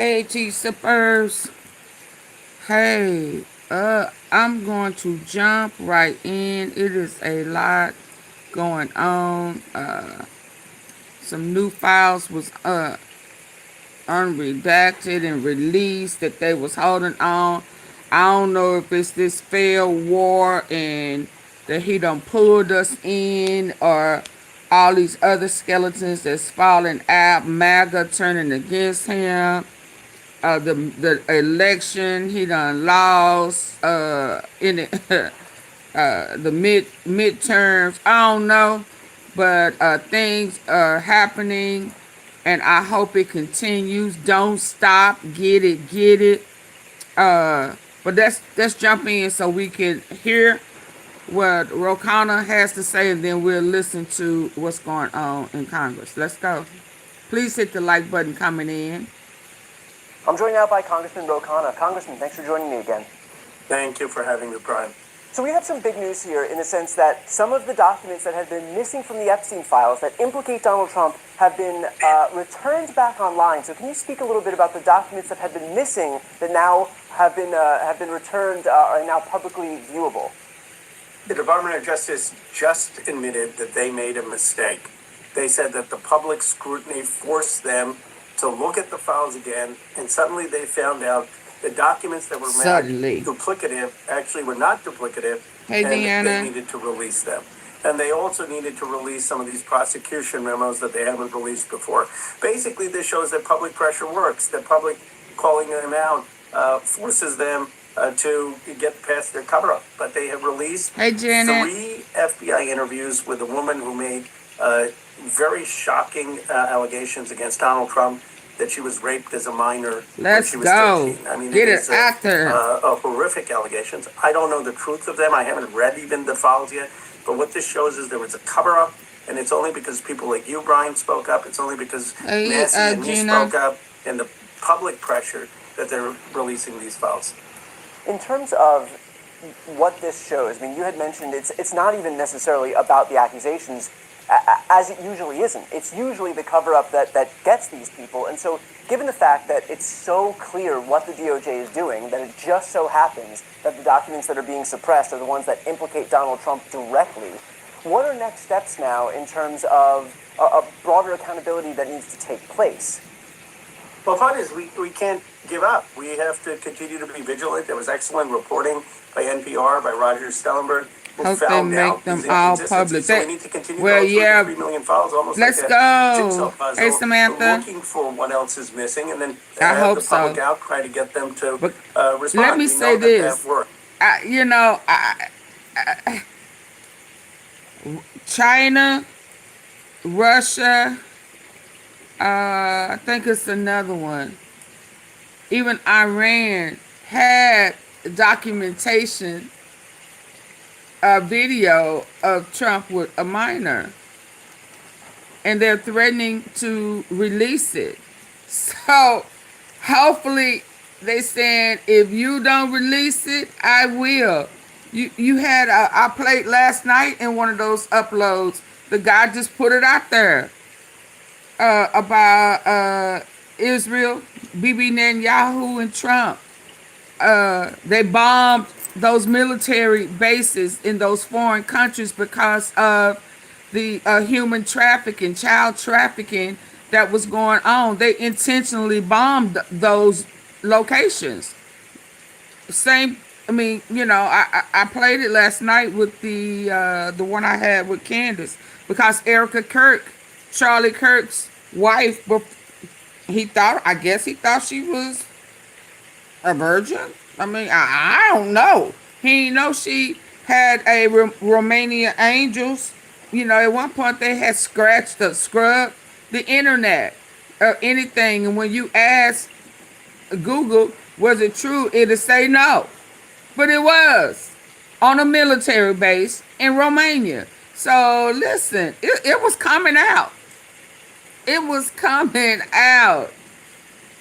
AT Sippers. Hey, I'm going to jump right in. It is a lot going on. Some new files was unredacted and released that they was holding on. I don't know if it's this failed war and that he done pulled us in, or all these other skeletons that's falling out, Maga turning against him. The election he done lost in it, the midterms. I don't know, but things are happening, and I hope it continues. Don't stop. Get it, get it. But let's jump in so we can hear what Rokana has to say, and then we'll listen to what's going on in Congress. Let's go. Please hit the like button coming in. I'm joined now by Congressman Rokana. Congressman, thanks for joining me again. Thank you for having me, Brian. So we have some big news here in the sense that some of the documents that have been missing from the Epstein files that implicate Donald Trump have been returned back online. So can you speak a little bit about the documents that have been missing that now have been returned are now publicly viewable? The Department of Justice just admitted that they made a mistake. They said that the public scrutiny forced them to look at the files again, and suddenly they found out the documents that were duplicative actually were not duplicative, Hey, and Deanna. they needed to release them. And they also needed to release some of these prosecution memos that they haven't released before. Basically, this shows that public pressure works, that public calling them out forces them to get past their cover-up. But they have released 3 FBI interviews with a woman who made very shocking allegations against Donald Trump, that she was raped as a minor when she was 13. I mean, Get it is it out there. horrific allegations. I don't know the truth of them. I haven't read even the files yet. But what this shows is there was a cover-up, and it's only because people like you, Brian, spoke up. It's only because Nancy and me spoke up, and the public pressure that they're releasing these files. In terms of what this shows, I mean, you had mentioned it's not even necessarily about the accusations, as it usually isn't. It's usually the cover-up that gets these people. And so given the fact that it's so clear what the DOJ is doing, that it just so happens that the documents that are being suppressed are the ones that implicate Donald Trump directly, what are next steps now in terms of a broader accountability that needs to take place? Well, the point is we can't give up. We have to continue to be vigilant. There was excellent reporting by NPR, by Roger Stellenberg. Hope they make them all public. So we need to continue well, going yeah. through 3 million files, almost Let's like go. Jigsaw puzzle. Hey, Samantha. We're looking for what else is missing, and then I hope the public so. outcry to get them to respond. Let me say this. China, Russia, I think it's another one. Even Iran had documentation, a video of Trump with a minor, and they're threatening to release it. So hopefully they said, if you don't release it, I will. You had I played last night in one of those uploads. The guy just put it out there about Israel, Bibi Netanyahu, and Trump. They bombed those military bases in those foreign countries because of the human trafficking, child trafficking that was going on. They intentionally bombed those locations. I played it last night with the one I had with Candace, because Erica Kirk, Charlie Kirk's wife, I guess he thought she was a virgin. I mean, I don't know. He didn't know she had a Romanian Angels. At one point they had scrubbed the internet or anything. And when you ask Google, was it true? It'll say no. But it was on a military base in Romania. So listen, it was coming out. It was coming out.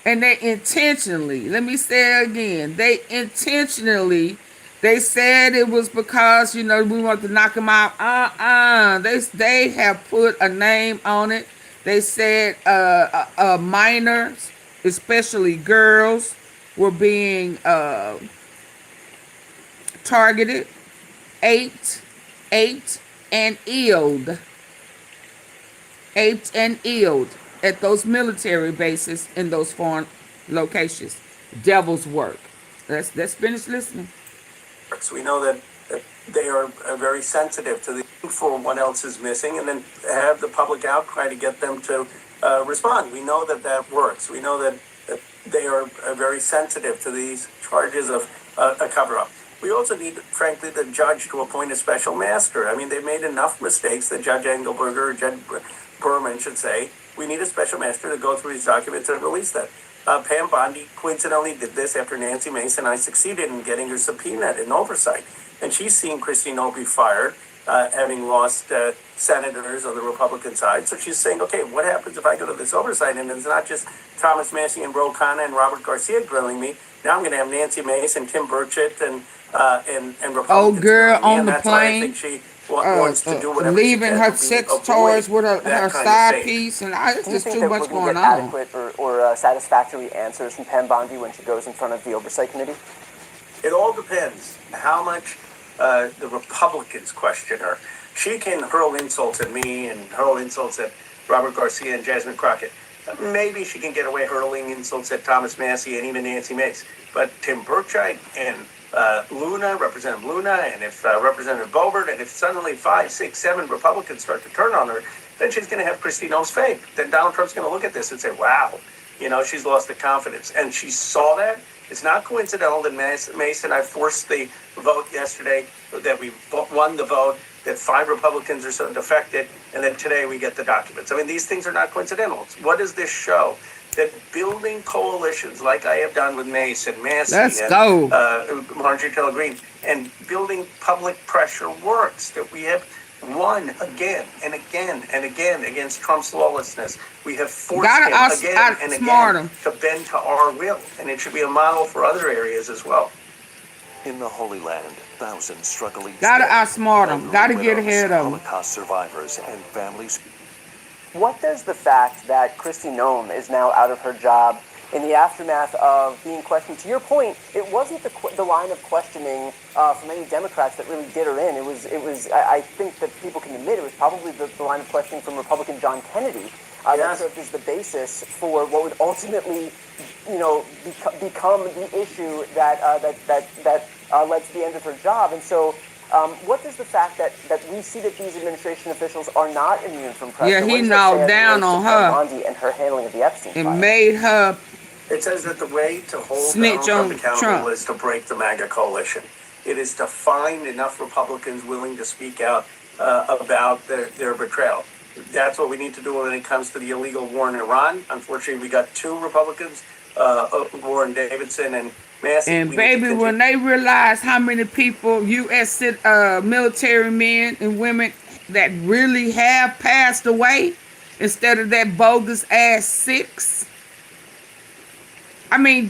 And they intentionally, let me say it again, they said it was because, we wanted to knock them out. They have put a name on it. They said minors especially girls, were being targeted, aped, aped, and ill at those military bases in those foreign locations. Devil's work. Let's finish listening. So we know that they are very sensitive to the for what else is missing, and then have the public outcry to get them to respond. We know that works. We know that they are very sensitive to these charges of a cover-up. We also need, frankly, the judge to appoint a special master. I mean, they've made enough mistakes that Judge Engelberger or Judge Berman should say, we need a special master to go through these documents and release that. Pam Bondi coincidentally did this after Nancy Mace and I succeeded in getting her subpoenaed in oversight. And she's seen Christine Opie fired, having lost senators on the Republican side. So she's saying, okay, what happens if I go to this oversight? And it's not just Thomas Massey and Ro Khanna and Robert Garcia grilling me. Now I'm going to have Nancy Mace and Tim Burchett and Republicans. Old girl on the that's why I plane, think she wants to do whatever leaving she her can to sex avoid toys with her that kind of side fate. piece, and it's Do you just think too that much we're going going to get on. adequate or satisfactory answers from Pam Bondi when she goes in front of the Oversight Committee? It all depends how much the Republicans question her. She can hurl insults at me and hurl insults at Robert Garcia and Jasmine Crockett. Maybe she can get away hurling insults at Thomas Massey and even Nancy Mace. But Tim Burchett and Luna, Representative Luna, and if Representative Boebert, and if suddenly 5, 6, 7 Republicans start to turn on her, then she's going to have Christine O's fate. Then Donald Trump's going to look at this and say, wow, she's lost the confidence. And she saw that. It's not coincidental that Mace and I forced the vote yesterday, that we won the vote, that 5 Republicans are so defected, and then today we get the documents. I mean, these things are not coincidental. What does this show? That building coalitions like I have done with Mace and Massey and Marjorie Taylor Greene, and building public pressure works, that we have won again and again and again against Trump's lawlessness. We have forced him again and again to bend to our will, and it should be a model for other areas as well. In the Holy Land, thousands struggle each Gotta day. outsmart them. Gotta get ahead of them. Holocaust survivors and families. What does the fact that Kristi Noem is now out of her job in the aftermath of being questioned, to your point, it wasn't the line of questioning from any Democrats that really did her in. It was. I think that people can admit it was probably the line of questioning from Republican John Kennedy that served as the basis for what would ultimately, become the issue that led to the end of her job. And so, what does the fact that we see that these administration officials are not immune from pressure? Yeah, he gnawed down on her. Bondi and her handling of the Epstein file. And made her. It says that the way to hold snitch Donald on Trump accountable Trump is to break the MAGA coalition. It is to find enough Republicans willing to speak out about their betrayal. That's what we need to do when it comes to the illegal war in Iran. Unfortunately, we got 2 Republicans, Warren Davidson and Massey. And baby, when they realize how many people, U.S. military men and women that really have passed away instead of that bogus ass 6. I mean,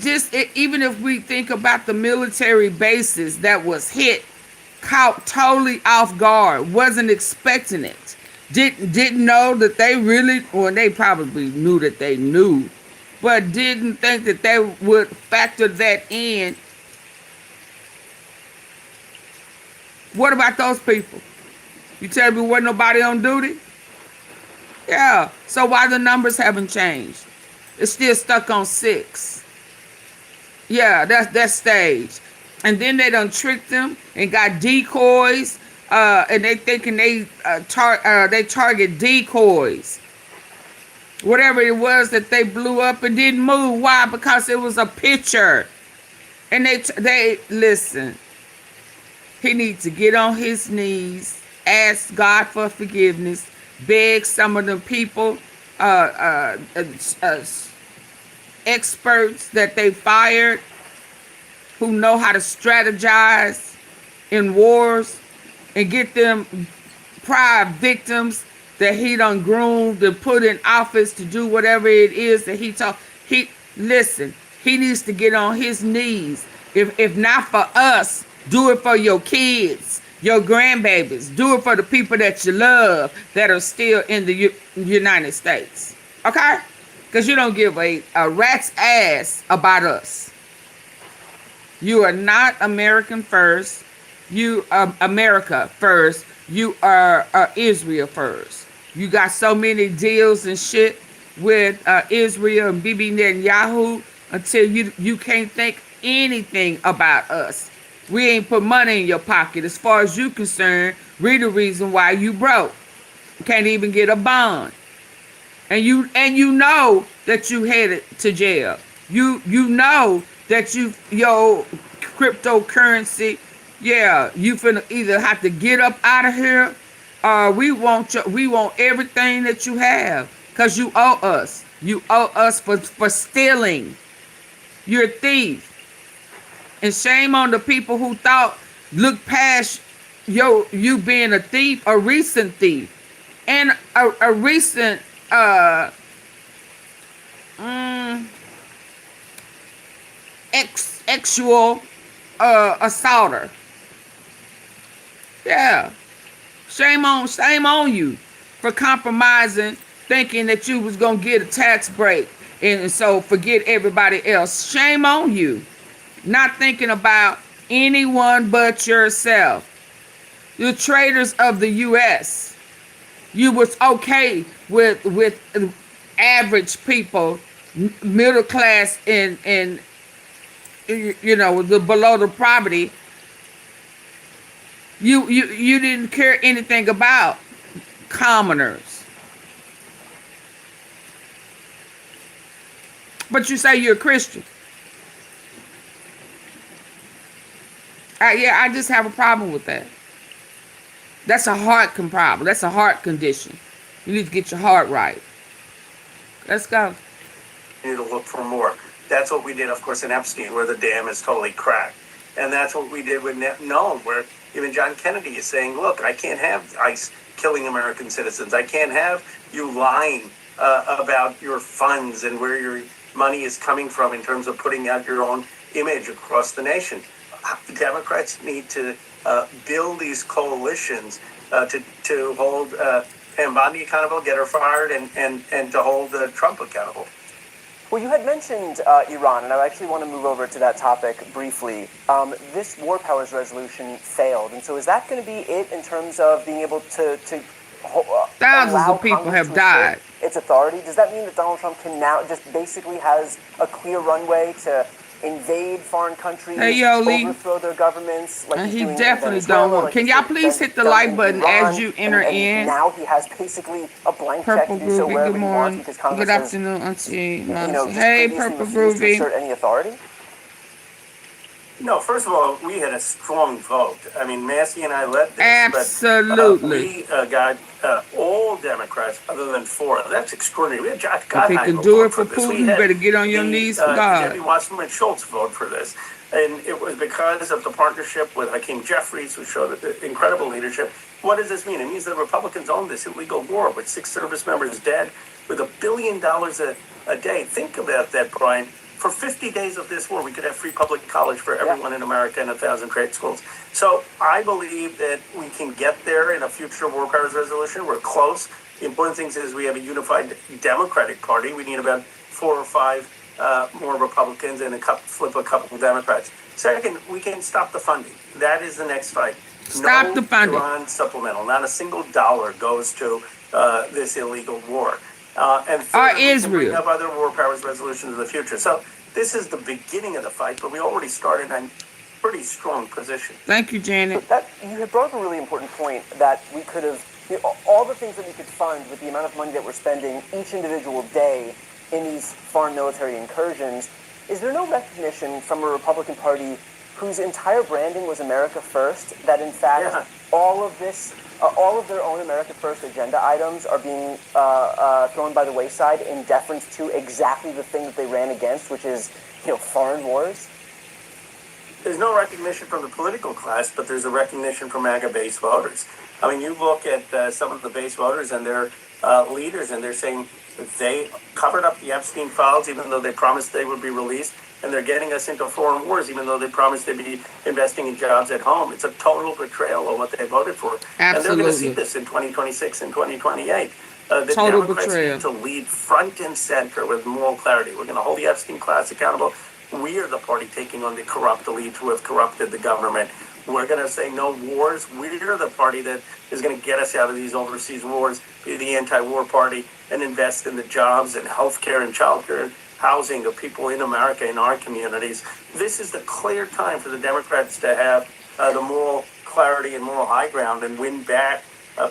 even if we think about the military bases that was hit, caught totally off guard, wasn't expecting it, didn't know that they really, well, they probably knew that they knew, but didn't think that they would factor that in. What about those people? You tell me wasn't nobody on duty? Yeah. So why the numbers haven't changed? It's still stuck on 6. Yeah, that's stage. And then they done tricked them and got decoys, and they thinking they target decoys. Whatever it was that they blew up and didn't move. Why? Because it was a picture. And they listen. He needs to get on his knees, ask God for forgiveness, beg some of the people, experts that they fired who know how to strategize in wars and get them prior victims that he done groomed and put in office to do whatever it is that he needs to get on his knees. If not for us, do it for your kids, your grandbabies. Do it for the people that you love that are still in the United States. Okay? because you don't give a rat's ass about us. You are not American first. You are America first. You are Israel first. You got so many deals and shit with Israel and Bibi Netanyahu until you can't think anything about us. We ain't put money in your pocket. As far as you concerned, we the reason why you broke. You can't even get a bond. And you know that you headed to jail. You know that your cryptocurrency, yeah, you finna either have to get up out of here, or we want everything that you have, cause you owe us. You owe us for stealing. You're a thief. And shame on the people who look past you being a thief, a recent thief, and a recent actual assaulter. Yeah. Shame on you for compromising, thinking that you was gonna get a tax break, and so forget everybody else. Shame on you. Not thinking about anyone but yourself. You're traitors of the U.S. You was okay with average people, middle class, and the below the poverty. You didn't care anything about commoners. But you say you're a Christian. Yeah, I just have a problem with that. That's a heart problem. That's a heart condition. You need to get your heart right. Let's go. You need to look for more. That's what we did, of course, in Epstein, where the dam is totally cracked. And that's what we did with Noam, where even John Kennedy is saying, look, I can't have ICE killing American citizens. I can't have you lying about your funds and where your money is coming from in terms of putting out your own image across the nation. The Democrats need to build these coalitions to hold Pam Bondi accountable, get her fired, and to hold Trump accountable. Well, you had mentioned Iran, and I actually want to move over to that topic briefly. This War Powers resolution failed, and so is that going to be it in terms of being able to thousands of people Congress have died. Its authority? Does that mean that Donald Trump can now just basically has a clear runway to invade foreign countries, overthrow their governments? Like he definitely don't want. Can y'all please hit the like button as you enter in? Now he has basically a blank check to do so wherever he wants because Congress good afternoon, Auntie. Hey, Purple Groovy. To assert any authority? No, first of all, we had a strong vote. I mean, Massey and I led this. Absolutely. But we got all Democrats other than 4. That's extraordinary. We had Josh Gottheimer if he can do it for Putin, you better get on your knees for God. Debbie Wasserman Schultz vote for this. And it was because of the partnership with Hakeem Jeffries, who showed incredible leadership. What does this mean? It means that Republicans own this illegal war with 6 service members dead, with $1 billion a day. Think about that, Brian. For 50 days of this war, we could have free public college for everyone in America and 1,000 trade schools. So I believe that we can get there in a future War Powers resolution. We're close. The important thing is we have a unified Democratic Party. We need about 4 or 5 more Republicans and flip a couple of Democrats. Second, we can stop the funding. That is the next fight. Stop the funding. Iran supplemental. Not a single dollar goes to this illegal war. And third, Israel. We have other War Powers resolutions in the future. So this is the beginning of the fight, but we already started in a pretty strong position. Thank you, Janet. You had brought up a really important point that we could have, all the things that we could fund with the amount of money that we're spending each individual day in these foreign military incursions. Is there no recognition from a Republican Party whose entire branding was America First, that in fact all of this, all of their own America First agenda items are being thrown by the wayside in deference to exactly the thing that they ran against, which is, foreign wars? There's no recognition from the political class, but there's a recognition from MAGA base voters. I mean, you look at some of the base voters and their leaders, and they're saying they covered up the Epstein files, even though they promised they would be released. And they're getting us into foreign wars, even though they promised they'd be investing in jobs at home. It's a total betrayal of what they voted for. Absolutely. And they're going to see this in 2026 and 2028. The Total Democrats betrayal. need to lead front and center with moral clarity. We're going to hold the Epstein class accountable. We are the party taking on the corrupt elites who have corrupted the government. We're going to say no wars. We're the party that is going to get us out of these overseas wars, be the anti-war party, and invest in the jobs and healthcare and childcare and housing of people in America, in our communities. This is the clear time for the Democrats to have the moral clarity and moral high ground and win back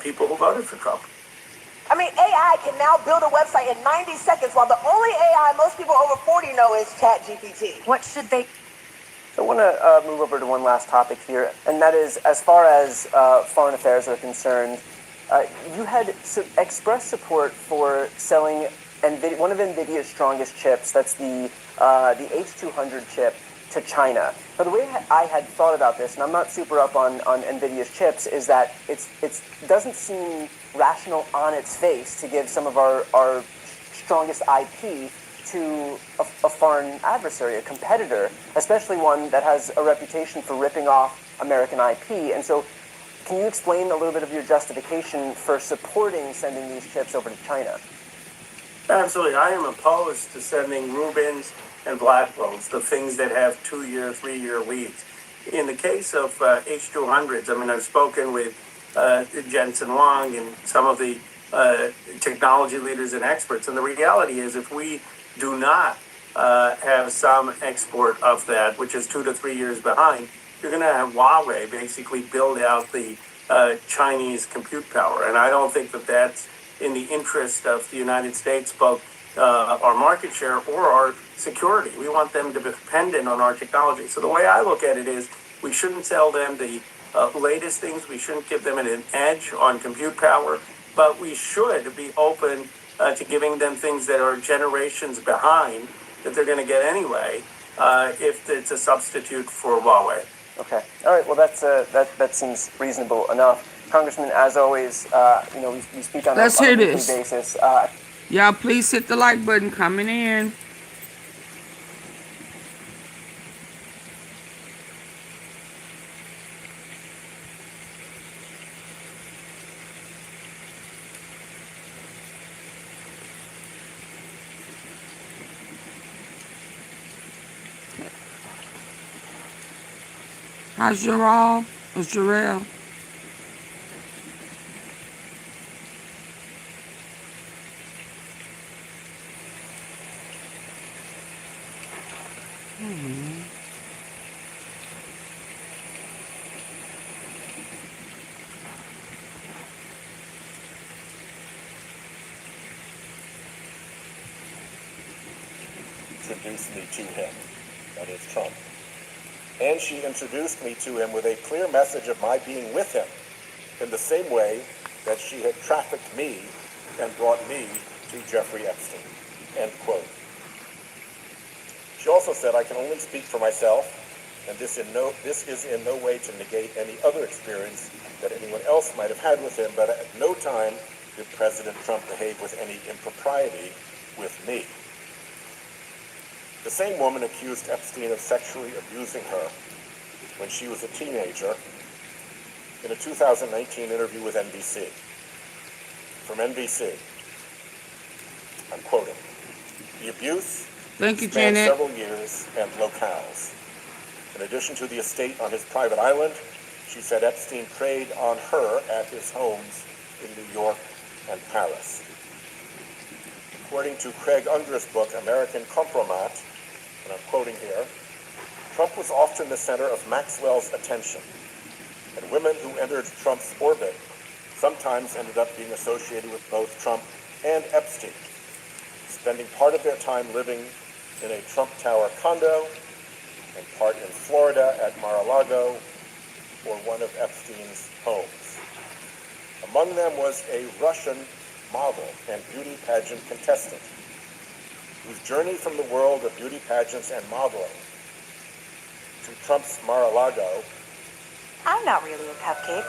people who voted for Trump. I mean, AI can now build a website in 90 seconds, while the only AI most people over 40 know is ChatGPT. What should they... So I want to move over to one last topic here, and that is, as far as foreign affairs are concerned, you had expressed support for selling one of NVIDIA's strongest chips, that's the H200 chip, to China. Now, the way I had thought about this, and I'm not super up on NVIDIA's chips, is that it doesn't seem rational on its face to give some of our strongest IP to a foreign adversary, a competitor, especially one that has a reputation for ripping off American IP. And so, can you explain a little bit of your justification for supporting sending these chips over to China? Absolutely. I am opposed to sending Rubins and Blackwells, the things that have 2-year, 3-year leads. In the case of H200s, I mean, I've spoken with Jensen Huang and some of the technology leaders and experts, and the reality is if we do not have some export of that, which is 2 to 3 years behind, you're going to have Huawei basically build out the Chinese compute power. And I don't think that that's in the interest of the United States, both our market share or our security. We want them to be dependent on our technology. So the way I look at it is we shouldn't sell them the latest things. We shouldn't give them an edge on compute power, but we should be open to giving them things that are generations behind that they're going to get anyway if it's a substitute for Huawei. Okay. All right. Well, that seems reasonable enough. Congressman, as always, we speak on Let's a hear weekly this. basis. Y'all, please hit the like button. Coming in. How's Jarrell? How's Jarrell? Introduced me to him, that is Trump. And she introduced me to him with a clear message of my being with him, in the same way that she had trafficked me and brought me to Jeffrey Epstein, end quote. She also said, I can only speak for myself, and this is in no way to negate any other experience that anyone else might have had with him, but at no time did President Trump behave with any impropriety with me. The same woman accused Epstein of sexually abusing her when she was a teenager in a 2019 interview with NBC. From NBC, I'm quoting, the abuse Thank you, spanned Janet. several years and locales. In addition to the estate on his private island, she said Epstein preyed on her at his homes in New York and Paris. According to Craig Unger's book, American Compromat, and I'm quoting here, Trump was often the center of Maxwell's attention, and women who entered Trump's orbit sometimes ended up being associated with both Trump and Epstein, spending part of their time living in a Trump Tower condo and part in Florida at Mar-a-Lago or one of Epstein's homes. Among them was a Russian model and beauty pageant contestant whose journey from the world of beauty pageants and modeling to Trump's Mar-a-Lago. I'm not really a cupcake,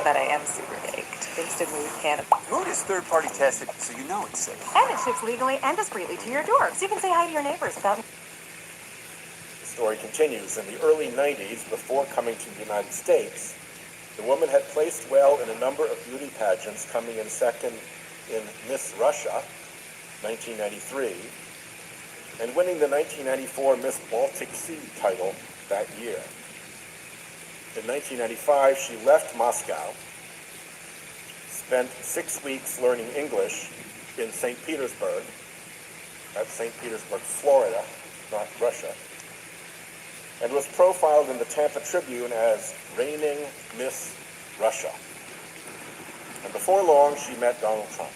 but I am super baked. Instantly cannabis. Food is third-party tested, so you know it's safe. And it ships legally and discreetly to your door, so you can say hi to your neighbors without... The story continues. In the early 90s, before coming to the United States, the woman had placed well in a number of beauty pageants, coming in second in Miss Russia, 1993, and winning the 1994 Miss Baltic Sea title that year. In 1995, she left Moscow, spent 6 weeks learning English in St. Petersburg, that's St. Petersburg, Florida, not Russia, and was profiled in the Tampa Tribune as reigning Miss Russia. And before long, she met Donald Trump.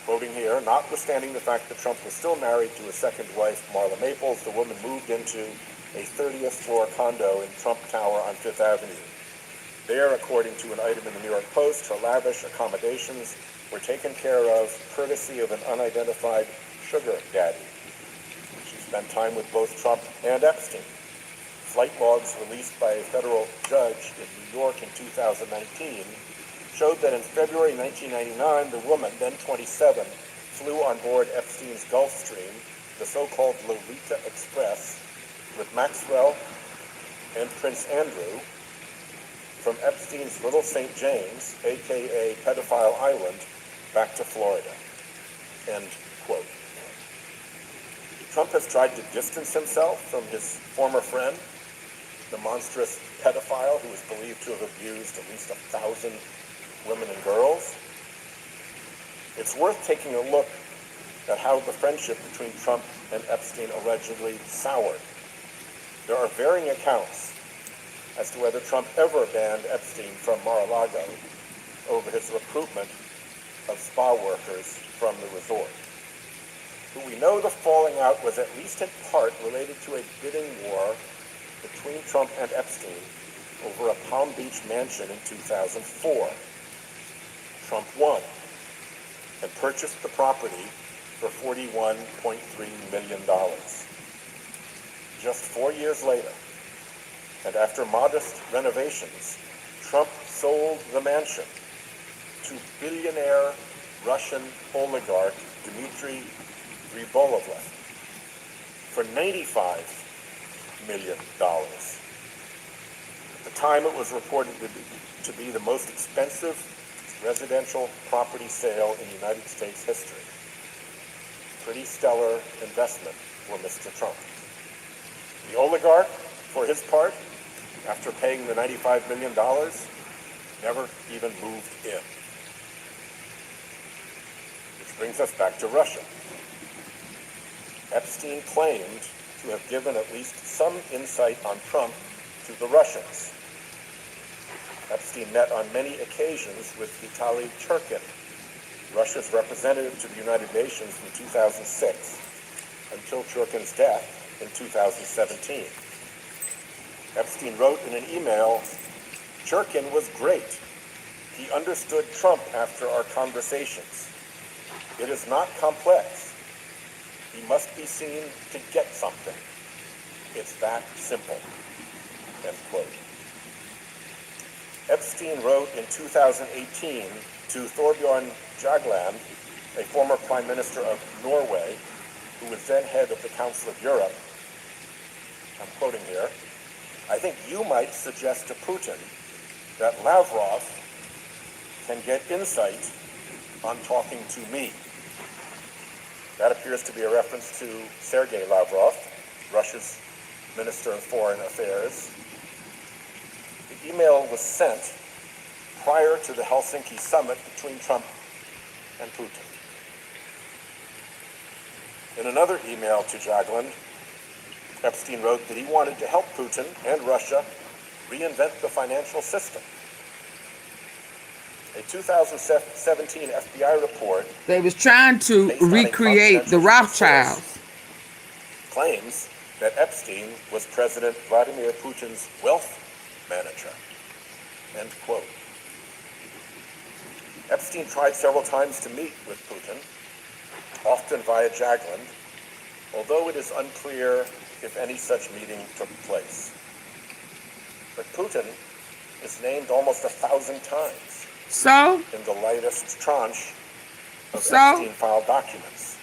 Quoting here, notwithstanding the fact that Trump was still married to his second wife, Marla Maples, the woman moved into a 30th floor condo in Trump Tower on Fifth Avenue. There, according to an item in the New York Post, her lavish accommodations were taken care of courtesy of an unidentified sugar daddy. She spent time with both Trump and Epstein. Flight logs released by a federal judge in New York in 2019 showed that in February 1999, the woman, then 27, flew on board Epstein's Gulfstream, the so-called Lolita Express, with Maxwell and Prince Andrew from Epstein's Little St. James, aka Pedophile Island, back to Florida. End quote. Trump has tried to distance himself from his former friend, the monstrous pedophile who is believed to have abused at least 1,000 women and girls. It's worth taking a look at how the friendship between Trump and Epstein allegedly soured. There are varying accounts as to whether Trump ever banned Epstein from Mar-a-Lago over his recruitment of spa workers from the resort. But we know the falling out was at least in part related to a bidding war between Trump and Epstein over a Palm Beach mansion in 2004. Trump won and purchased the property for $41.3 million. Just 4 years later, and after modest renovations, Trump sold the mansion to billionaire Russian oligarch Dmitry Rybolovlev for $95 million. At the time, it was reported to be the most expensive residential property sale in United States history. Pretty stellar investment for Mr. Trump. The oligarch, for his part, after paying the $95 million, never even moved in. Which brings us back to Russia. Epstein claimed to have given at least some insight on Trump to the Russians. Epstein met on many occasions with Vitaly Churkin, Russia's representative to the United Nations from 2006 until Churkin's death in 2017. Epstein wrote in an email, "Churkin was great. He understood Trump after our conversations. It is not complex. He must be seen to get something. It's that simple." End quote. Epstein wrote in 2018 to Thorbjorn Jagland, a former Prime Minister of Norway, who was then head of the Council of Europe. I'm quoting here, "I think you might suggest to Putin that Lavrov can get insight on talking to me." That appears to be a reference to Sergei Lavrov, Russia's Minister of Foreign Affairs. The email was sent prior to the Helsinki summit between Trump and Putin. In another email to Jagland, Epstein wrote that he wanted to help Putin and Russia reinvent the financial system. A 2017 FBI report They was trying to based on a recreate the confidential Rothschilds. source claims that Epstein was President Vladimir Putin's wealth manager. End quote. Epstein tried several times to meet with Putin, often via Jagland, although it is unclear if any such meeting took place. But Putin is named almost 1,000 times So, in the latest tranche of So? Epstein file documents.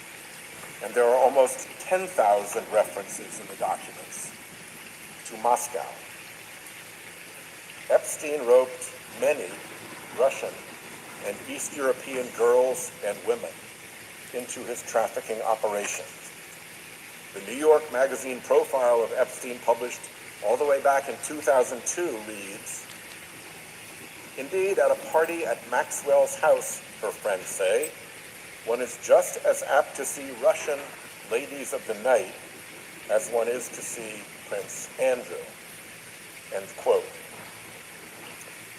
And there are almost 10,000 references in the documents to Moscow. Epstein roped many Russian and East European girls and women into his trafficking operations. The New York Magazine profile of Epstein, published all the way back in 2002, reads, "Indeed, at a party at Maxwell's house, her friends say, one is just as apt to see Russian ladies of the night as one is to see Prince Andrew." End quote.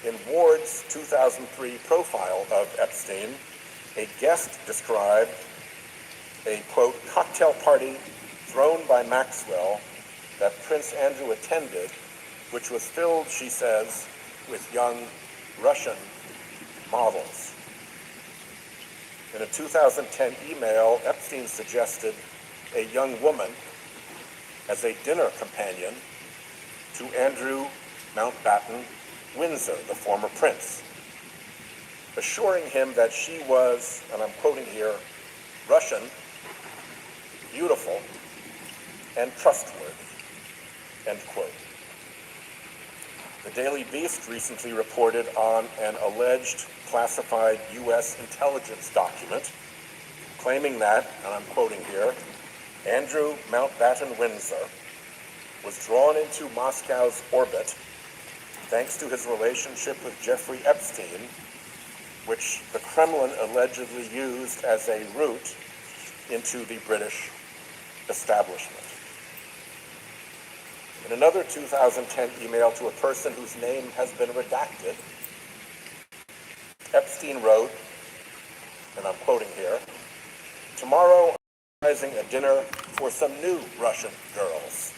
In Ward's 2003 profile of Epstein, a guest described a, quote, cocktail party thrown by Maxwell that Prince Andrew attended, which was filled, she says, with young Russian models. In a 2010 email, Epstein suggested a young woman as a dinner companion to Andrew Mountbatten Windsor, the former prince, assuring him that she was, and I'm quoting here, Russian, beautiful, and trustworthy, end quote. The Daily Beast recently reported on an alleged classified U.S. intelligence document claiming that, and I'm quoting here, Andrew Mountbatten Windsor was drawn into Moscow's orbit thanks to his relationship with Jeffrey Epstein, which the Kremlin allegedly used as a route into the British establishment. In another 2010 email to a person whose name has been redacted, Epstein wrote, and I'm quoting here, "Tomorrow I'm organizing a dinner for some new Russian girls.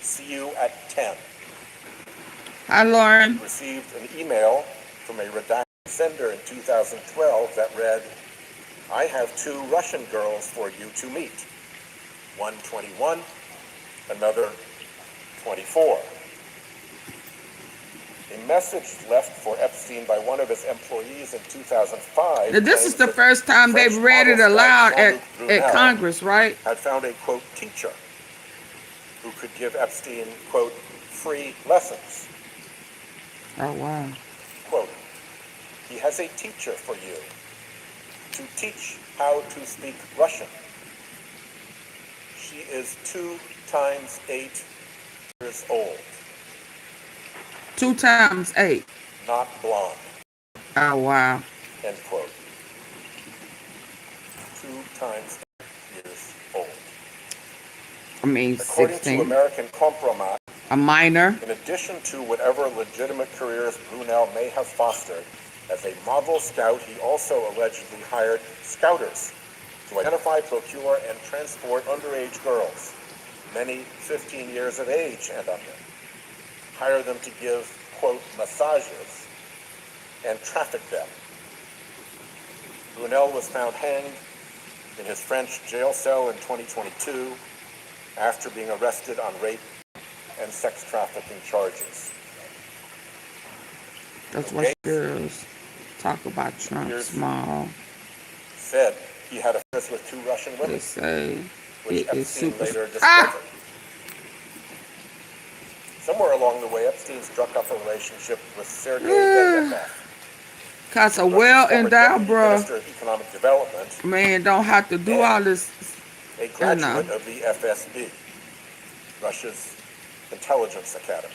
See you at 10. Hi, Lauren. Received an email from a redacted sender in 2012 that read, "I have 2 Russian girls for you to meet. One 21, another 24. A message left for Epstein by one of his employees in 2005. Now, this is the first time they've read it aloud at Congress, right? Had found a, quote, teacher who could give Epstein, quote, free lessons. Oh, wow. Quote, "He has a teacher for you to teach how to speak Russian. She is 2 times 8 years old. 2 times 8. Not blonde." Oh, wow. End quote. 2 times 8 years old. I mean, According 16. to American Compromise, A minor. in addition to whatever legitimate careers Brunel may have fostered, as a model scout, he also allegedly hired scouters to identify, procure, and transport underage girls, many 15 years of age and under, hire them to give, quote, massages, and traffic them. Brunel was found hanged in his French jail cell in 2022 after being arrested on rape and sex trafficking charges. That's what girls talk about Trump Here's- small. Said he had affairs with 2 Russian They women, say which it is Epstein super. later discovered. Ah! Somewhere along the way, Epstein struck up a relationship with Sergei Betrayal, Cause a well-endowed bro, Minister of Economic Development, man, don't have to do all this. a graduate of the FSB, Russia's intelligence academy.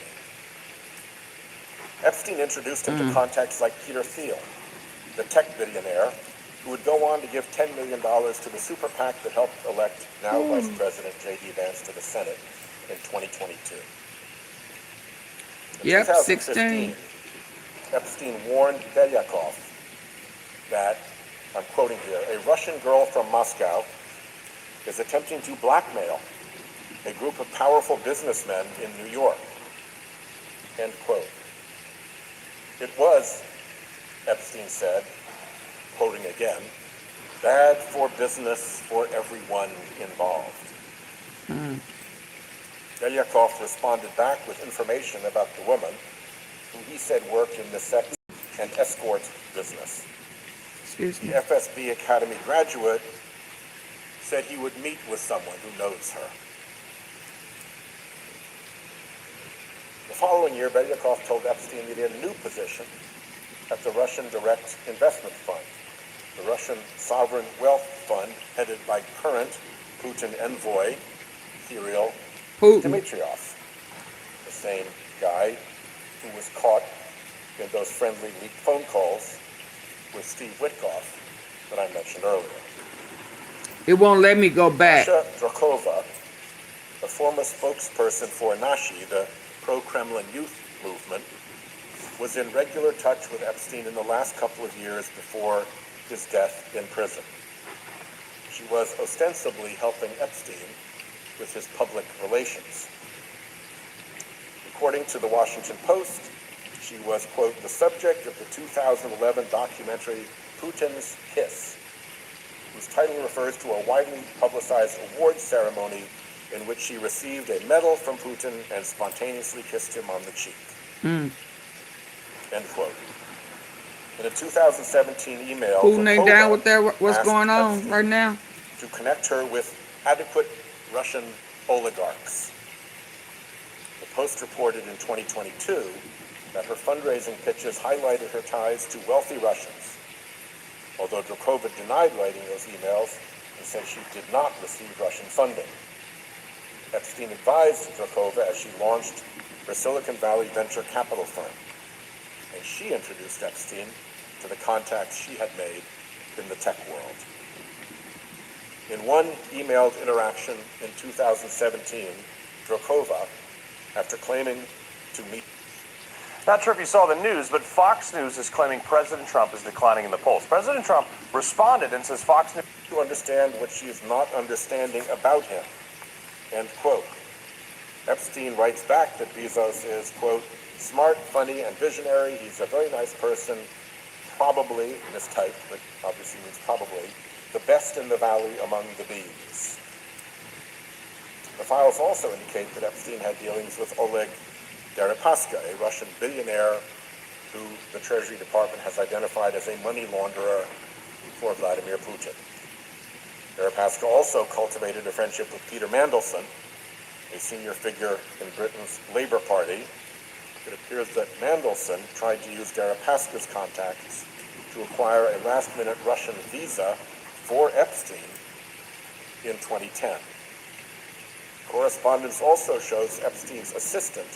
Epstein introduced him to contacts like Peter Thiel, the tech billionaire, who would go on to give $10 million to the super PAC that helped elect now Vice President J.D. Vance to the Senate in 2022. In Yep, 2015, 16. Epstein warned Belyakov that, I'm quoting here, a Russian girl from Moscow is attempting to blackmail a group of powerful businessmen in New York. End quote. It was, Epstein said, quoting again, bad for business for everyone involved. Belyakov responded back with information about the woman, who he said worked in the sex and escort business. Excuse The me. FSB Academy graduate said he would meet with someone who knows her. The following year, Belyakov told Epstein that he had a new position at the Russian Direct Investment Fund, the Russian Sovereign Wealth Fund headed by current Putin envoy, Kirill Putin. Dmitriev, the same guy who was caught in those friendly leaked phone calls with Steve Witkoff that I mentioned earlier. It won't let me go back. Masha Drakova, a former spokesperson for Nashi, the pro-Kremlin youth movement, was in regular touch with Epstein in the last couple of years before his death in prison. She was ostensibly helping Epstein with his public relations. According to the Washington Post, she was, quote, the subject of the 2011 documentary Putin's Kiss, whose title refers to a widely publicized awards ceremony in which she received a medal from Putin and spontaneously kissed him on the cheek. End quote. In a 2017 email, Putin ain't down with that. What's asked going on Epstein right now? to connect her with adequate Russian oligarchs. The Post reported in 2022 that her fundraising pitches highlighted her ties to wealthy Russians, although Drakova denied writing those emails and said she did not receive Russian funding. Epstein advised Drakova as she launched her Silicon Valley venture capital firm, and she introduced Epstein to the contacts she had made in the tech world. In one emailed interaction in 2017, Drakova, after claiming to meet... Not sure if you saw the news, but Fox News is claiming President Trump is declining in the polls. President Trump responded and says Fox News... to understand what she is not understanding about him, end quote. Epstein writes back that Bezos is, quote, smart, funny, and visionary. He's a very nice person, probably, mistyped, but obviously means probably, the best in the valley among the bees. The files also indicate that Epstein had dealings with Oleg Deripaska, a Russian billionaire who the Treasury Department has identified as a money launderer for Vladimir Putin. Deripaska also cultivated a friendship with Peter Mandelson, a senior figure in Britain's Labour Party. It appears that Mandelson tried to use Deripaska's contacts to acquire a last-minute Russian visa for Epstein in 2010. Correspondence also shows Epstein's assistant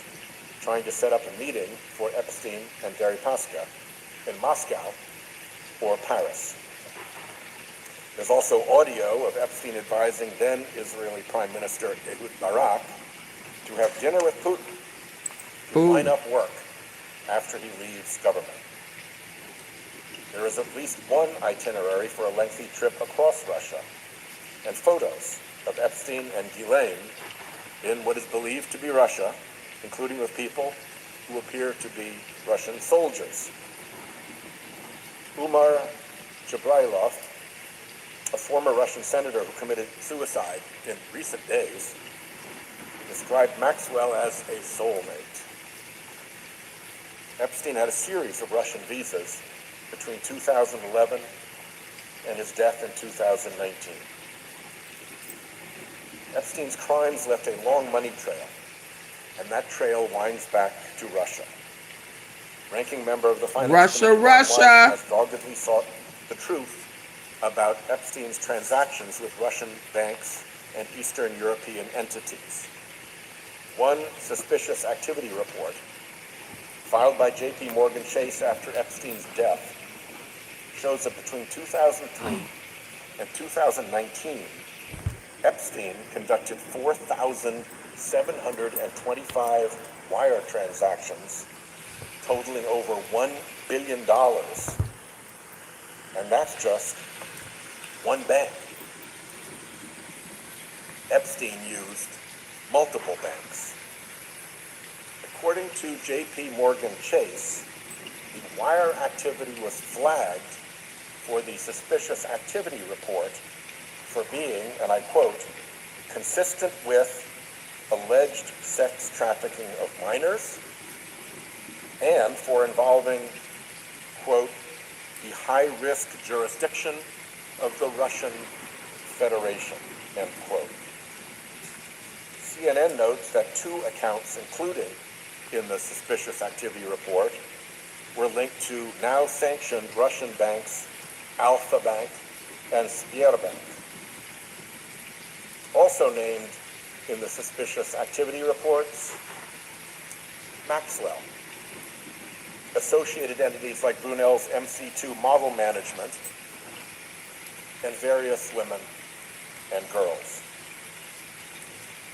trying to set up a meeting for Epstein and Deripaska in Moscow or Paris. There's also audio of Epstein advising then Israeli Prime Minister Ehud Barak to have dinner with Putin to line up work after he leaves government. There is at least one itinerary for a lengthy trip across Russia and photos of Epstein and Ghislaine in what is believed to be Russia, including with people who appear to be Russian soldiers. Umar Jabrailov, a former Russian senator who committed suicide in recent days, described Maxwell as a soulmate. Epstein had a series of Russian visas between 2011 and his death in 2019. Epstein's crimes left a long money trail, and that trail winds back to Russia. Ranking member of the Finance Committee has doggedly sought the truth about Epstein's transactions with Russian banks and Eastern European entities. One suspicious activity report, filed by J.P. Morgan Chase after Epstein's death, shows that between 2003 and 2019, Epstein conducted 4,725 wire transactions totaling over $1 billion. And that's just one bank. Epstein used multiple banks. According to J.P. Morgan Chase, the wire activity was flagged for the suspicious activity report for being, and I quote, consistent with alleged sex trafficking of minors and for involving, quote, the high-risk jurisdiction of the Russian Federation, end quote. CNN notes that two accounts included in the suspicious activity report were linked to now-sanctioned Russian banks Alpha Bank and Sberbank. Also named in the suspicious activity reports, Maxwell, associated entities like Brunel's MC2 Model Management, and various women and girls.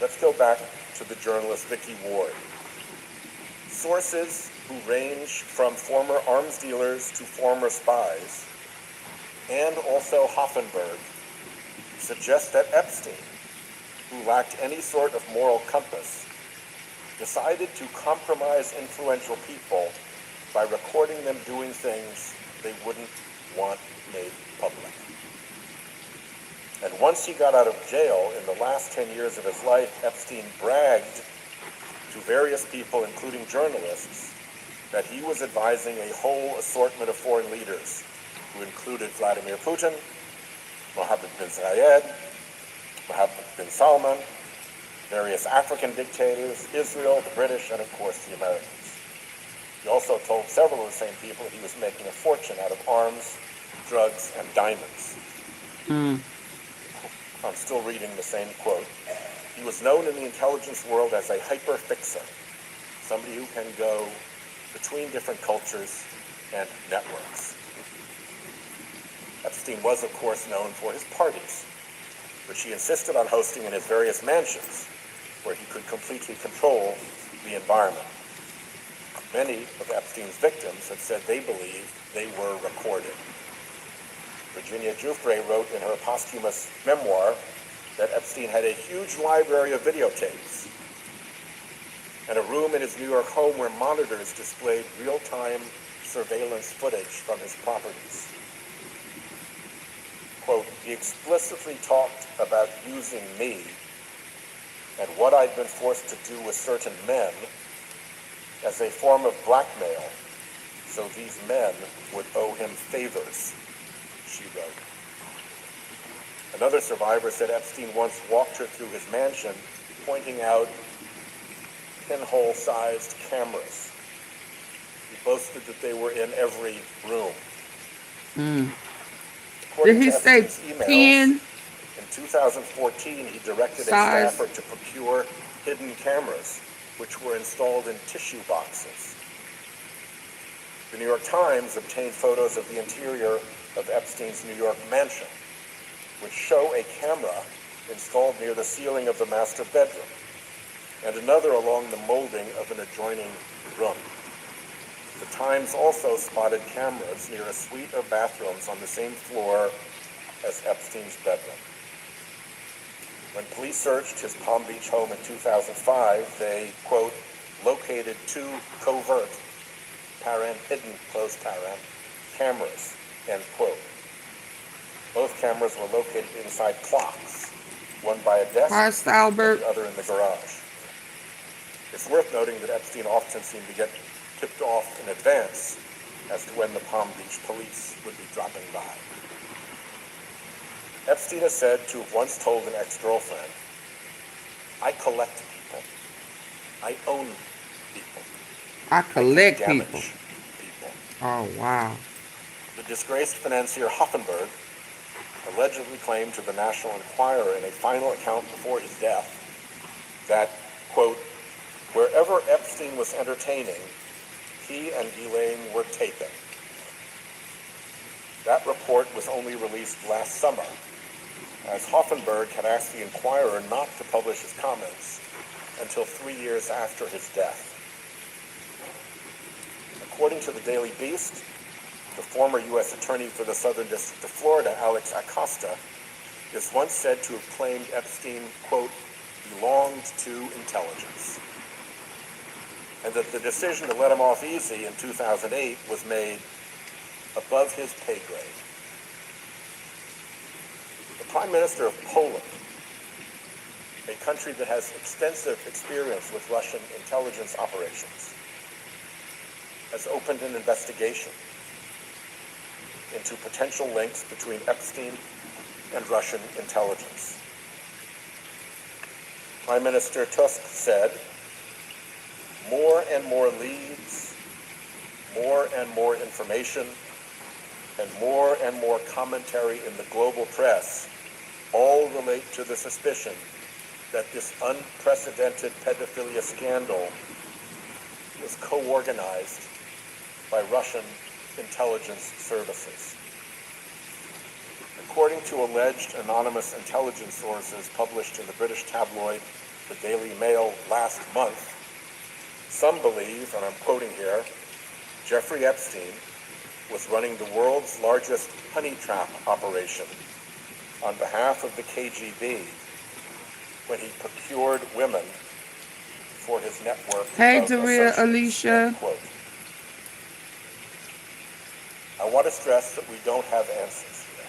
Let's go back to the journalist Vicky Ward. Sources who range from former arms dealers to former spies, and also Hoffenberg, suggest that Epstein, who lacked any sort of moral compass, decided to compromise influential people by recording them doing things they wouldn't want made public. And once he got out of jail, in the last 10 years of his life, Epstein bragged to various people, including journalists, that he was advising a whole assortment of foreign leaders, who included Vladimir Putin, Mohammed bin Zayed, Mohammed bin Salman, various African dictators, Israel, the British, and of course the Americans. He also told several of the same people that he was making a fortune out of arms, drugs, and diamonds. I'm still reading the same quote. He was known in the intelligence world as a hyper-fixer, somebody who can go between different cultures and networks. Epstein was, of course, known for his parties, which he insisted on hosting in his various mansions, where he could completely control the environment. Many of Epstein's victims have said they believed they were recorded. Virginia Giuffre wrote in her posthumous memoir that Epstein had a huge library of videotapes and a room in his New York home where monitors displayed real-time surveillance footage from his properties. Quote, he explicitly talked about using me and what I'd been forced to do with certain men as a form of blackmail, so these men would owe him favors, she wrote. Another survivor said Epstein once walked her through his mansion, pointing out pinhole-sized cameras. He boasted that they were in every room. Did he say Epstein's pin in 2014, he directed size? a staffer to procure hidden cameras, which were installed in tissue boxes. The New York Times obtained photos of the interior of Epstein's New York mansion, which show a camera installed near the ceiling of the master bedroom, and another along the molding of an adjoining room. The Times also spotted cameras near a suite of bathrooms on the same floor as Epstein's bedroom. When police searched his Palm Beach home in 2005, they, quote, located two covert, hidden, close cameras, end quote. Both cameras were located inside clocks, one by a desk and the other in the garage. It's worth noting that Epstein often seemed to get tipped off in advance as to when the Palm Beach police would be dropping by. Epstein is said to have once told an ex-girlfriend, I collect people. I own people. I collect damage people. Oh, wow. The disgraced financier Hoffenberg allegedly claimed to the National Enquirer in a final account before his death that, quote, wherever Epstein was entertaining, he and Ghislaine were taping. That report was only released last summer, as Hoffenberg had asked the Enquirer not to publish his comments until 3 years after his death. According to the Daily Beast, the former U.S. Attorney for the Southern District of Florida, Alex Acosta, is once said to have claimed Epstein, quote, belonged to intelligence, and that the decision to let him off easy in 2008 was made above his pay grade. The Prime Minister of Poland, a country that has extensive experience with Russian intelligence operations, has opened an investigation into potential links between Epstein and Russian intelligence. Prime Minister Tusk said, more and more leads more and more information and more commentary in the global press all relate to the suspicion that this unprecedented pedophilia scandal was co-organized by Russian intelligence services. According to alleged anonymous intelligence sources published in the British tabloid The Daily Mail last month, some believe, and I'm quoting here, Jeffrey Epstein was running the world's largest honey trap operation on behalf of the KGB when he procured women for his network Hey, of Daria, associates, Alicia. end quote. I want to stress that we don't have answers here.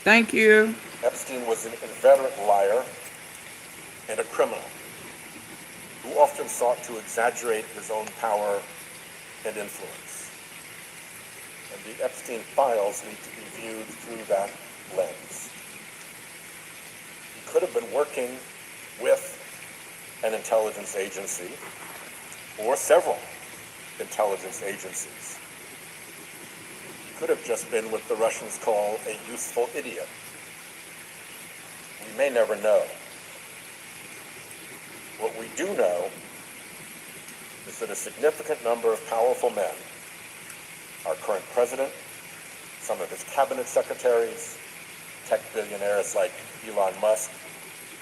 Thank you. Epstein was an inveterate liar and a criminal who often sought to exaggerate his own power and influence. And the Epstein files need to be viewed through that lens. He could have been working with an intelligence agency or several intelligence agencies. He could have just been what the Russians call a useful idiot. We may never know. What we do know is that a significant number of powerful men, our current president, some of his cabinet secretaries, tech billionaires like Elon Musk,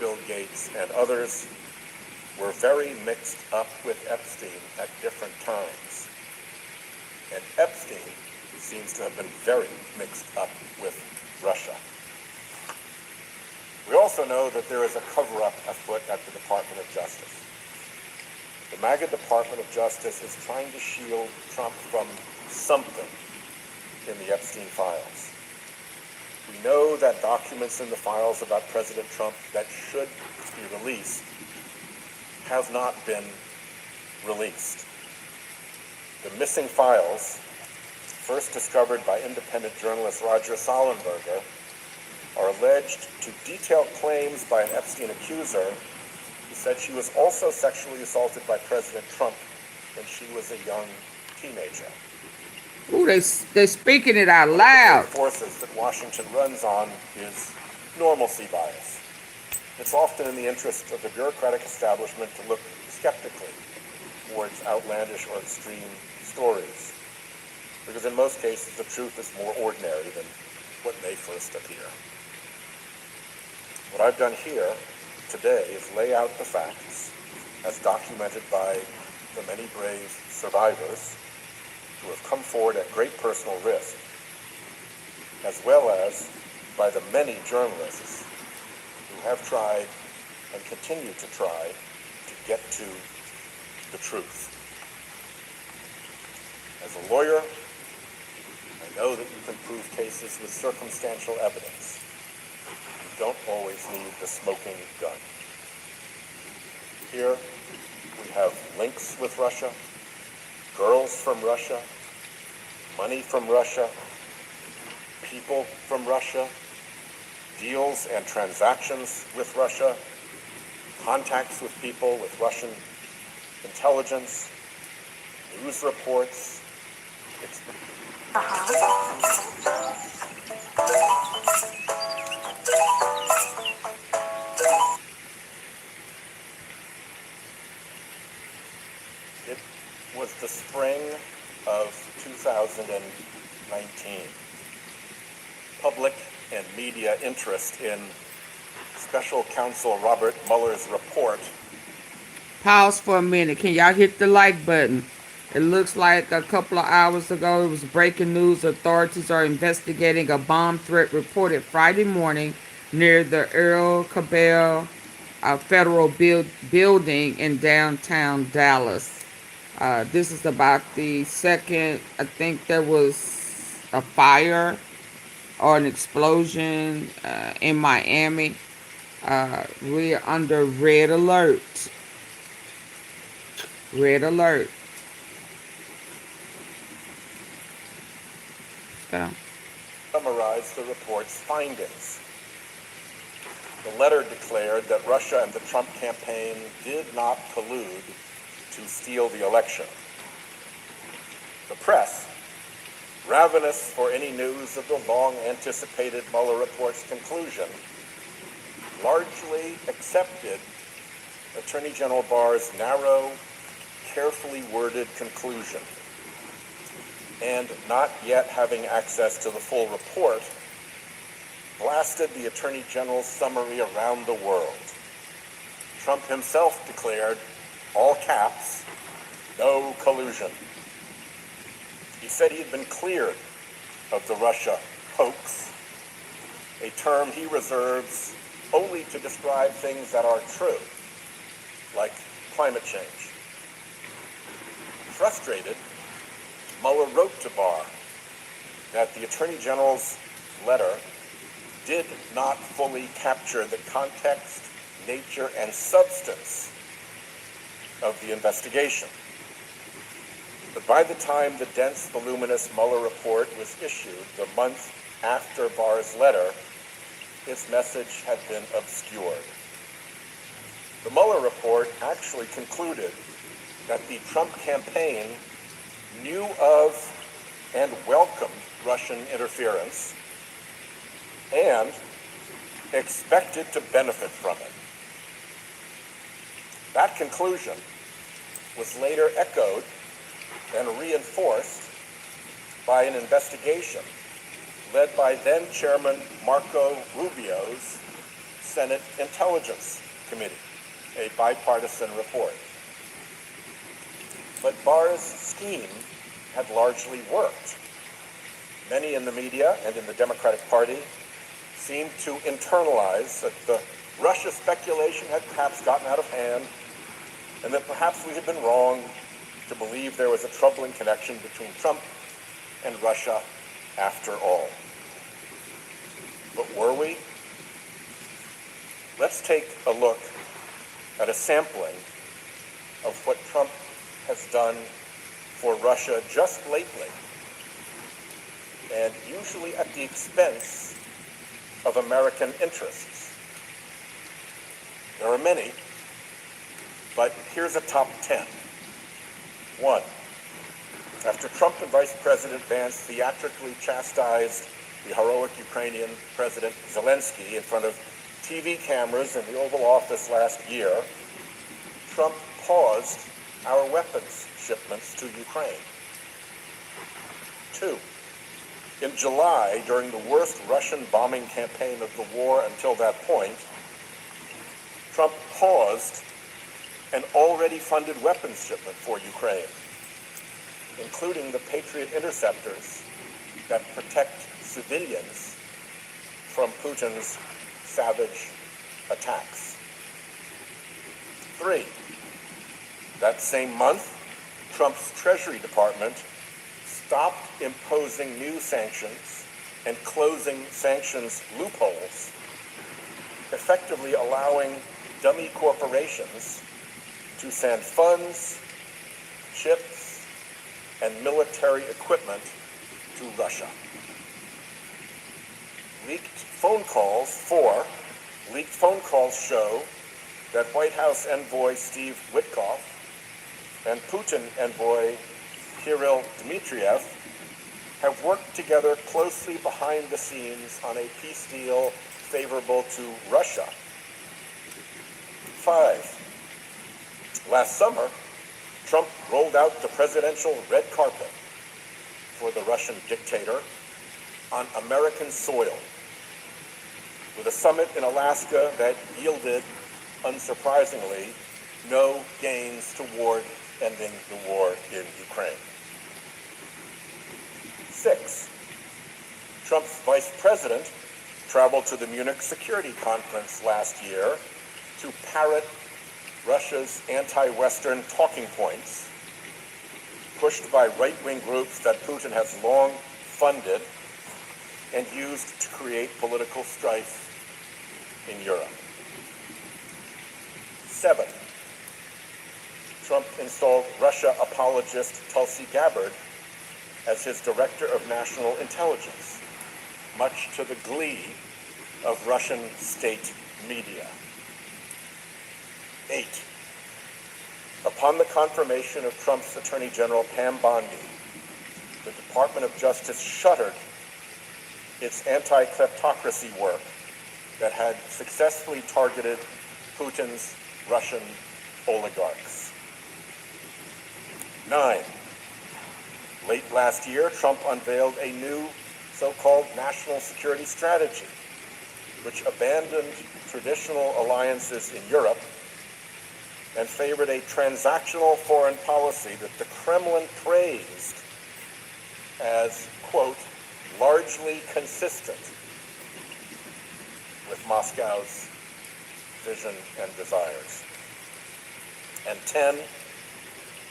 Bill Gates, and others, were very mixed up with Epstein at different times. And Epstein seems to have been very mixed up with Russia. We also know that there is a cover-up afoot at the Department of Justice. The MAGA Department of Justice is trying to shield Trump from something in the Epstein files. We know that documents in the files about President Trump that should be released have not been released. The missing files, first discovered by independent journalist Roger Sollenberger, are alleged to detail claims by an Epstein accuser who said she was also sexually assaulted by President Trump when she was a young teenager. Ooh, they're speaking it out One loud. of the forces that Washington runs on is normalcy bias. It's often in the interest of the bureaucratic establishment to look skeptically towards outlandish or extreme stories, because in most cases the truth is more ordinary than what may first appear. What I've done here today is lay out the facts as documented by the many brave survivors who have come forward at great personal risk, as well as by the many journalists who have tried and continue to try to get to the truth. As a lawyer, I know that you can prove cases with circumstantial evidence. You don't always need the smoking gun. Here, we have links with Russia, girls from Russia, money from Russia, people from Russia, deals and transactions with Russia, contacts with people with Russian intelligence, news reports. It was the spring of 2019. Public and media interest in Special Counsel Robert Mueller's report. Pause for a minute. Can y'all hit the like button? It looks like a couple of hours ago it was breaking news. Authorities are investigating a bomb threat reported Friday morning near the Earl Cabell Federal Building in downtown Dallas. This is about the second, I think there was a fire or an explosion in Miami. We're under red alert. Red alert. So. Summarized the report's findings. The letter declared that Russia and the Trump campaign did not collude to steal the election. The press, ravenous for any news of the long-anticipated Mueller report's conclusion, largely accepted Attorney General Barr's narrow, carefully worded conclusion, and not yet having access to the full report, blasted the Attorney General's summary around the world. Trump himself declared, all caps, no collusion. He said he had been cleared of the Russia hoax, a term he reserves only to describe things that are true, like climate change. Frustrated, Mueller wrote to Barr that the Attorney General's letter did not fully capture the context, nature, and substance of the investigation. But by the time the dense, voluminous Mueller report was issued, the month after Barr's letter, its message had been obscured. The Mueller report actually concluded that the Trump campaign knew of and welcomed Russian interference and expected to benefit from it. That conclusion was later echoed and reinforced by an investigation led by then-Chairman Marco Rubio's Senate Intelligence Committee, a bipartisan report. But Barr's scheme had largely worked. Many in the media and in the Democratic Party seemed to internalize that the Russia speculation had perhaps gotten out of hand and that perhaps we had been wrong to believe there was a troubling connection between Trump and Russia after all. But were we? Let's take a look at a sampling of what Trump has done for Russia just lately, and usually at the expense of American interests. There are many, but here's a top 10. 1. After Trump and Vice President Vance theatrically chastised the heroic Ukrainian President Zelensky in front of TV cameras in the Oval Office last year, Trump paused our weapons shipments to Ukraine. 2. In July, during the worst Russian bombing campaign of the war until that point, Trump paused an already funded weapons shipment for Ukraine, including the Patriot interceptors that protect civilians from Putin's savage attacks. 3. That same month, Trump's Treasury Department stopped imposing new sanctions and closing sanctions loopholes, effectively allowing dummy corporations to send funds, chips, and military equipment to Russia. Leaked phone calls show that White House envoy Steve Witkoff and Putin envoy Kirill Dmitriev have worked together closely behind the scenes on a peace deal favorable to Russia. 5. Last summer, Trump rolled out the presidential red carpet for the Russian dictator on American soil, with a summit in Alaska that yielded, unsurprisingly, no gains toward ending the war in Ukraine. 6. Trump's vice president traveled to the Munich Security Conference last year to parrot Russia's anti-Western talking points, pushed by right-wing groups that Putin has long funded and used to create political strife in Europe. 7. Trump installed Russia apologist Tulsi Gabbard as his director of national intelligence, much to the glee of Russian state media. 8. Upon the confirmation of Trump's Attorney General Pam Bondi Department of Justice shuttered its anti-kleptocracy work that had successfully targeted Putin's Russian oligarchs. 9. Late last year, Trump unveiled a new so-called national security strategy, which abandoned traditional alliances in Europe and favored a transactional foreign policy that the Kremlin praised as, quote, largely consistent with Moscow's vision and desires. And 10,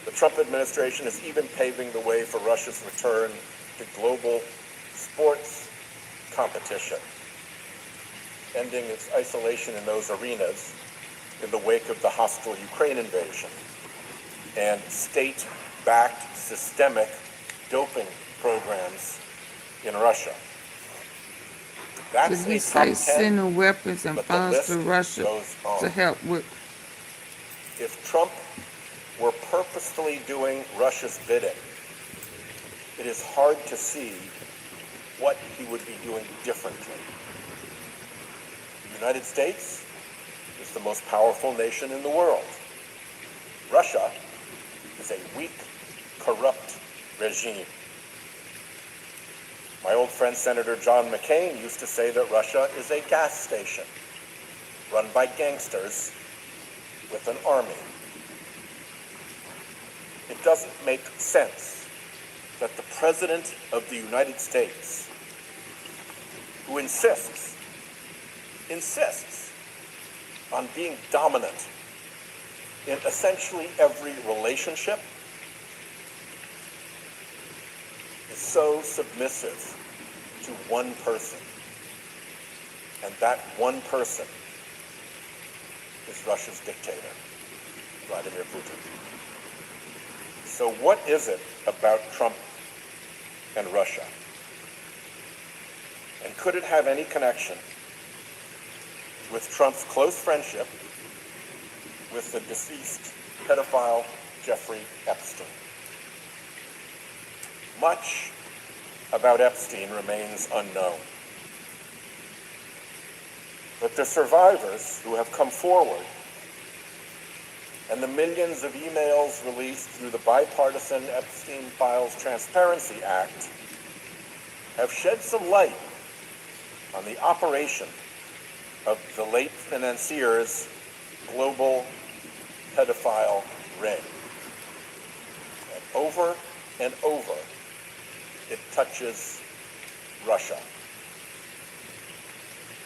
the Trump administration is even paving the way for Russia's return to global sports competition, ending its isolation in those arenas in the wake of the hostile Ukraine invasion and state-backed systemic doping programs in Russia. Did That's he a say top 10, sending weapons and but the funds list to Russia goes on. to help with? If Trump were purposefully doing Russia's bidding, it is hard to see what he would be doing differently. The United States is the most powerful nation in the world. Russia is a weak, corrupt regime. My old friend Senator John McCain used to say that Russia is a gas station run by gangsters with an army. It doesn't make sense that the President of the United States, who insists on being dominant in essentially every relationship, is so submissive to one person. And that one person is Russia's dictator, Vladimir Putin. So what is it about Trump and Russia? And could it have any connection with Trump's close friendship with the deceased pedophile Jeffrey Epstein? Much about Epstein remains unknown. But the survivors who have come forward and the millions of emails released through the bipartisan Epstein Files Transparency Act have shed some light on the operation of the late financier's global pedophile ring. And over, it touches Russia.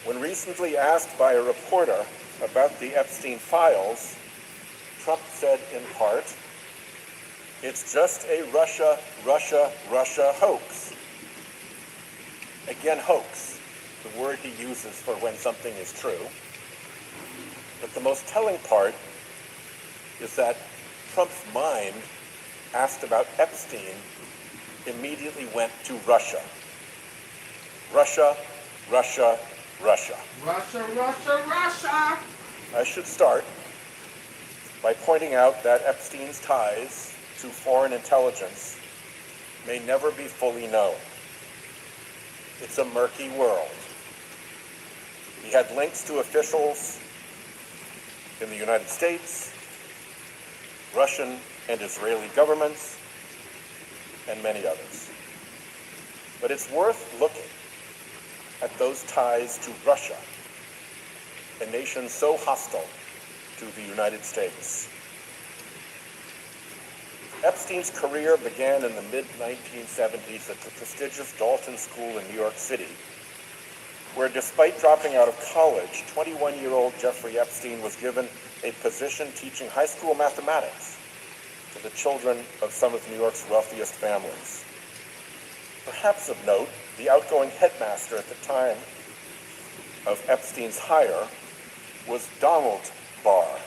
When recently asked by a reporter about the Epstein files, Trump said in part, "It's just a Russia hoax." Again, hoax, the word he uses for when something is true. But the most telling part is that Trump's mind, asked about Epstein, immediately went to Russia. Russia. Russia, Russia, Russia! I should start by pointing out that Epstein's ties to foreign intelligence may never be fully known. It's a murky world. He had links to officials in the United States, Russian and Israeli governments, and many others. But it's worth looking at those ties to Russia, a nation so hostile to the United States. Epstein's career began in the mid-1970s at the prestigious Dalton School in New York City, where despite dropping out of college, 21-year-old Jeffrey Epstein was given a position teaching high school mathematics to the children of some of New York's wealthiest families. Perhaps of note, the outgoing headmaster at the time of Epstein's hire was Donald Barr,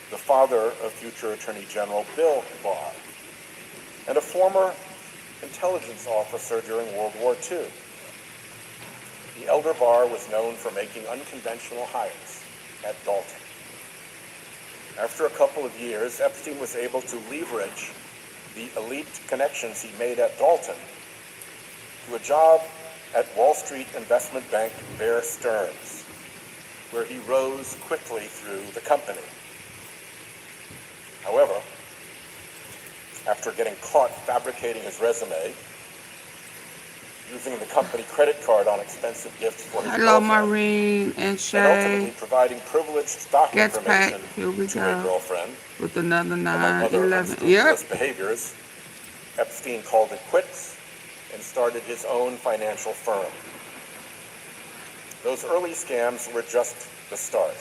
the father of future Attorney General Bill Barr, and a former intelligence officer during World War II. The elder Barr was known for making unconventional hires at Dalton. After a couple of years, Epstein was able to leverage the elite connections he made at Dalton to a job at Wall Street investment bank Bear Stearns, where he rose quickly through the company. However, after getting caught fabricating his resume, using the company credit card on expensive gifts for his Hello, girlfriend, Maureen and and ultimately Shay. providing privileged stock Gets packed. information Here we to a go. girlfriend, With another among other 9/11. unscrupulous Yep. behaviors, Epstein called it quits and started his own financial firm. Those early scams were just the start.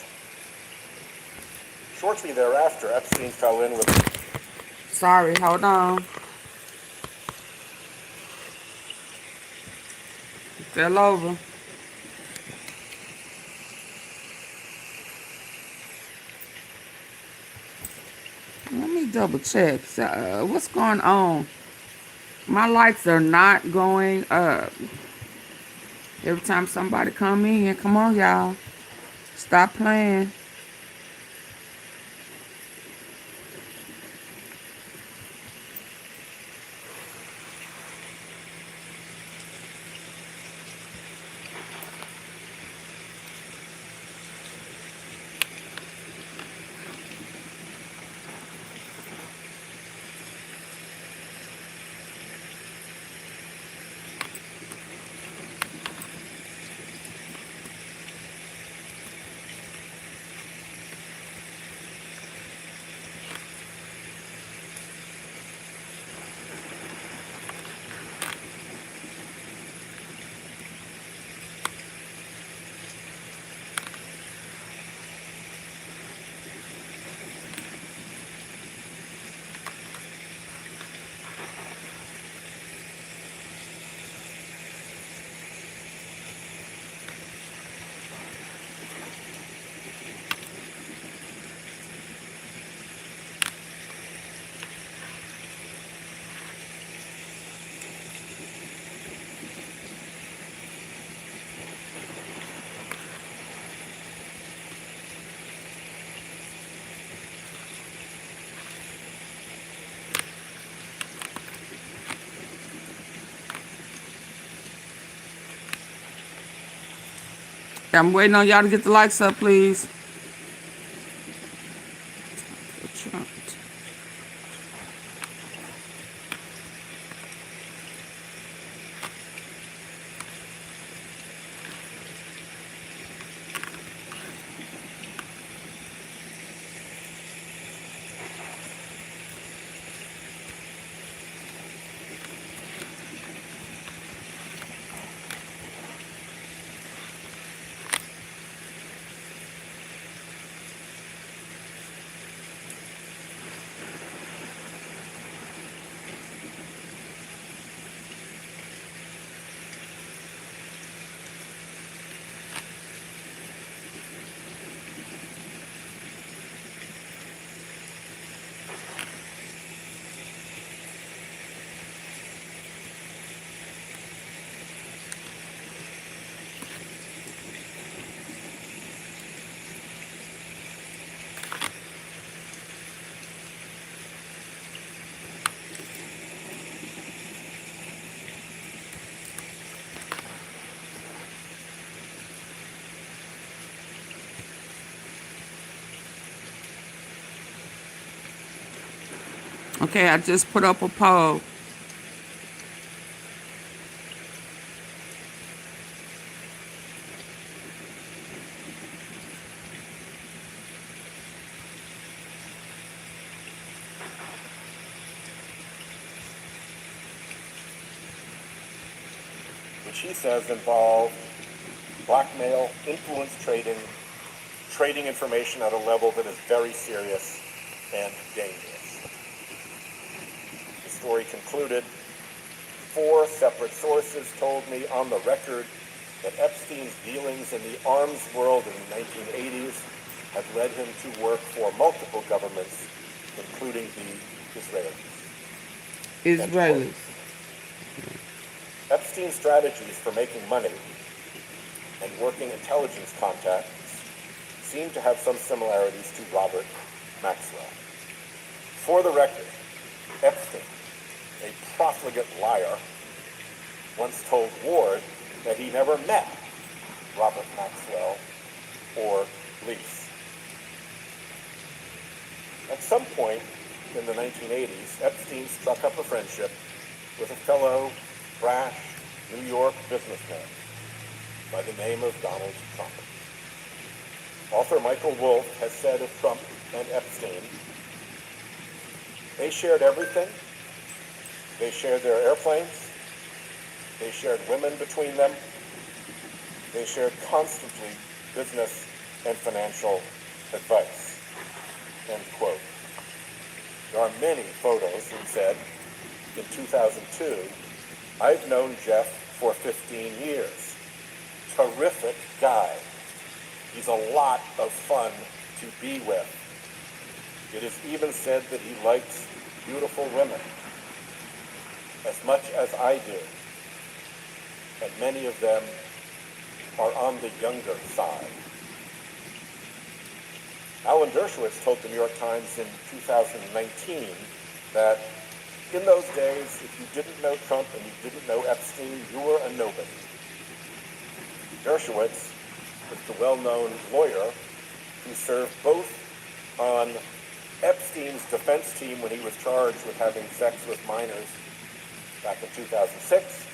Shortly thereafter, Epstein fell in with... Sorry, hold on. Fell over. Let me double check. What's going on? My lights are not going up. Every time somebody come in, come on, y'all. Stop playing. I'm waiting on y'all to get the lights up, please. Okay, I just put up a poll. which he says involved blackmail, influence trading, trading information at a level that is very serious and dangerous. The story concluded, 4 separate sources told me on the record that Epstein's dealings in the arms world in the 1980s had led him to work for multiple governments, including the Israelis. Israelis. Epstein's strategies for making money and working intelligence contacts seem to have some similarities to Robert Maxwell. For the record, Epstein a profligate liar, once told Ward that he never met Robert Maxwell or Lease. At some point in the 1980s, Epstein struck up a friendship with a fellow brash New York businessman by the name of Donald Trump. Author Michael Wolff has said of Trump and Epstein, they shared everything. They shared their airplanes. They shared women between them. They shared constantly business and financial advice. End quote. There are many photos, he said. In 2002, I've known Jeff for 15 years. Terrific guy. He's a lot of fun to be with. It is even said that he likes beautiful women as much as I do. And many of them are on the younger side. Alan Dershowitz told the New York Times in 2019 that in those days, if you didn't know Trump and you didn't know Epstein, you were a nobody. Dershowitz was the well-known lawyer who served both on Epstein's defense team when he was charged with having sex with minors back in 2006,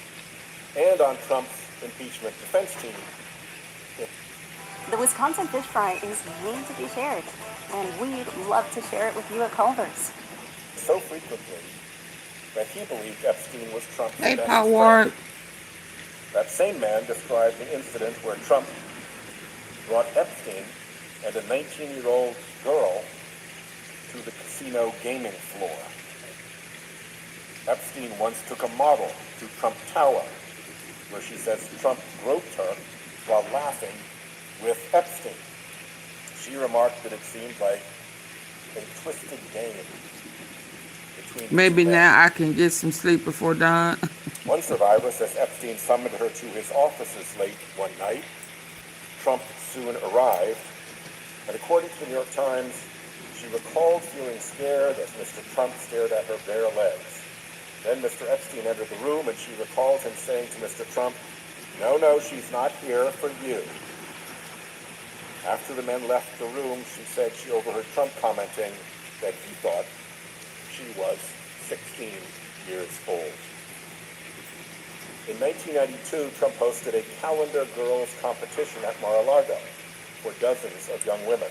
and on Trump's impeachment defense team. The Wisconsin fish fry is made to be shared, and we'd love to share it with you at Culver's. So frequently that he believed Epstein was Trump's Hey, best Howard. friend. That same man described an incident where Trump brought Epstein and a 19-year-old girl to the casino gaming floor. Epstein once took a model to Trump Tower, where she says Trump groped her while laughing with Epstein. She remarked that it seemed like a twisted game between Maybe two men. now I can get some sleep before dawn. One survivor says Epstein summoned her to his offices late one night. Trump soon arrived, and according to the New York Times, she recalled feeling scared as Mr. Trump stared at her bare legs. Then Mr. Epstein entered the room, and she recalled him saying to Mr. Trump, "No, she's not here for you." After the men left the room, she said she overheard Trump commenting that he thought she was 16 years old. In 1992, Trump hosted a calendar girls competition at Mar-a-Lago for dozens of young women.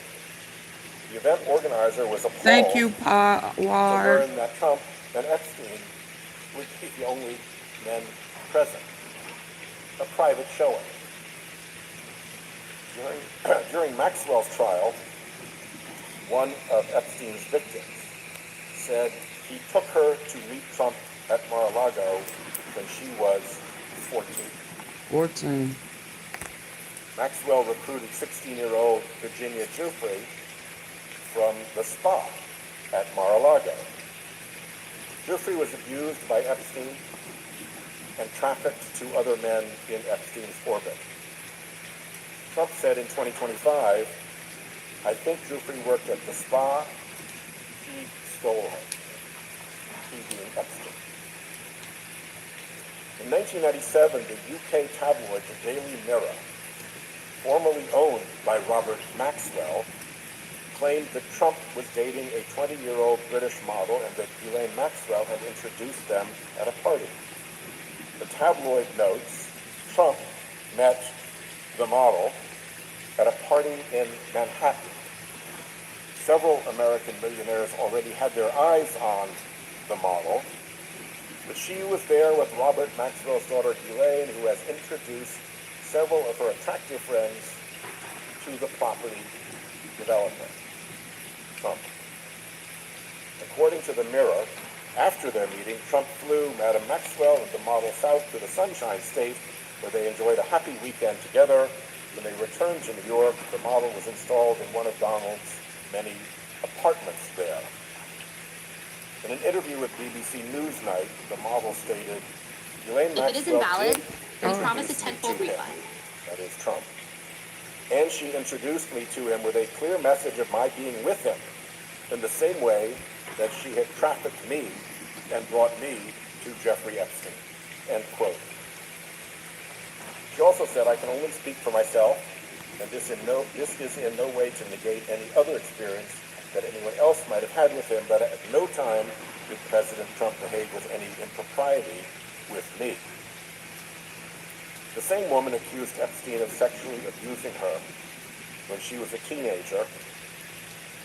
The event organizer was appalled Thank you, to Ward. learn that Trump and Epstein would be the only men present. A private showing. During Maxwell's trial, one of Epstein's victims said he took her to meet Trump at Mar-a-Lago when she was 14. 14. Maxwell recruited 16-year-old Virginia Giuffre from the spa at Mar-a-Lago. Giuffre was abused by Epstein and trafficked to other men in Epstein's orbit. Trump said in 2025, "I think Giuffre worked at the spa. He stole her." He being Epstein. In 1997, the UK tabloid The Daily Mirror, formerly owned by Robert Maxwell, claimed that Trump was dating a 20-year-old British model and that Ghislaine Maxwell had introduced them at a party. The tabloid notes Trump met the model at a party in Manhattan. Several American millionaires already had their eyes on the model, but she was there with Robert Maxwell's daughter Ghislaine, who has introduced several of her attractive friends to the property development. Trump. According to the Mirror, after their meeting, Trump flew Madam Maxwell and the model south to the Sunshine State, where they enjoyed a happy weekend together. When they returned to New York, the model was installed in one of Donald's many apartments there. In an interview with BBC Newsnight, the model stated, "Ghislaine Maxwell If it isn't valid, then promise a tenfold refund." That is Trump. And she introduced me to him with a clear message of my being with him, in the same way that she had trafficked me and brought me to Jeffrey Epstein, end quote. She also said, I can only speak for myself, and this is in no way to negate any other experience that anyone else might have had with him, but at no time did President Trump behave with any impropriety with me. The same woman accused Epstein of sexually abusing her when she was a teenager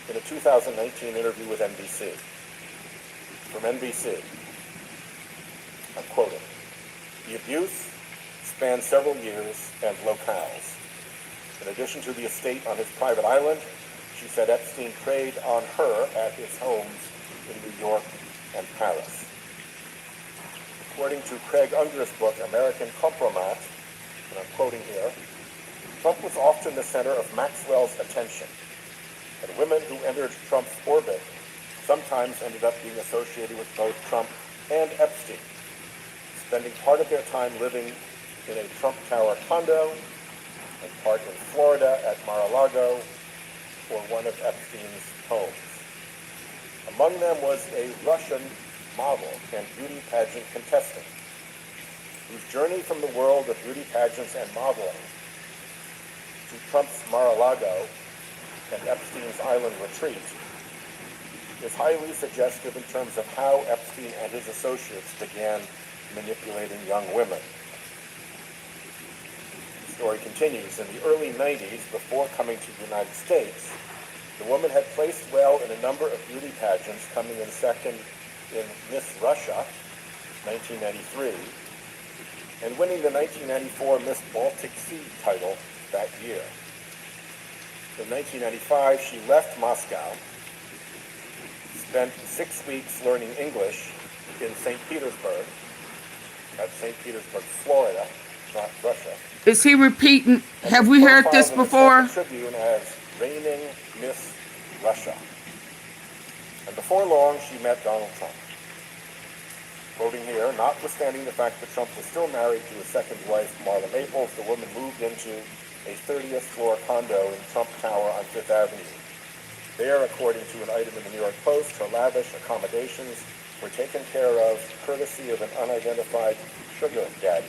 in a 2019 interview with NBC. From NBC, I'm quoting, the abuse spanned several years and locales. In addition to the estate on his private island, she said Epstein preyed on her at his homes in New York and Paris. According to Craig Unger's book, American Compromat, and I'm quoting here, Trump was often the center of Maxwell's attention, and women who entered Trump's orbit sometimes ended up being associated with both Trump and Epstein, spending part of their time living in a Trump Tower condo and part in Florida at Mar-a-Lago or one of Epstein's homes. Among them was a Russian model and beauty pageant contestant whose journey from the world of beauty pageants and modeling to Trump's Mar-a-Lago and Epstein's island retreat is highly suggestive in terms of how Epstein and his associates began manipulating young women. The story continues. In the early 90s, before coming to the United States, the woman had placed well in a number of beauty pageants, coming in second in Miss Russia, 1993, and winning the 1994 Miss Baltic Sea title that year. In 1995, she left Moscow, spent 6 weeks learning English in St. Petersburg, that's St. Petersburg, Florida, not Russia. Is he repeating? Have we heard this before? The Tribune as reigning Miss Russia. And before long, she met Donald Trump. Quoting here, notwithstanding the fact that Trump was still married to his second wife, Marla Maples, the woman moved into a 30th floor condo in Trump Tower on Fifth Avenue. There, according to an item in the New York Post, her lavish accommodations were taken care of courtesy of an unidentified sugar daddy.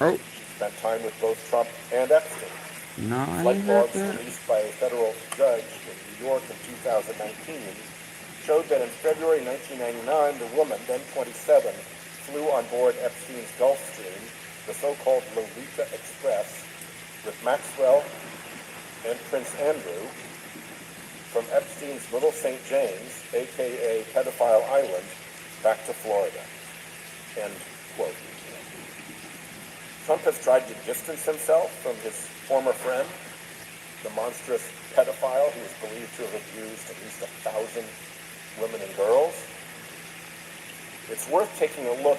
Oh. She spent time with both Trump and Epstein. No, I Flight ain't heard logs that. released by a federal judge in New York in 2019 showed that in February 1999, the woman, then 27, flew on board Epstein's Gulfstream, the so-called Lolita Express, with Maxwell and Prince Andrew from Epstein's Little St. James, a.k.a. Pedophile Island, back to Florida. End quote. Trump has tried to distance himself from his former friend, the monstrous pedophile who is believed to have abused at least 1,000 women and girls. It's worth taking a look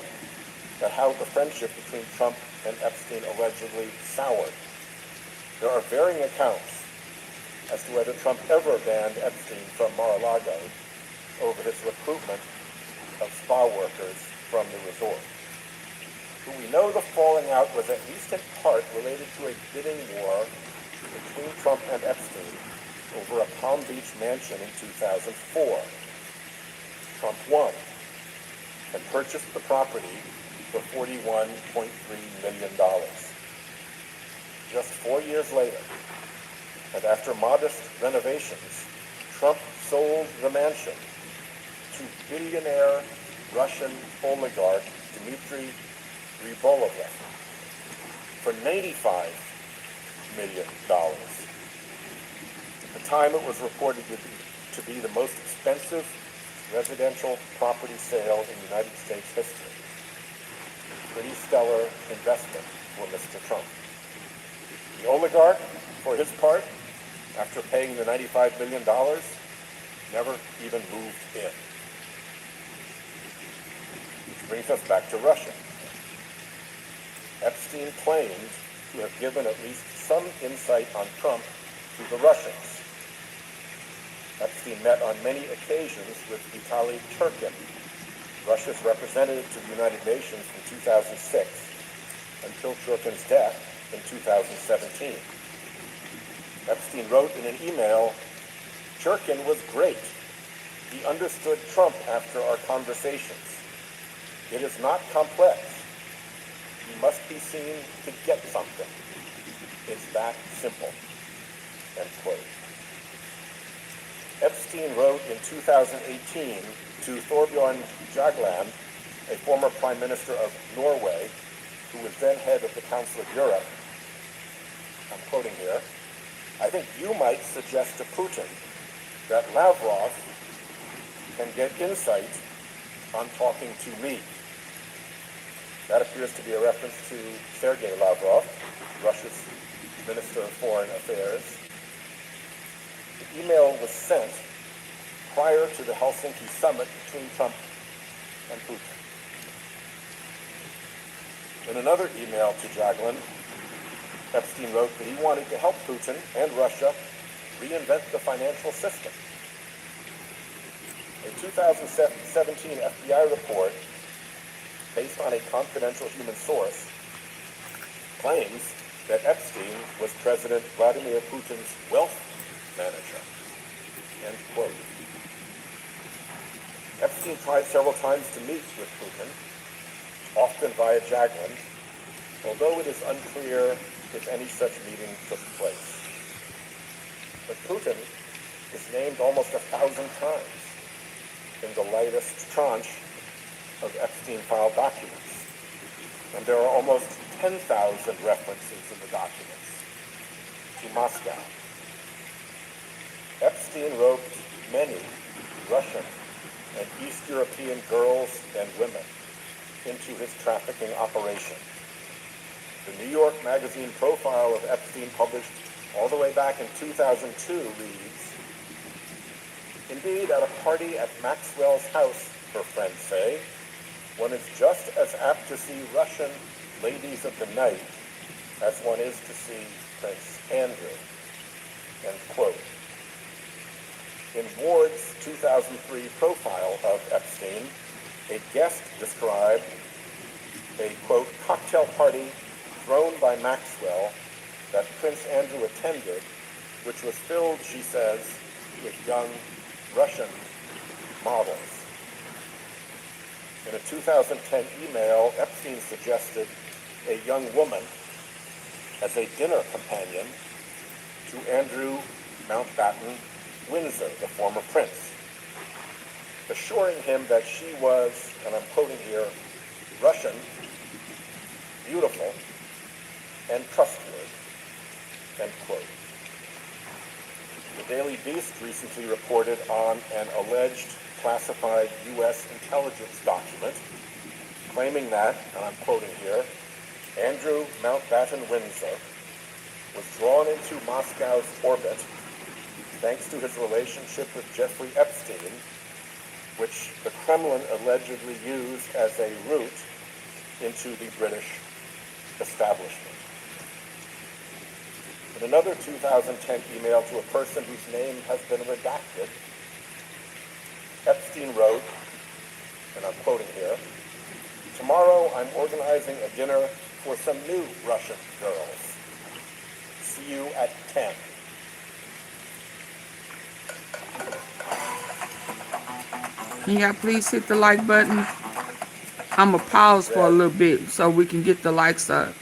at how the friendship between Trump and Epstein allegedly soured. There are varying accounts as to whether Trump ever banned Epstein from Mar-a-Lago over his recruitment of spa workers from the resort. But we know the falling out was at least in part related to a bidding war between Trump and Epstein over a Palm Beach mansion in 2004. Trump won and purchased the property for $41.3 million. Just 4 years later, and after modest renovations, Trump sold the mansion to billionaire Russian oligarch Dmitry Rybolovlev for $95 million. At the time, it was reported to be the most expensive residential property sale in United States history. Pretty stellar investment for Mr. Trump. The oligarch, for his part, after paying the $95 million, never even moved in. Which brings us back to Russia. Epstein claimed to have given at least some insight on Trump to the Russians. Epstein met on many occasions with Vitaly Turkin, Russia's representative to the United Nations from 2006 until Turkin's death in 2017. Epstein wrote in an email, "Turkin was great. He understood Trump after our conversations. It is not complex. You must be seen to get something. It's that simple. End quote. Epstein wrote in 2018 to Thorbjorn Jagland, a former prime minister of Norway, who was then head of the Council of Europe. I'm quoting here. I think you might suggest to Putin that Lavrov can get insight on talking to me. That appears to be a reference to Sergei Lavrov, Russia's Minister of Foreign Affairs. The email was sent prior to the Helsinki summit between Trump and Putin. In another email to Jagland, Epstein wrote that he wanted to help Putin and Russia reinvent the financial system. A 2017 FBI report, based on a confidential human source, claims that Epstein was President Vladimir Putin's wealth manager. End quote. Epstein tried several times to meet with Putin, often via Jagland, although it is unclear if any such meeting took place. But Putin is named almost 1,000 times in the latest tranche of Epstein file documents, and there are almost 10,000 references in the documents to Moscow. Epstein roped many Russian and East European girls and women into his trafficking operation. The New York Magazine profile of Epstein, published all the way back in 2002, reads, "Indeed, at a party at Maxwell's house, her friends say, one is just as apt to see Russian ladies of the night as one is to see Prince Andrew." End quote. In Ward's 2003 profile of Epstein, a guest described a, quote, cocktail party thrown by Maxwell that Prince Andrew attended, which was filled, she says, with young Russian models. In a 2010 email, Epstein suggested a young woman as a dinner companion to Andrew Mountbatten Windsor, the former prince, assuring him that she was, and I'm quoting here, Russian, beautiful, and trustworthy, end quote. The Daily Beast recently reported on an alleged classified U.S. intelligence document claiming that, and I'm quoting here, Andrew Mountbatten Windsor was drawn into Moscow's orbit thanks to his relationship with Jeffrey Epstein, which the Kremlin allegedly used as a route into the British establishment. In another 2010 email to a person whose name has been redacted, Epstein wrote, and I'm quoting here, "Tomorrow I'm organizing a dinner for some new Russian girls. See you at 10. Can y'all please hit the like button? I'm going to pause for a little bit so we can get the likes up.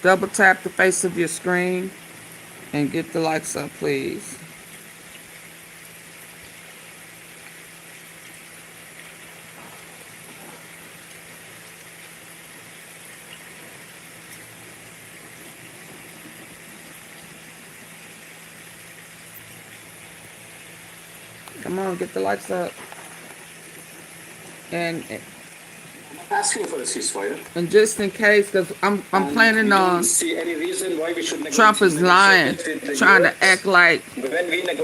Double tap the face of your screen and get the likes up, please. Come on, get the likes up. And asking for a ceasefire. And just in case, because I'm planning on, See any reason why we should Trump is lying, trying to act like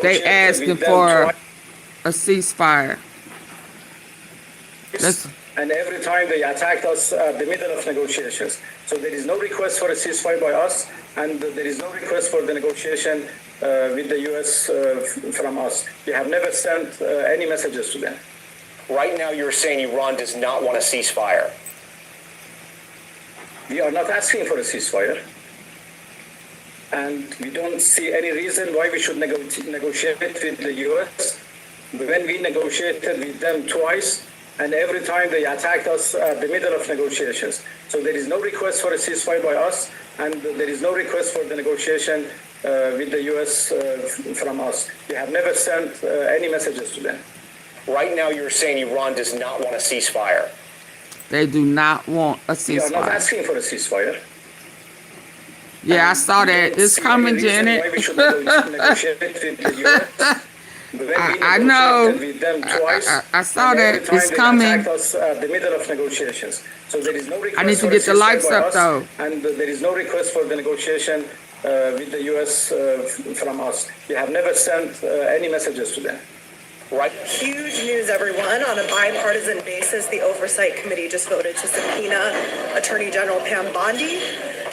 they asking for a ceasefire. And every time they attacked us at the middle of negotiations. So there is no request for a ceasefire by us, and there is no request for the negotiation with the U.S. From us. We have never sent any messages to them. Right now you're saying Iran does not want a ceasefire. We are not asking for a ceasefire. And we don't see any reason why we should negotiate with the U.S. When we negotiated with them twice, And every time they attacked us at the middle of negotiations. So there is no request for a ceasefire by us, and there is no request for the negotiation with the U.S. From us. We have never sent any messages to them. Right now, you're saying Iran does not want a ceasefire. They do not want a We are not ceasefire. asking for a ceasefire. Yeah, I saw that. It's coming, Janet. Why we should negotiate with the U.S. I know. With them twice, I saw and that. every time It's they coming. attacked us at the middle of negotiations. So there is no request I need to for get a the likes ceasefire by up, us, though. and there is no request for the negotiation with the U.S. From us. We have never sent any messages to them. Right. Huge news, everyone. On a bipartisan basis, the Oversight Committee just voted to subpoena Attorney General Pam Bondi.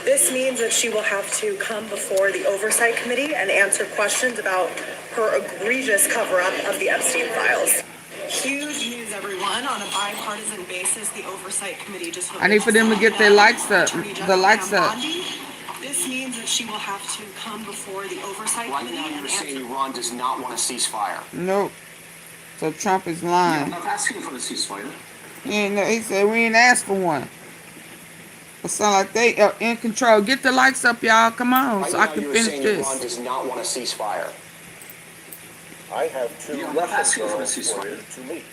This means that she will have to come before the Oversight Committee and answer questions about her egregious cover-up of the Epstein files. Huge news, everyone. On a bipartisan basis, the Oversight Committee just voted I need for them to get their likes up. The likes up. This means that she will have to come before the Oversight Right Committee now, and you're saying answer. Iran does not want a ceasefire. Nope. So Trump is lying. I'm not asking for a ceasefire. He said we ain't asked for one. It sound like they are in control. Get the likes up, y'all. Come on, Right so I now, can you're finish saying this. Iran does not want a ceasefire. I have two I'm not Russian asking for a girls for ceasefire. you to meet.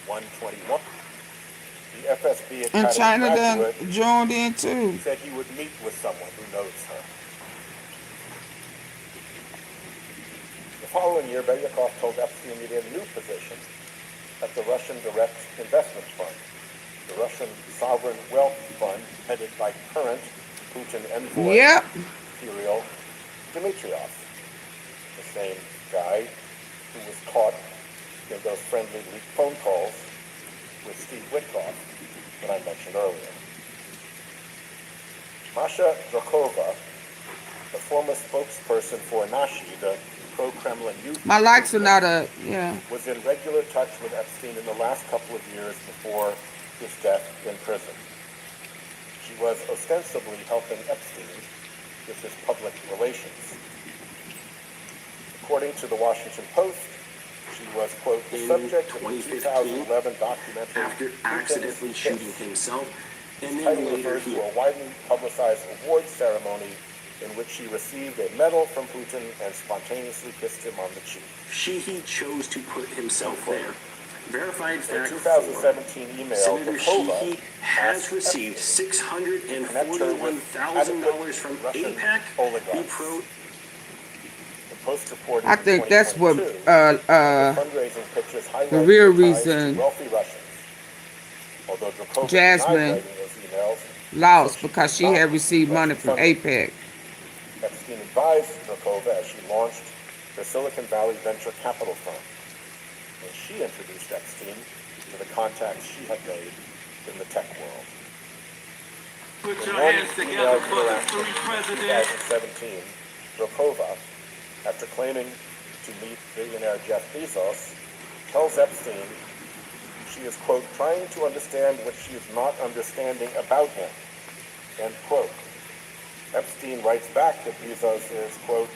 121. The FSB And Academy China graduate done joined in too. said he would meet with someone who knows her. The following year, Beryakov told Epstein he'd a new position at the Russian Direct Investment Fund, the Russian Sovereign Wealth Fund, headed by current Putin envoy Yep. Kirill Dmitriev, the same guy who was caught in those friendly leaked phone calls with Steve Witkoff that I mentioned earlier. Masha Drakova, the former spokesperson for Nashi, the pro-Kremlin youth My likes are movement, not up. Yeah. was in regular touch with Epstein in the last couple of years before his death in prison. She was ostensibly helping Epstein with his public relations. According to the Washington Post, she was, quote, the In subject of the 2015, 2011 documentary After Putin's accidentally Kiss. shooting himself, and The then title later refers he to a widely publicized awards ceremony in which she received a medal from Putin and spontaneously kissed him on the cheek. he chose to put himself there. Verified In a fact 2017 email, Senator Drakova Sheehy has asked received Epstein $641,000 from Russian AIPAC. oligarchs. The Post reported I think that's what the fundraising pitches the highlight real the ties to reason wealthy Russians. Although Drakova Jasmine denied writing those emails, lost said because she did not had received request money from funding. APEC. Epstein advised Drakova as she launched the Silicon Valley Venture Capital Fund, and she introduced Epstein to the contacts she had made in the tech world. Put In your one hands email together for the interaction three in presidents. 2017, Drakova, after claiming to meet billionaire Jeff Bezos, tells Epstein she is, quote, trying to understand what she is not understanding about him, end quote. Epstein writes back that Bezos is, quote,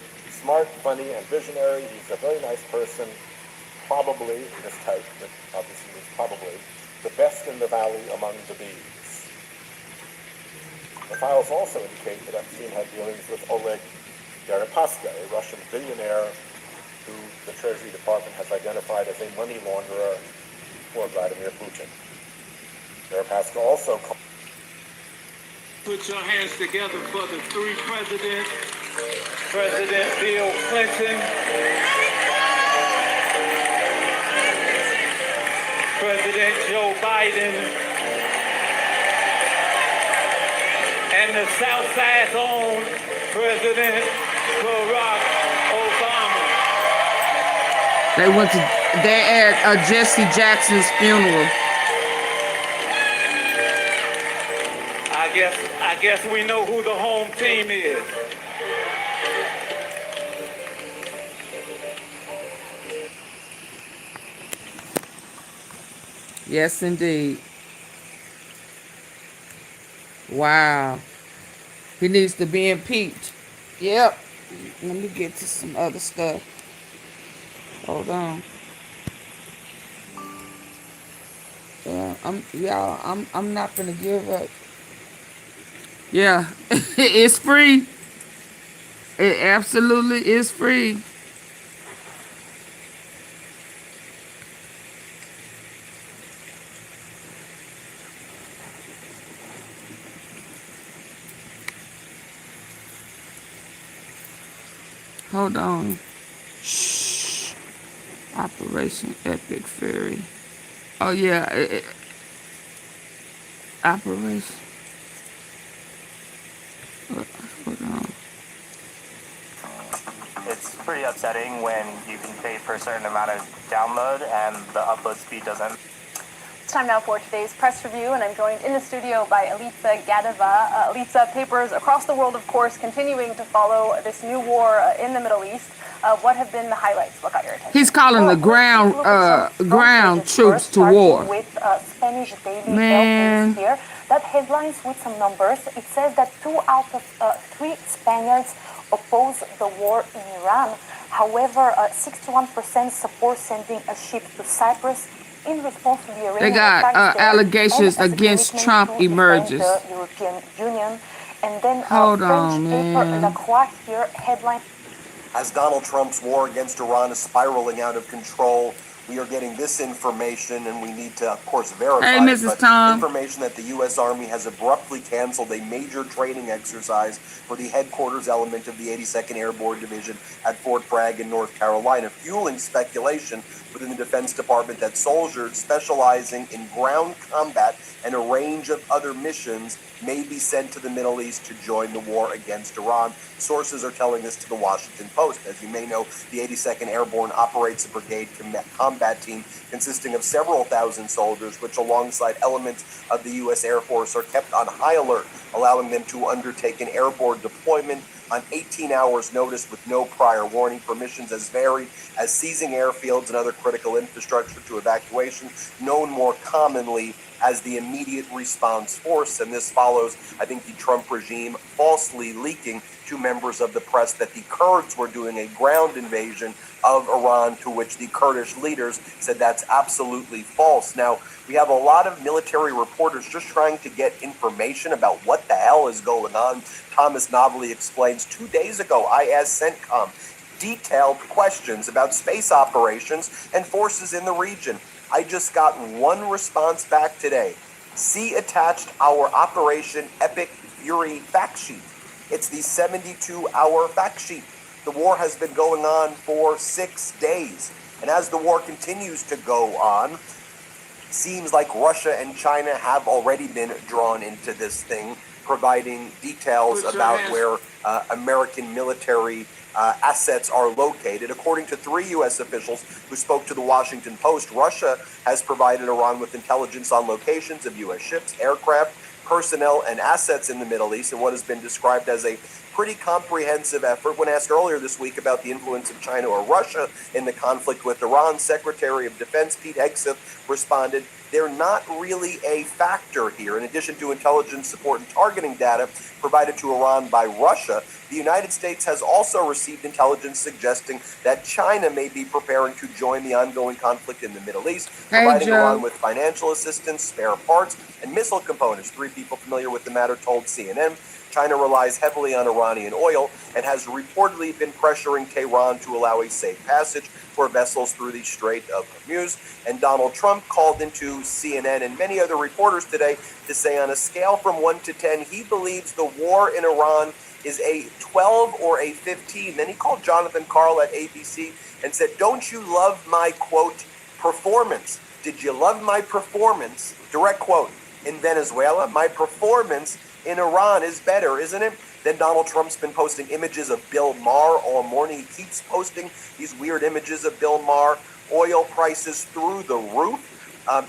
smart, funny, and visionary. He's a very nice person, probably, this type, that obviously means probably, the best in the valley among the bees. The files also indicate that Epstein had dealings with Oleg Deripaska, a Russian billionaire who the Treasury Department has identified as a money launderer for Vladimir Putin. Deripaska also Put your hands together for the three presidents. President Bill Clinton, President Joe Biden, and the Southside's own President Barack Obama. They went to at Jesse Jackson's funeral. I guess we know who the home team is. Yes, indeed. Wow. He needs to be impeached. Yep. Let me get to some other stuff. Hold on. I'm not gonna give up. Yeah, it's free. It absolutely is free. Hold on. Shh. Operation Epic Fury. Oh yeah, Operation. Hold on. It's pretty upsetting when you can pay for a certain amount of download and the upload speed doesn't. It's time now for today's press review, and I'm joined in the studio by Elitsa Gadeva. Elitsa, papers across the world, of course, continuing to follow this new war in the Middle East. What have been the highlights? What got your attention? He's calling the ground troops to war. With Spanish daily Man. News here. That headlines with some numbers. It says that 2 out of 3 Spaniards oppose the war in Iran. However, 61% support sending a ship to Cyprus in response to the Iranian They got allegations against Trump emerges. The European Union. And then Hold French on, paper man. La Croix here headline. As Donald Trump's war against Iran is spiraling out of control, we are getting this information, and we need to, of course, verify Hey, it, Mrs. but Tom. information that the U.S. Army has abruptly canceled a major training exercise for the headquarters element of the 82nd Airborne Division at Fort Bragg in North Carolina, fueling speculation within the Defense Department that soldiers specializing in ground combat and a range of other missions may be sent to the Middle East to join the war against Iran. Sources are telling this to the Washington Post. As you may know, the 82nd Airborne operates a brigade combat team consisting of several thousand soldiers, which alongside elements of the U.S. Air Force are kept on high alert, allowing them to undertake an airborne deployment on 18 hours notice with no prior warning. Permissions as varied as seizing airfields and other critical infrastructure to evacuation, known more commonly as the Immediate Response Force. And this follows, I think, the Trump regime falsely leaking to members of the press that the Kurds were doing a ground invasion of Iran, to which the Kurdish leaders said that's absolutely false. Now, we have a lot of military reporters just trying to get information about what the hell is going on. Thomas Novelly explains, 2 days ago, I asked CENTCOM detailed questions about space operations and forces in the region. I just got one response back today. See attached our Operation Epic Fury fact sheet. It's the 72-hour fact sheet. The war has been going on for 6 days. And as the war continues to go on, seems like Russia and China have already been drawn into this thing, providing details about where American military assets are located. According to 3 U.S. officials who spoke to the Washington Post, Russia has provided Iran with intelligence on locations of U.S. ships, aircraft, personnel, and assets in the Middle East in what has been described as a pretty comprehensive effort. When asked earlier this week about the influence of China or Russia in the conflict with Iran, Secretary of Defense Pete Hegseth responded, they're not really a factor here. In addition to intelligence support and targeting data provided to Iran by Russia, the United States has also received intelligence suggesting that China may be preparing to join the ongoing conflict in the Middle East, providing Iran with financial assistance, spare parts, and missile components. 3 people familiar with the matter told CNN China relies heavily on Iranian oil and has reportedly been pressuring Tehran to allow a safe passage for vessels through the Strait of Hormuz. And Donald Trump called into CNN and many other reporters today to say on a scale from 1 to 10, he believes the war in Iran is a 12 or a 15. Then he called Jonathan Karl at ABC and said, don't you love my, quote, performance? Did you love my performance? Direct quote. In Venezuela, my performance in Iran is better, isn't it? Then Donald Trump's been posting images of Bill Maher all morning. He keeps posting these weird images of Bill Maher. Oil prices through the roof.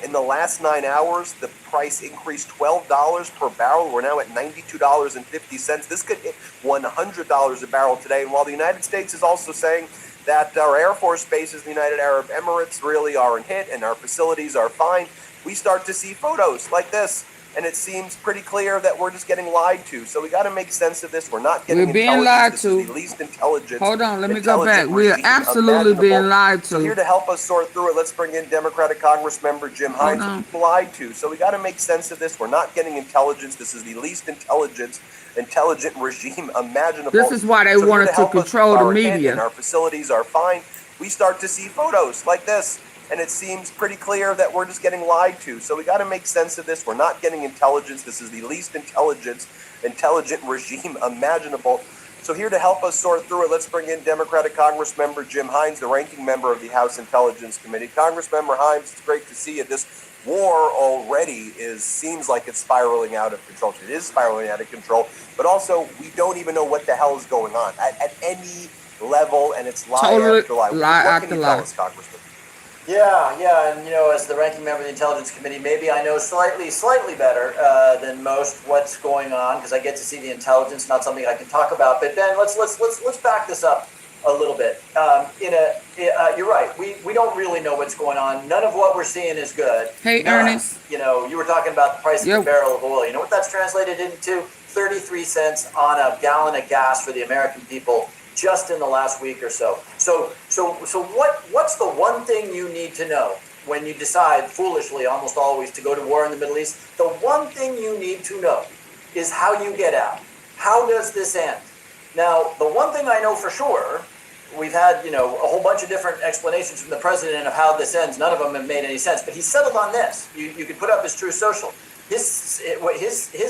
In the last 9 hours, the price increased $12 per barrel. We're now at $92.50. This could hit $100 a barrel today. And while the United States is also saying that our Air Force bases in the United Arab Emirates really aren't hit and our facilities are fine, we start to see photos like this. and it seems pretty clear that we're just getting lied to. So we got to make sense of this. We're not getting We're being intelligence. lied This to. is the least intelligent. Hold on, let me go intelligent back. We are regime absolutely imaginable. being lied So here to. to help us sort through it, let's bring in Democratic Congress member Jim Hold Hines. on. Lied to. So we got to make sense of this. We're not getting intelligence. This is the least intelligent regime imaginable. This is why they So here wanted to help us, control the our kid media. and our facilities are fine. We start to see photos like this, and it seems pretty clear that we're just getting lied to. So we got to make sense of this. We're not getting intelligence. This is the least intelligent regime imaginable. So here to help us sort through it, let's bring in Democratic Congress member Jim Hines, the ranking member of the House Intelligence Committee. Congressmember Hines, it's great to see you. This war already seems like it's spiraling out of control. It is spiraling out of control, but also we don't even know what the hell is going on at any level, and it's lie Totally after lie. lie What after can you lie. tell us, Congressman? Yeah, and as the ranking member of the Intelligence Committee, maybe I know slightly better than most what's going on because I get to see the intelligence, not something I can talk about. But Ben, let's back this up a little bit. You're right. We don't really know what's going on. None of what we're seeing is good. Hey, Ernest. You were talking about the price of a barrel of oil. You know what that's translated into? 33 cents on a gallon of gas for the American people just in the last week or so. So what's the one thing you need to know when you decide, foolishly almost always, to go to war in the Middle East? The one thing you need to know is how you get out. How does this end? Now, the one thing I know for sure, we've had, a whole bunch of different explanations from the president of how this ends. None of them have made any sense, but he settled on this. You could put up his Truth Social. His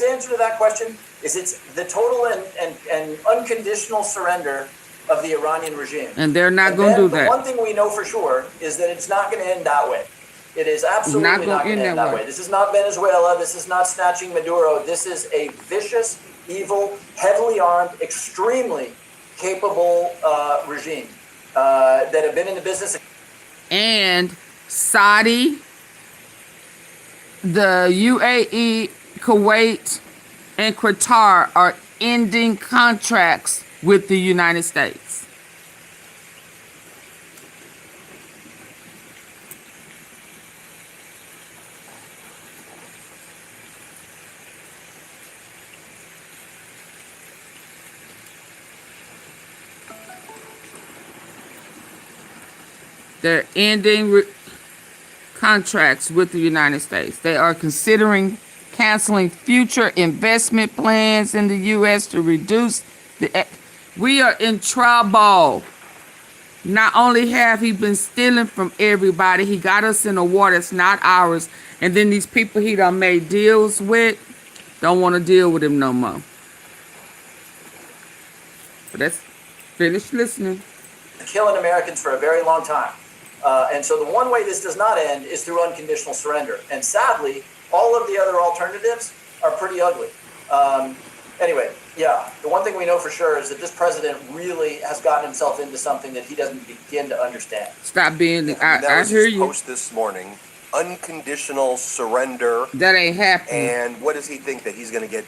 answer to that question is it's the total and unconditional surrender of the Iranian regime. And they're not going to do that. The one thing we know for sure is that it's not going to end that way. It is absolutely not going to end that way. This is not Venezuela. This is not snatching Maduro. This is a vicious, evil, heavily armed, extremely capable regime that have been in the business. And Saudi, the UAE, Kuwait, and Qatar are ending contracts with the United States. They're ending contracts with the United States. They are considering canceling future investment plans in the U.S. to reduce the... We are in trouble. Not only have he been stealing from everybody, he got us in a war that's not ours. And then these people he done made deals with don't want to deal with him no more. But let's finish listening. Killing Americans for a very long time. And so the one way this does not end is through unconditional surrender. And sadly, all of the other alternatives are pretty ugly. Anyway, the one thing we know for sure is that this president really has gotten himself into something that he doesn't begin to understand. Stop being... I was hear his you. Post this morning, unconditional surrender. That ain't happening. And what does he think, that he's going to get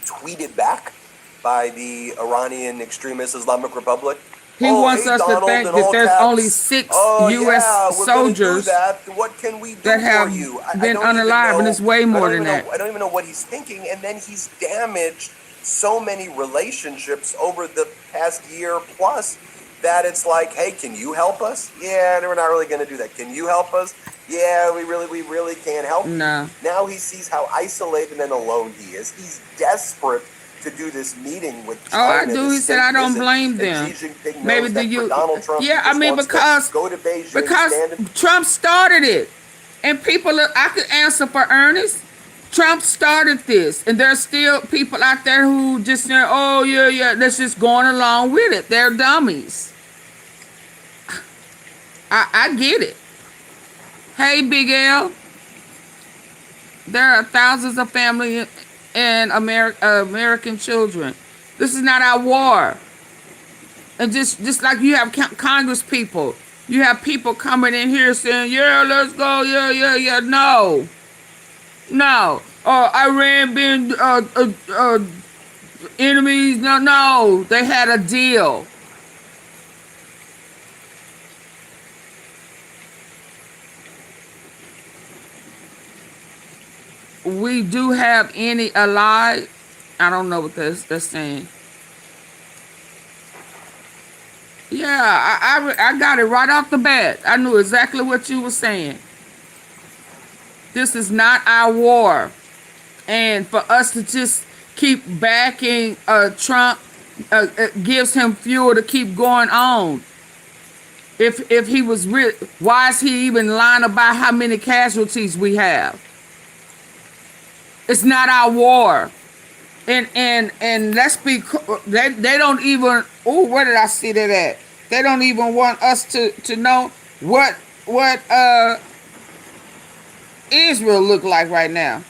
tweeted back by the Iranian extremist Islamic Republic? He wants us to think that there's only 6 U.S. soldiers what can we do that have for you? been unalive, and it's way more than that. I don't even know what he's thinking, and then he's damaged so many relationships over the past year plus that it's like, hey, can you help us? Yeah, we're not really going to do that. Can you help us? Yeah, we really can't help. No. Now he sees how isolated and alone he is. He's desperate to do this meeting with China. Oh, I do. He said, I don't blame them. Maybe do you? Yeah, I mean, because Trump started it. And people, I could answer for Ernest. Trump started this. And there's still people out there who just say, oh, yeah, that's just going along with it. They're dummies. I get it. Hey, Big L. There are thousands of families and American children. This is not our war. And just like you have Congress people, you have people coming in here saying, yeah, let's go, yeah. No. Iran being enemies. No. They had a deal. we do have any alive. I don't know what they're saying. Yeah, I got it right off the bat. I knew exactly what you were saying. This is not our war. And for us to just keep backing Trump gives him fuel to keep going on. If he was real, why is he even lying about how many casualties we have? It's not our war. And let's be, they don't even, oh, where did I see that at? They don't even want us to know what Israel look like right now.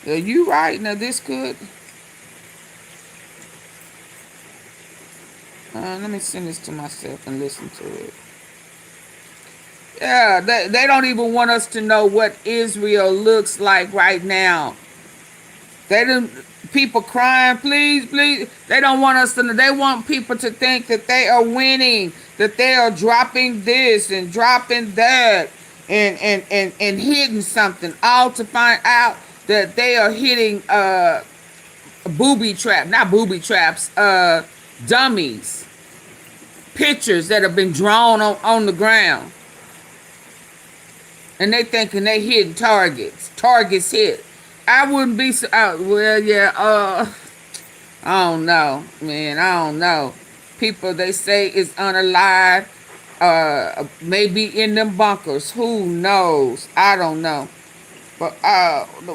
Are you right? Now this could. Let me send this to myself and listen to it. Yeah, they don't even want us to know what Israel looks like right now. They don't. People crying, please, please. They don't want us to know. They want people to think that they are winning, that they are dropping this and dropping that, and hitting something, all to find out that they are hitting booby trap, not booby traps, dummies, pictures that have been drawn on the ground. And they thinking they hitting targets hit. I wouldn't be so, well, yeah, I don't know, man, I don't know. People, they say is unalive, maybe in them bunkers, who knows, I don't know. But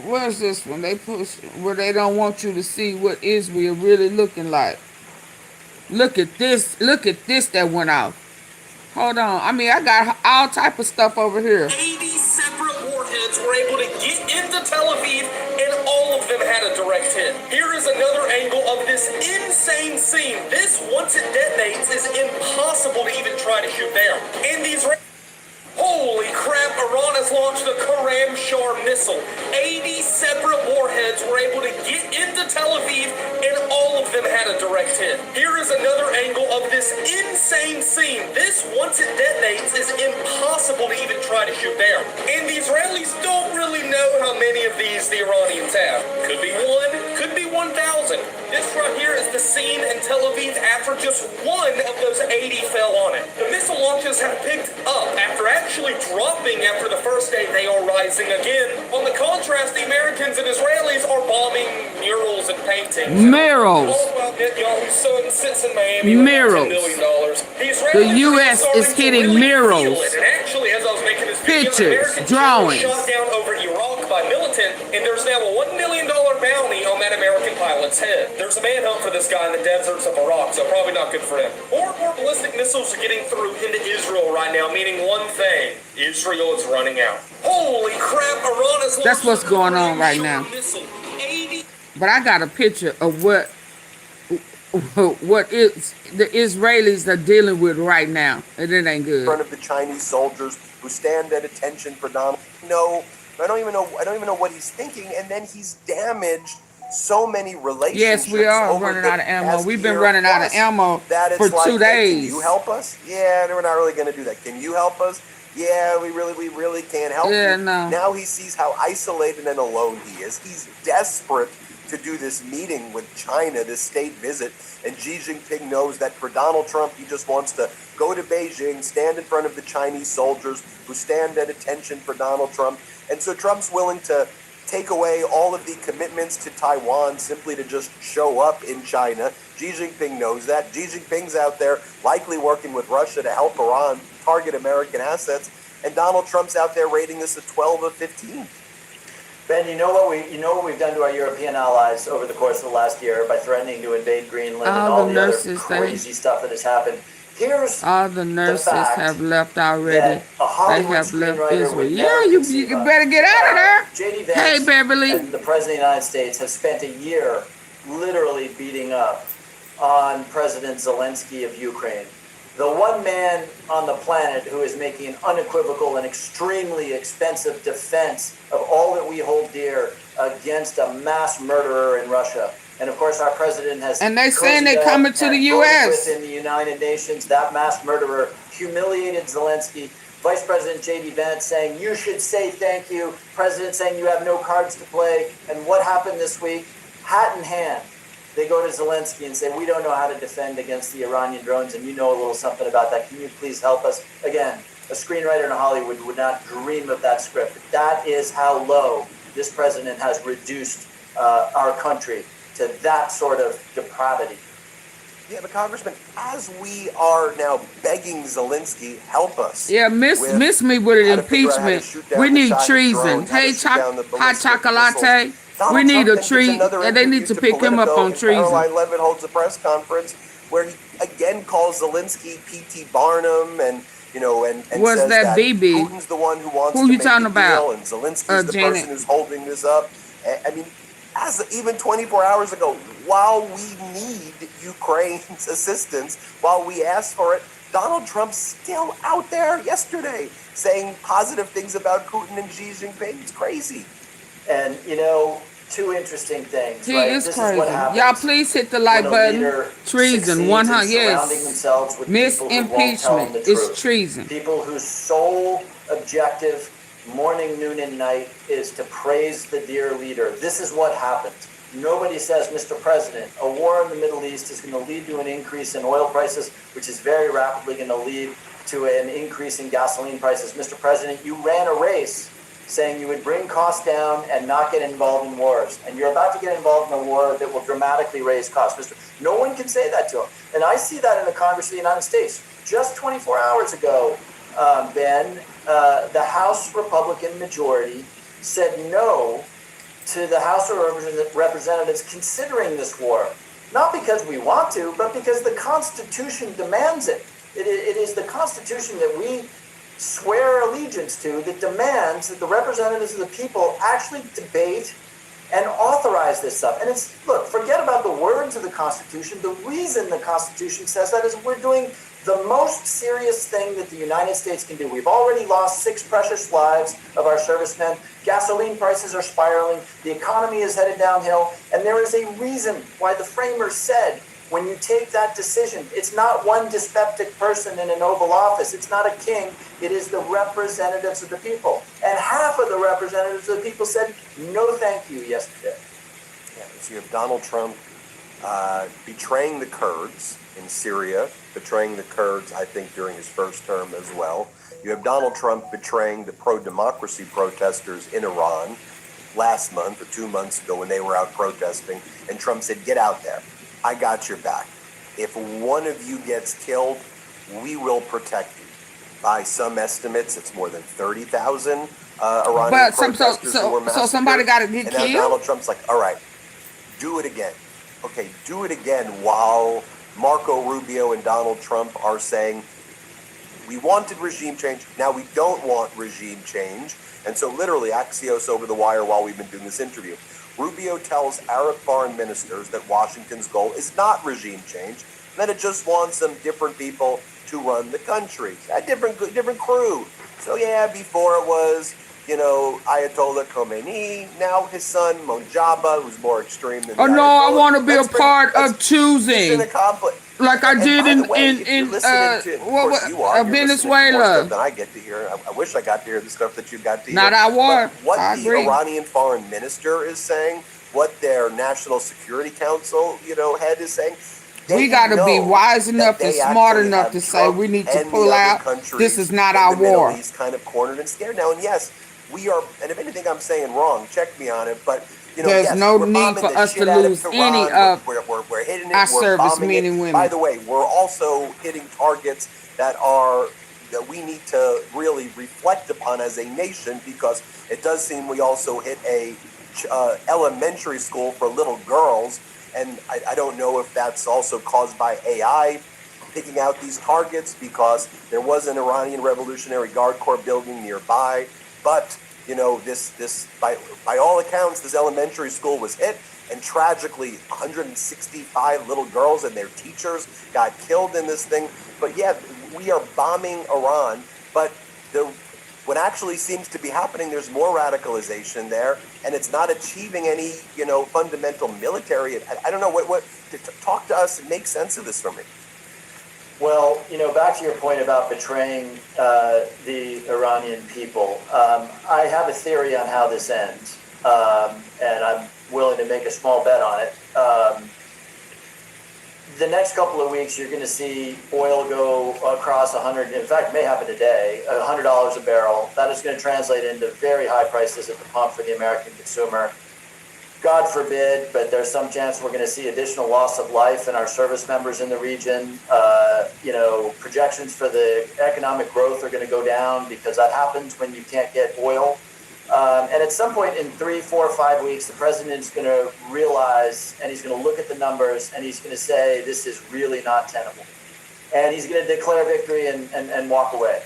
where's this one? They push where they don't want you to see what Israel really looking like. Look at this that went off. Hold on, I mean, I got all type of stuff over here. 80 separate warheads were able to get into Tel Aviv, and all of them had a direct hit. Here is another angle of this insane scene. This, once it detonates, is impossible to even try to shoot down. And these... Holy crap, Iran has launched the Karam Shar missile. 80 separate warheads were able to get into Tel Aviv, and all of them had a direct hit. Here is another angle of this insane scene. This, once it detonates, is impossible to even try to shoot down. And the Israelis don't really know how many of these the Iranians have. Could be 1, could be 1,000. This right here is the scene in Tel Aviv after just one of those 80 fell on it. The missile launches have picked up after actually dropping after the first day. They are rising again. On the contrast, the Americans and Israelis are bombing murals and paintings. Murals. Netanyahu's son sits in Miami murals. with $10 million. The U.S. is hitting murals. And actually, as I was making this video, pictures, American drawings. shot down over Iraq by militant, and there's now a $1 million bounty on that American pilot's head. There's a manhunt for this guy in the deserts of Iraq, so probably not good for him. More and more ballistic missiles are getting through into Israel right now, meaning one thing: Israel is running out. Holy crap, Iran is... That's what's going on right now. But I got a picture of what is the Israelis are dealing with right now, and it ain't good. In front of the Chinese soldiers who stand at attention for Donald. No, I don't even know what he's thinking, and then he's damaged so many relationships. Yes, we are running out of ammo. We've been running out of ammo for 2 days. Can you help us? Yeah, we're not really going to do that. Can you help us? Yeah, we really can't help you. No. Now he sees how isolated and alone he is. He's desperate to do this meeting with China, this state visit, and Xi Jinping knows that for Donald Trump, he just wants to go to Beijing, stand in front of the Chinese soldiers who stand at attention for Donald Trump, and so Trump's willing to take away all of the commitments to Taiwan simply to just show up in China. Xi Jinping knows that. Xi Jinping's out there likely working with Russia to help Iran target American assets, and Donald Trump's out there rating this a 12 of 15. Ben, you know what we've done to our European allies over the course of the last year by threatening to invade Greenland and all the other crazy stuff that has happened. Here's all the nurses have left already. They have left Israel. Yeah, you better get out of there. JD Vance hey, Beverly. And the President of the United States have spent a year literally beating up on President Zelensky of Ukraine. The one man on the planet who is making an unequivocal and extremely expensive defense of all that we hold dear against a mass murderer in Russia. And of course, our president has... And they saying they coming to the U.S. ...in the United Nations, that mass murderer humiliated Zelensky. Vice President J.D. Vance saying, you should say thank you. President saying you have no cards to play. And what happened this week? Hat in hand, they go to Zelensky and say, we don't know how to defend against the Iranian drones, and you know a little something about that. Can you please help us? Again, a screenwriter in Hollywood would not dream of that script. That is how low this president has reduced our country to that sort of depravity. Yeah, but Congressman, as we are now begging Zelensky, help us. Yeah, miss me with an impeachment. We need treason. Hey, hot chocolate. We need a treat, and they need to pick him up on treason. Caroline Levitt holds a press conference where he again calls Zelensky P.T. Barnum, and what's says that BB? Putin's the one who wants Who to you make talking the about? deal, and Zelensky's the person who's holding this up. I mean, as even 24 hours ago, while we need Ukraine's assistance, while we ask for it, Donald Trump's still out there yesterday saying positive things about Putin and Xi Jinping. It's crazy. And, two interesting things. He right? is this crazy. Is what happens Y'all please hit the like button. Treason, 100, yes. Misimpeachment is treason. People whose sole objective, morning, noon, and night, is to praise the dear leader. This is what happens. Nobody says, Mr. President, a war in the Middle East is going to lead to an increase in oil prices, which is very rapidly going to lead to an increase in gasoline prices. Mr. President, you ran a race saying you would bring costs down and not get involved in wars. And you're about to get involved in a war that will dramatically raise costs. No one can say that to him. And I see that in the Congress of the United States. Just 24 hours ago, Ben, the House Republican majority said no to the House of Representatives considering this war. Not because we want to, but because the Constitution demands it. It is the Constitution that we swear allegiance to that demands that the representatives of the people actually debate and authorize this stuff. And look, forget about the words of the Constitution. The reason the Constitution says that is we're doing the most serious thing that the United States can do. We've already lost 6 precious lives of our servicemen. Gasoline prices are spiraling. The economy is headed downhill. And there is a reason why the framers said, when you take that decision, it's not one dyspeptic person in an Oval Office. It's not a king. It is the representatives of the people. And half of the representatives of the people said, no thank you yesterday. Yeah, so you have Donald Trump betraying the Kurds in Syria, betraying the Kurds, I think, during his first term as well. You have Donald Trump betraying the pro-democracy protesters in Iran last month or 2 months ago when they were out protesting. And Trump said, get out there. I got your back. If one of you gets killed, we will protect you. By some estimates, it's more than 30,000 Iranian protesters who were massacred. So somebody got to get killed. And now Donald Trump's like, all right, do it again. Okay, do it again while Marco Rubio and Donald Trump are saying, we wanted regime change, now we don't want regime change. And so literally, Axios over the wire while we've been doing this interview, Rubio tells Arab foreign ministers that Washington's goal is not regime change, and that it just wants some different people to run the country, a different crew. So yeah, before it was, Ayatollah Khomeini, now his son Mojaba, who's more extreme than I want to be a part of choosing. Like I did in Venezuela. Than I get to hear. I wish I got to hear the stuff that you got to hear. Not I war. What the Iranian foreign minister is saying, what their national security council, head is saying. We got to be wise enough and smart enough to say we need to pull out. This is not our war. He's kind of cornered and scared now. And yes, we are. And if anything I'm saying wrong, check me on it. But there's no need for us to lose any of we're hitting it. our servicemen and women. By the way, we're also hitting targets that we need to really reflect upon as a nation, because it does seem we also hit a elementary school for little girls. And I don't know if that's also caused by AI picking out these targets, because there was an Iranian Revolutionary Guard Corps building nearby. But, this by all accounts, this elementary school was hit. And tragically, 165 little girls and their teachers got killed in this thing. But yeah, we are bombing Iran. But what actually seems to be happening, there's more radicalization there, and it's not achieving any, fundamental military. I don't know what talk to us and make sense of this for me. Well, back to your point about betraying the Iranian people, I have a theory on how this ends, and I'm willing to make a small bet on it. The next couple of weeks, you're going to see oil go across 100. In fact, it may happen today, $100 a barrel. That is going to translate into very high prices at the pump for the American consumer. God forbid, but there's some chance we're going to see additional loss of life in our service members in the region. Projections for the economic growth are going to go down because that happens when you can't get oil. And at some point in 3, 4, 5 weeks, the president's going to realize, and he's going to look at the numbers, and he's going to say, this is really not tenable. And he's going to declare victory and walk away.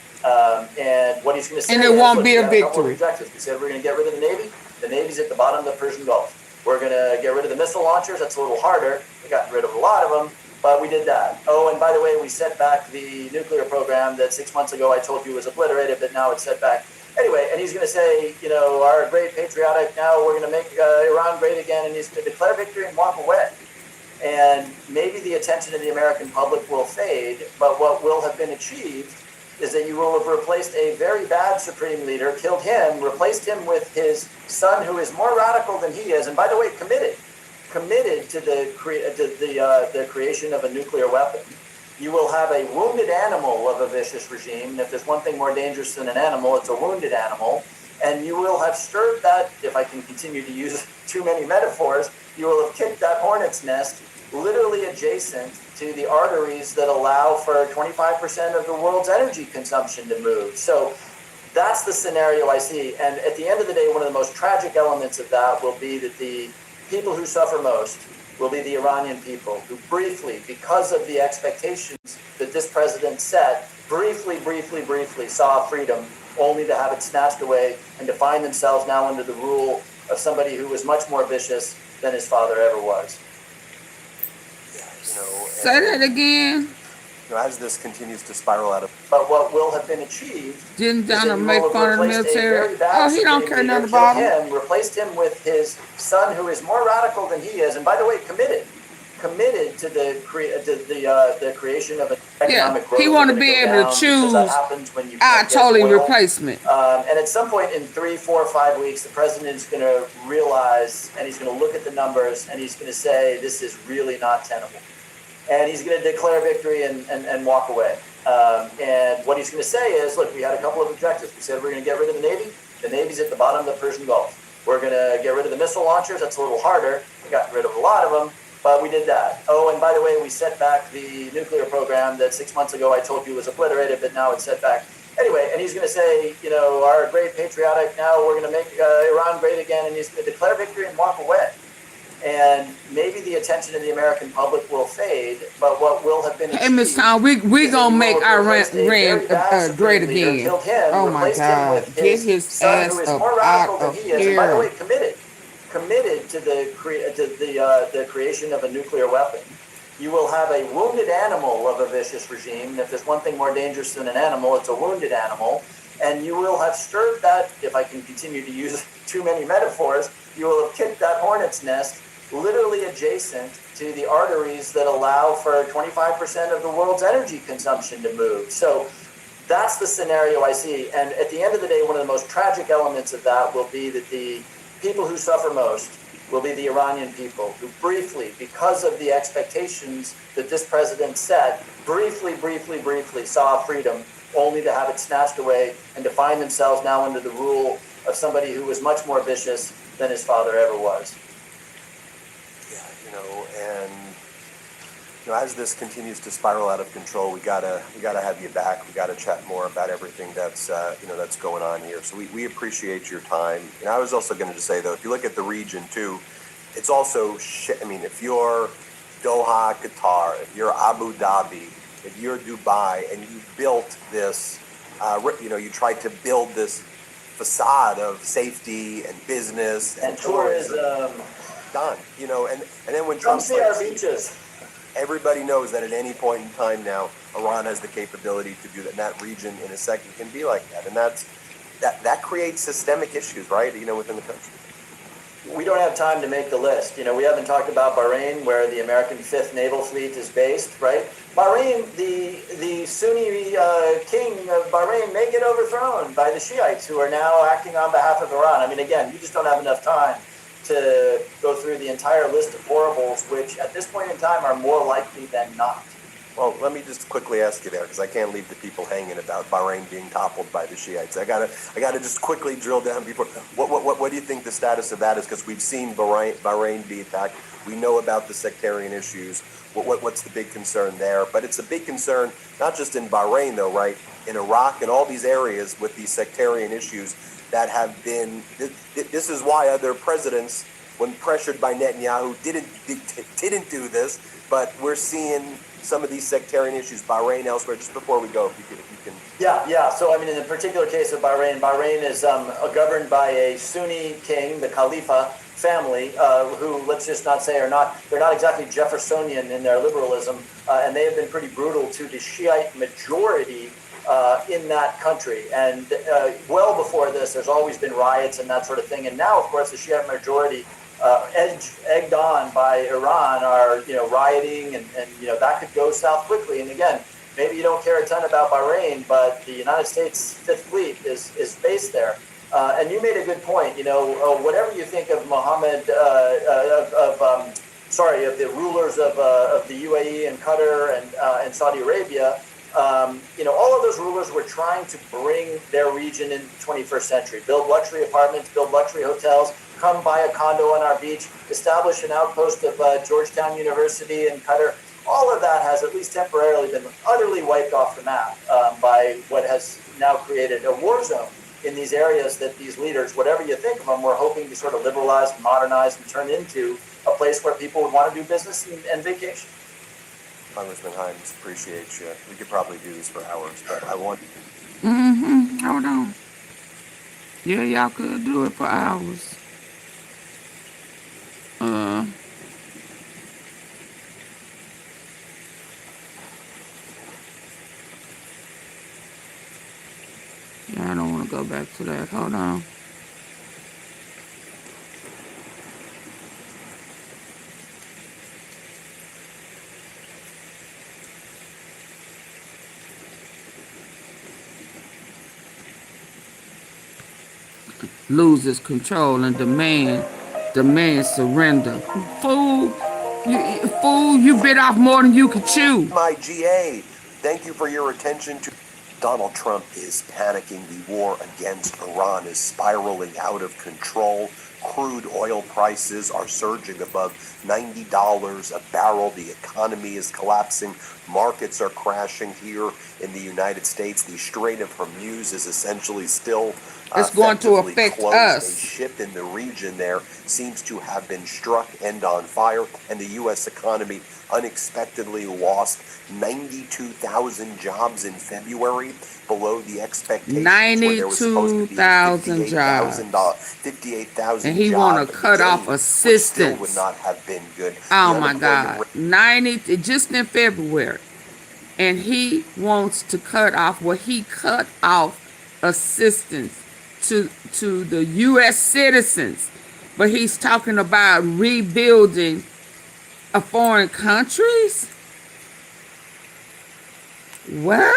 And what he's going to say And it won't be a victory. We said we're going to get rid of the Navy. The Navy's at the bottom of the Persian Gulf. We're going to get rid of the missile launchers. That's a little harder. We got rid of a lot of them, but we did that. Oh, and by the way, we set back the nuclear program that 6 months ago I told you was obliterated, but now it's set back. Anyway, and he's going to say, our great patriotic, now we're going to make Iran great again, and he's going to declare victory and walk away. And maybe the attention of the American public will fade, but what will have been achieved is that you will have replaced a very bad supreme leader, killed him, replaced him with his son, who is more radical than he is, and by the way, committed to the creation of a nuclear weapon. You will have a wounded animal of a vicious regime, and if there's one thing more dangerous than an animal, it's a wounded animal. And you will have stirred that, if I can continue to use too many metaphors, you will have kicked that hornet's nest literally adjacent to the arteries that allow for 25% of the world's energy consumption to move. So that's the scenario I see. And at the end of the day, one of the most tragic elements of that will be that the people who suffer most will be the Iranian people, who briefly, because of the expectations that this president set, briefly saw freedom, only to have it snatched away and to find themselves now under the rule of somebody who was much more vicious than his father ever was. Say that again. As this continues to spiral out of... But what will have been achieved... Didn't Donald make fun of the military? Oh, he don't care nothing about him. Replaced him with his son, who is more radical than he is, and by the way, committed to the creation of an economic growth. He want to be able to choose our totally replacement. And at some point in 3, 4, 5 weeks, the president's going to realize, and he's going to look at the numbers, and he's going to say, this is really not tenable. And he's going to declare victory and walk away. And what he's going to say is, look, we had a couple of objectives. We said we're going to get rid of the Navy. The Navy's at the bottom of the Persian Gulf. We're going to get rid of the missile launchers. That's a little harder. We got rid of a lot of them, but we did that. Oh, and by the way, we set back the nuclear program that 6 months ago I told you was obliterated, but now it's set back. Anyway, and he's going to say, our great patriotic, now we're going to make Iran great again, and he's going to declare victory and walk away. And maybe the attention of the American public will fade, but what will have been achieved... Hey, Miss Tom, we gonna make Iran great again. Oh my God, get his ass up out of here. And by the way, committed to the creation of a nuclear weapon. You will have a wounded animal of a vicious regime. And if there's one thing more dangerous than an animal, it's a wounded animal. And you will have stirred that, if I can continue to use too many metaphors, you will have kicked that hornet's nest literally adjacent to the arteries that allow for 25% of the world's energy consumption to move. So that's the scenario I see. And at the end of the day, one of the most tragic elements of that will be that the people who suffer most will be the Iranian people, who briefly, because of the expectations that this president set, briefly saw freedom, only to have it snatched away and to find themselves now under the rule of somebody who was much more vicious than his father ever was. As this continues to spiral out of control, we gotta have you back. We gotta chat more about everything that's that's going on here. So we appreciate your time. And I was also going to say, though, if you look at the region too, it's also if you're Doha, Qatar, if you're Abu Dhabi, if you're Dubai, and you built this, you tried to build this facade of safety and business and tourism. Done. And then when Come Trump see our beaches. Everybody knows that at any point in time now, Iran has the capability to do that. And that region in a second can be like that. And that creates systemic issues, right? Within the country. we don't have time to make the list. You know, we haven't talked about Bahrain, where the American 5th Naval Fleet is based, right? Bahrain, the Sunni king of Bahrain may get overthrown by the Shiites who are now acting on behalf of Iran. I mean, again, you just don't have enough time to go through the entire list of horribles, which at this point in time are more likely than not. Well, let me just quickly ask you there, because I can't leave the people hanging about Bahrain being toppled by the Shiites. I gotta just quickly drill down before. What do you think the status of that is? Because we've seen Bahrain be attacked. We know about the sectarian issues. What's the big concern there? But it's a big concern not just in Bahrain, though, right? In Iraq and all these areas with these sectarian issues that have been. This is why other presidents, when pressured by Netanyahu, didn't do this. But we're seeing some of these sectarian issues, Bahrain, elsewhere. Just before we go, if you can. Yeah. So, I mean, in the particular case of Bahrain, Bahrain is governed by a Sunni king, the Khalifa family, who, let's just not say, they're not exactly Jeffersonian in their liberalism, and they have been pretty brutal to the Shiite majority in that country. And well before this, there's always been riots and that sort of thing. And now, of course, the Shiite majority, egged on by Iran, are rioting, and that could go south quickly. And again, maybe you don't care a ton about Bahrain, but the United States Fifth Fleet is based there. And you made a good point. Whatever you think of Mohammed, of the rulers of the UAE and Qatar and Saudi Arabia, all of those rulers were trying to bring their region into the 21st century, build luxury apartments, build luxury hotels, come buy a condo on our beach, establish an outpost of Georgetown University in Qatar. All of that has at least temporarily been utterly wiped off the map by what has now created a war zone in these areas that these leaders, whatever you think of them, were hoping to sort of liberalize and modernize and turn into a place where people would want to do business and vacation. Congressman Himes, appreciate you. We could probably do this for hours, but I want. Hold on. Yeah, y'all could do it for hours. Yeah, I don't want to go back to that. Hold on. Loses control and demand surrender. Fool, you bit off more than you could chew. My GA, thank you for your attention to. Donald Trump is panicking. The war against Iran is spiraling out of control. Crude oil prices are surging above $90 a barrel. The economy is collapsing. Markets are crashing here in the United States. The Strait of Hormuz is essentially still it's going to affect closed. us. A ship in the region there seems to have been struck and on fire, and the U.S. economy unexpectedly lost 92,000 jobs in February, below the expectations. 92,000 jobs. 58,000 and he want to cut off assistance. Still would not have been good. Oh my God. 90 just in February. And he wants to cut off he cut off assistance to the U.S. citizens. But he's talking about rebuilding foreign countries? What?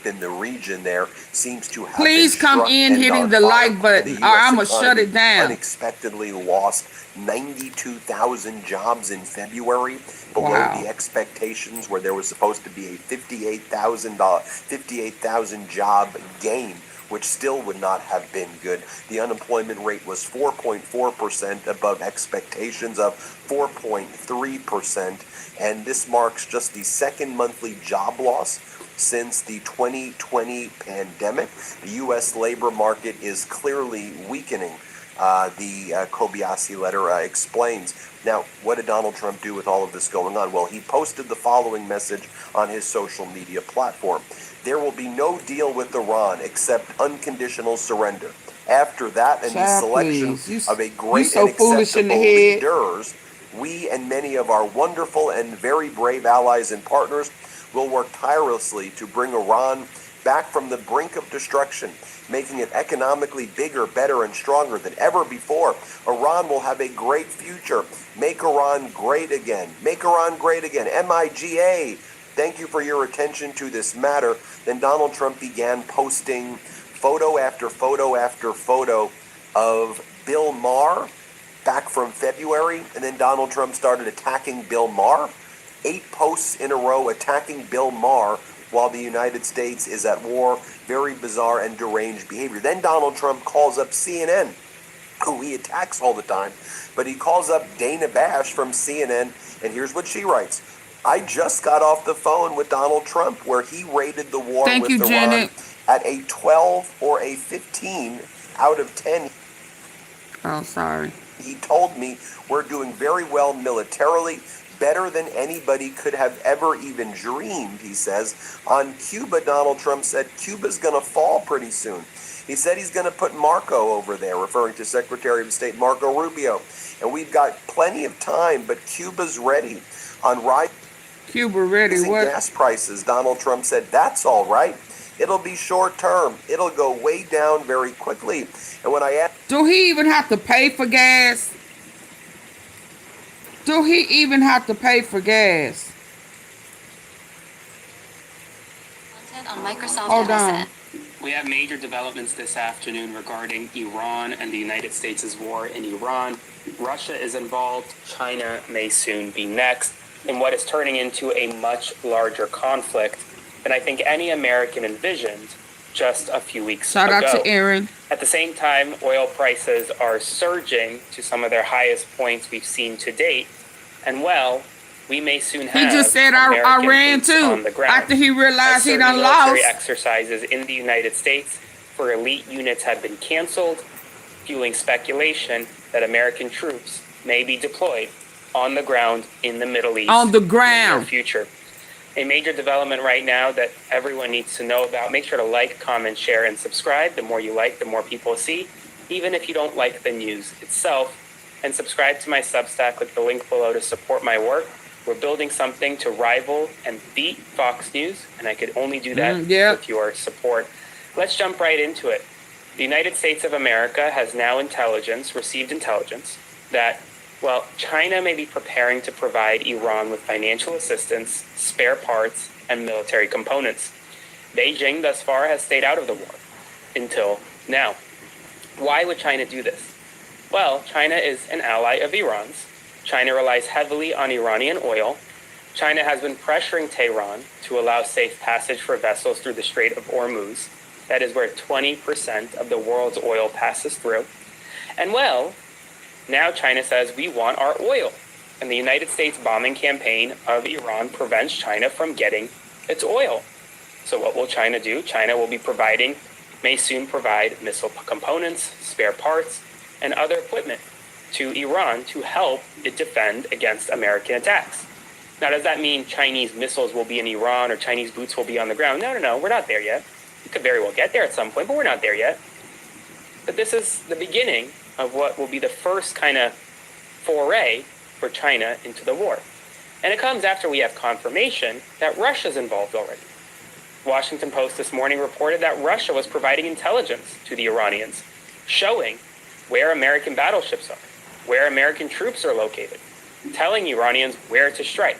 In the region there seems to have please come in hitting the like button or I'm going to shut it down. Unexpectedly lost 92,000 jobs in February, below the expectations where there was supposed to be a 58,000 job gain, which still would not have been good. The unemployment rate was 4.4%, above expectations of 4.3%, and this marks just the second monthly job loss since the 2020 pandemic. The U.S. labor market is clearly weakening. The Kobayashi letter explains. Now, what did Donald Trump do with all of this going on? Well, he posted the following message on his social media platform. There will be no deal with Iran except unconditional surrender. After that and the selection of a great and acceptable leaders, we and many of our wonderful and very brave allies and partners will work tirelessly to bring Iran back from the brink of destruction, making it economically bigger, better, and stronger than ever before. Iran will have a great future. Make Iran great again. Make Iran great again. MIGA. Thank you for your attention to this matter. Then Donald Trump began posting photo after photo after photo of Bill Maher back from February, and then Donald Trump started attacking Bill Maher. 8 posts in a row attacking Bill Maher while the United States is at war. Very bizarre and deranged behavior. Then Donald Trump calls up CNN, who he attacks all the time, but he calls up Dana Bash from CNN, and here's what she writes. I just got off the phone with Donald Trump where he rated the war with Iran Janet. at a 12 or a 15 out of 10. Oh, sorry. He told me we're doing very well militarily, better than anybody could have ever even dreamed, he says. On Cuba, Donald Trump said Cuba's going to fall pretty soon. He said he's going to put Marco over there, referring to Secretary of State Marco Rubio. And we've got plenty of time, but Cuba's ready. On rising gas prices, Donald Trump said, that's all right. It'll be short term. It'll go way down very quickly. And when I asked... Do he even have to pay for gas? Do he even have to pay for gas? On Microsoft Hold on. We have major developments this afternoon regarding Iran and the United States' war in Iran. Russia is involved. China may soon be next in what is turning into a much larger conflict than I think any American envisioned just a few weeks ago. Shout out to Aaron. At the same time, oil prices are surging to some of their highest points we've seen to date. And well, we may soon have He just said I ran too after he realized he done lost. Military exercises in the United States for elite units have been canceled, fueling speculation that American troops may be deployed on the ground in the Middle East on the in ground. the future. A major development right now that everyone needs to know about. Make sure to like, comment, share, and subscribe. The more you like, the more people see, even if you don't like the news itself. And subscribe to my Substack with the link below to support my work. We're building something to rival and beat Fox News, and I could only do that with your support. Let's jump right into it. The United States of America has now received intelligence that, well, China may be preparing to provide Iran with financial assistance, spare parts, and military components. Beijing thus far has stayed out of the war until now. Why would China do this? Well, China is an ally of Iran's. China relies heavily on Iranian oil. China has been pressuring Tehran to allow safe passage for vessels through the Strait of Hormuz. That is where 20% of the world's oil passes through. And well, now China says we want our oil. And the United States bombing campaign of Iran prevents China from getting its oil. So what will China do? China will be may soon provide missile components, spare parts, and other equipment to Iran to help it defend against American attacks. Now, does that mean Chinese missiles will be in Iran or Chinese boots will be on the ground? No, we're not there yet. We could very well get there at some point, but we're not there yet. But this is the beginning of what will be the first kind of foray for China into the war. And it comes after we have confirmation that Russia's involved already. Washington Post this morning reported that Russia was providing intelligence to the Iranians, showing where American battleships are, where American troops are located, telling Iranians where to strike.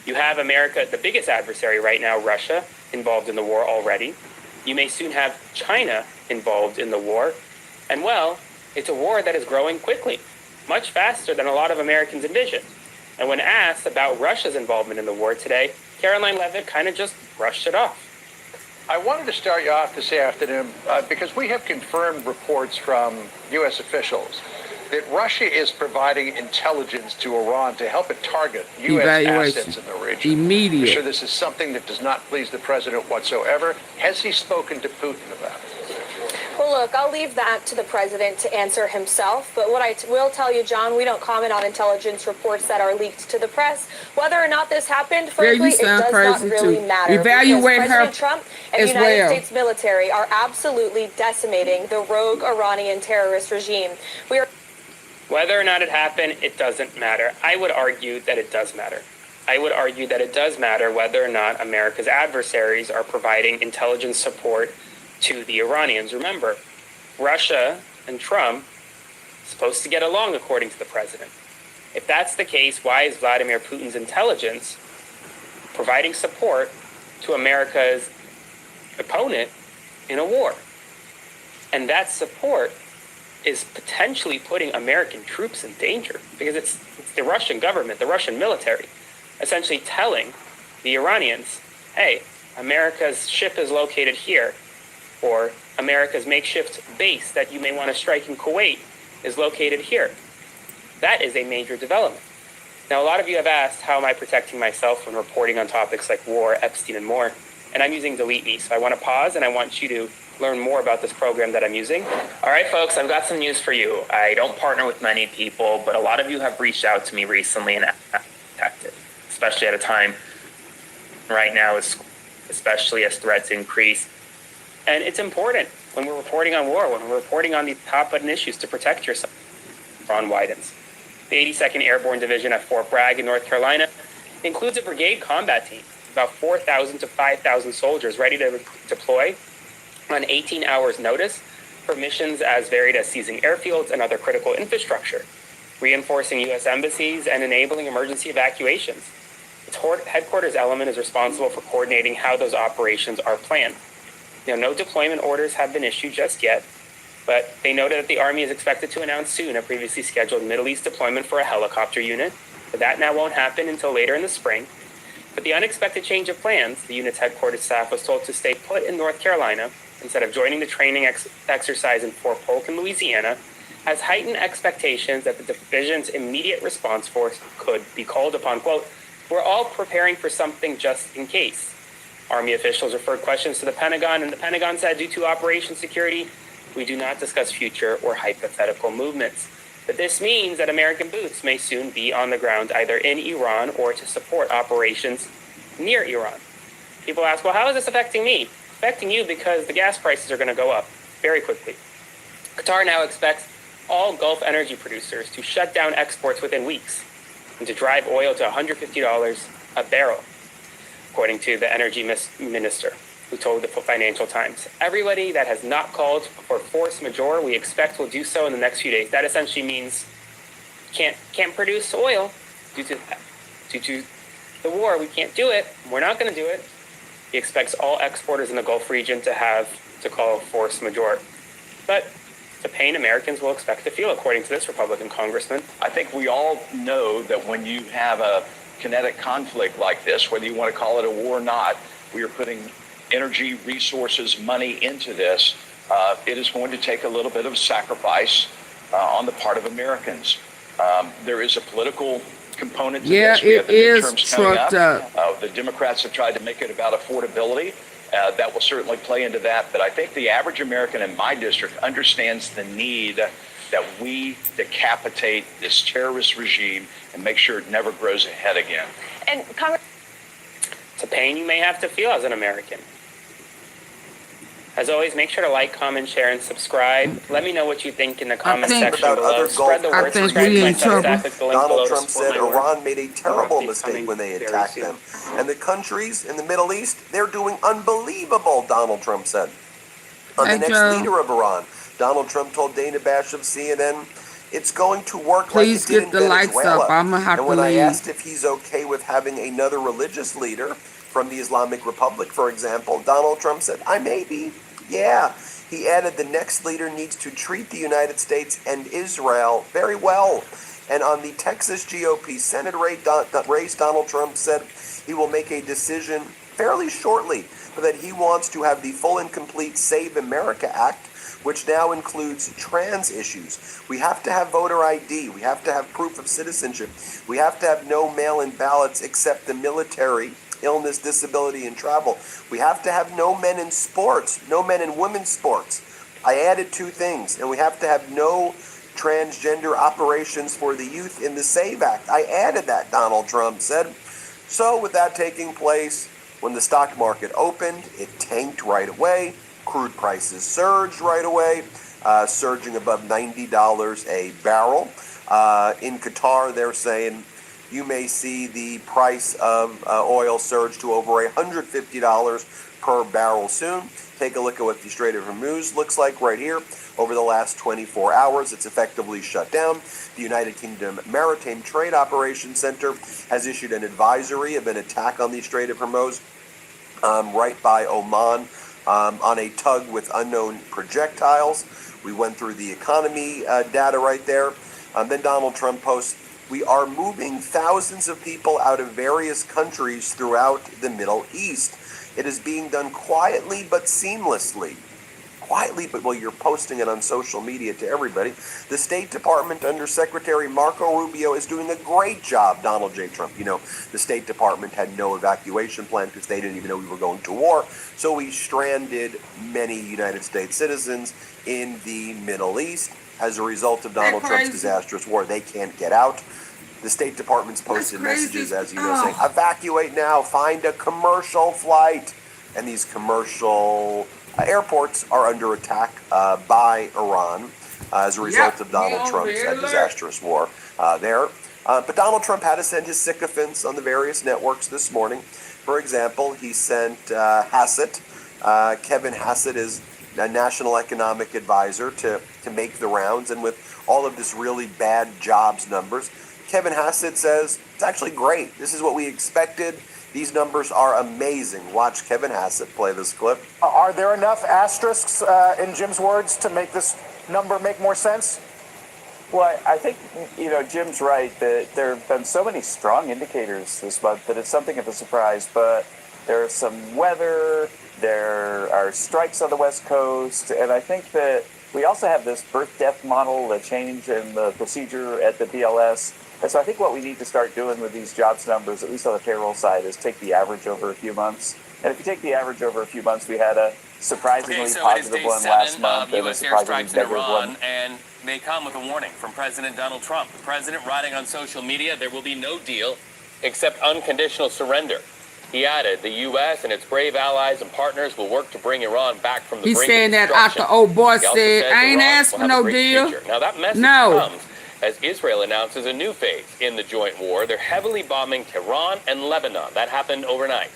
You have America, the biggest adversary right now, Russia, involved in the war already. You may soon have China involved in the war. And well, it's a war that is growing quickly, much faster than a lot of Americans envisioned. And when asked about Russia's involvement in the war today, Caroline Leavitt kind of just brushed it off. I wanted to start you off this afternoon because we have confirmed reports from U.S. officials that Russia is providing intelligence to Iran to help it target U.S. assets in the region. Immediate. I'm sure this is something that does not please the president whatsoever. Has he spoken to Putin about it? Well, look, I'll leave that to the president to answer himself. But what I will tell you, John, we don't comment on intelligence reports that are leaked to the press. Whether or not this happened, frankly, it does not really matter. Evaluate because President Trump and the United States military are absolutely decimating the rogue Iranian terrorist regime. Whether or not it happened, it doesn't matter. I would argue that it does matter. I would argue that it does matter whether or not America's adversaries are providing intelligence support to the Iranians. Remember, Russia and Trump are supposed to get along, according to the president. If that's the case, why is Vladimir Putin's intelligence providing support to America's opponent in a war? And that support is potentially putting American troops in danger, because it's the Russian government, the Russian military, essentially telling the Iranians, hey, America's ship is located here, or America's makeshift base that you may want to strike in Kuwait is located here. That is a major development. Now, a lot of you have asked, how am I protecting myself when reporting on topics like war, Epstein, and more? And I'm using Delete Me, so I want to pause and I want you to learn more about this program that I'm using. All right, folks, I've got some news for you. I don't partner with many people, but a lot of you have reached out to me recently and protected, especially at a time right now, especially as threats increase. And it's important when we're reporting on war, when we're reporting on these hot-button issues, to protect yourself. Ron Widens. The 82nd Airborne Division at Fort Bragg in North Carolina includes a brigade combat team, about 4,000 to 5,000 soldiers ready to deploy on 18 hours notice for missions as varied as seizing airfields and other critical infrastructure, reinforcing U.S. embassies, and enabling emergency evacuations. Its headquarters element is responsible for coordinating how those operations are planned. No deployment orders have been issued just yet, but they noted that the Army is expected to announce soon a previously scheduled Middle East deployment for a helicopter unit, but that now won't happen until later in the spring. But the unexpected change of plans, the unit's headquarters staff was told to stay put in North Carolina instead of joining the training exercise in Fort Polk in Louisiana, has heightened expectations that the division's immediate response force could be called upon. Quote, "We're all preparing for something just in case." Army officials referred questions to the Pentagon, and the Pentagon said, due to operation security, we do not discuss future or hypothetical movements. But this means that American boots may soon be on the ground either in Iran or to support operations near Iran. People ask, well, how is this affecting me? Affecting you because the gas prices are going to go up very quickly. Qatar now expects all Gulf energy producers to shut down exports within weeks and to drive oil to $150 a barrel, according to the energy minister, who told the Financial Times. Everybody that has not called for force majeure, we expect will do so in the next few days. That essentially means can't produce oil due to the war. We can't do it. We're not going to do it. He expects all exporters in the Gulf region to have to call force majeure. But the pain Americans will expect to feel, according to this Republican congressman. I think we all know that when you have a kinetic conflict like this, whether you want to call it a war or not, we are putting energy, resources, money into this. It is going to take a little bit of sacrifice on the part of Americans. There is a political component to this. We have the midterms coming up. The Democrats have tried to make it about affordability. That will certainly play into that. But I think the average American in my district understands the need that we decapitate this terrorist regime and make sure it never grows ahead again. And Congress, it's a pain you may have to feel as an American. As always, make sure to like, comment, share, and subscribe. Let me know what you think in the comment section below. Spread the word. Subscribe to my Substack. Click the link below Donald to Trump support said my work. Iran made a terrible mistake when they attacked them. And the countries in the Middle East, they're doing unbelievable, Donald Trump said. On the next leader of Iran, Donald Trump told Dana Bash of CNN, it's going to work like it did in Venezuela. And when I asked if he's okay with having another religious leader from the Islamic Republic, for example, Donald Trump said, I may be. Yeah. He added the next leader needs to treat the United States and Israel very well. And on the Texas GOP Senate race, Donald Trump said he will make a decision fairly shortly, but that he wants to have the full and complete Save America Act, which now includes trans issues. We have to have voter ID. We have to have proof of citizenship. We have to have no mail-in ballots except the military, illness, disability, and travel. We have to have no men in sports, no men in women's sports. I added 2 things, and we have to have no transgender operations for the youth in the SAVE Act. I added that, Donald Trump said. So with that taking place, when the stock market opened, it tanked right away. Crude prices surged right away, surging above $90 a barrel. In Qatar, they're saying, you may see the price of oil surge to over $150 per barrel soon. Take a look at what the Strait of Hormuz looks like right here. Over the last 24 hours, it's effectively shut down. The United Kingdom Maritime Trade Operations Center has issued an advisory of an attack on the Strait of Hormuz right by Oman on a tug with unknown projectiles. We went through the economy data right there. Then Donald Trump posts, we are moving thousands of people out of various countries throughout the Middle East. It is being done quietly but seamlessly. Quietly, but well, you're posting it on social media to everybody. The State Department under Secretary Marco Rubio is doing a great job, Donald J. Trump. You know, the State Department had no evacuation plan because they didn't even know we were going to war. So we stranded many United States citizens in the Middle East as a result of Donald Trump's disastrous war. They can't get out. The State Department's posted messages, as you know, saying, evacuate now, find a commercial flight. And these commercial airports are under attack by Iran as a result of Donald Trump's disastrous war there. But Donald Trump had to send his sycophants on the various networks this morning. For example, he sent Hassett. Kevin Hassett is a national economic advisor to make the rounds. And with all of this really bad jobs numbers, Kevin Hassett says, it's actually great. This is what we expected. These numbers are amazing. Watch Kevin Hassett play this clip. Are there enough asterisks, in Jim's words, to make this number make more sense? Well, I think, Jim's right that there have been so many strong indicators this month that it's something of a surprise, but there's some weather, there are strikes on the West Coast, and I think that we also have this birth-death model, the change in the procedure at the BLS. And so I think what we need to start doing with these jobs numbers, at least on the payroll side, is take the average over a few months. And if you take the average over a few months, we had a surprisingly positive one last month and a surprisingly negative one. And they come with a warning from President Donald Trump. The president writing on social media, there will be no deal except unconditional surrender. He added, the U.S. and its brave allies and partners will work to bring Iran back from the brink of destruction. He's saying that after old boy said, I ain't asked for no deal. Now that message comes as Israel announces a new phase in the joint war. They're heavily bombing Tehran and Lebanon. That happened overnight.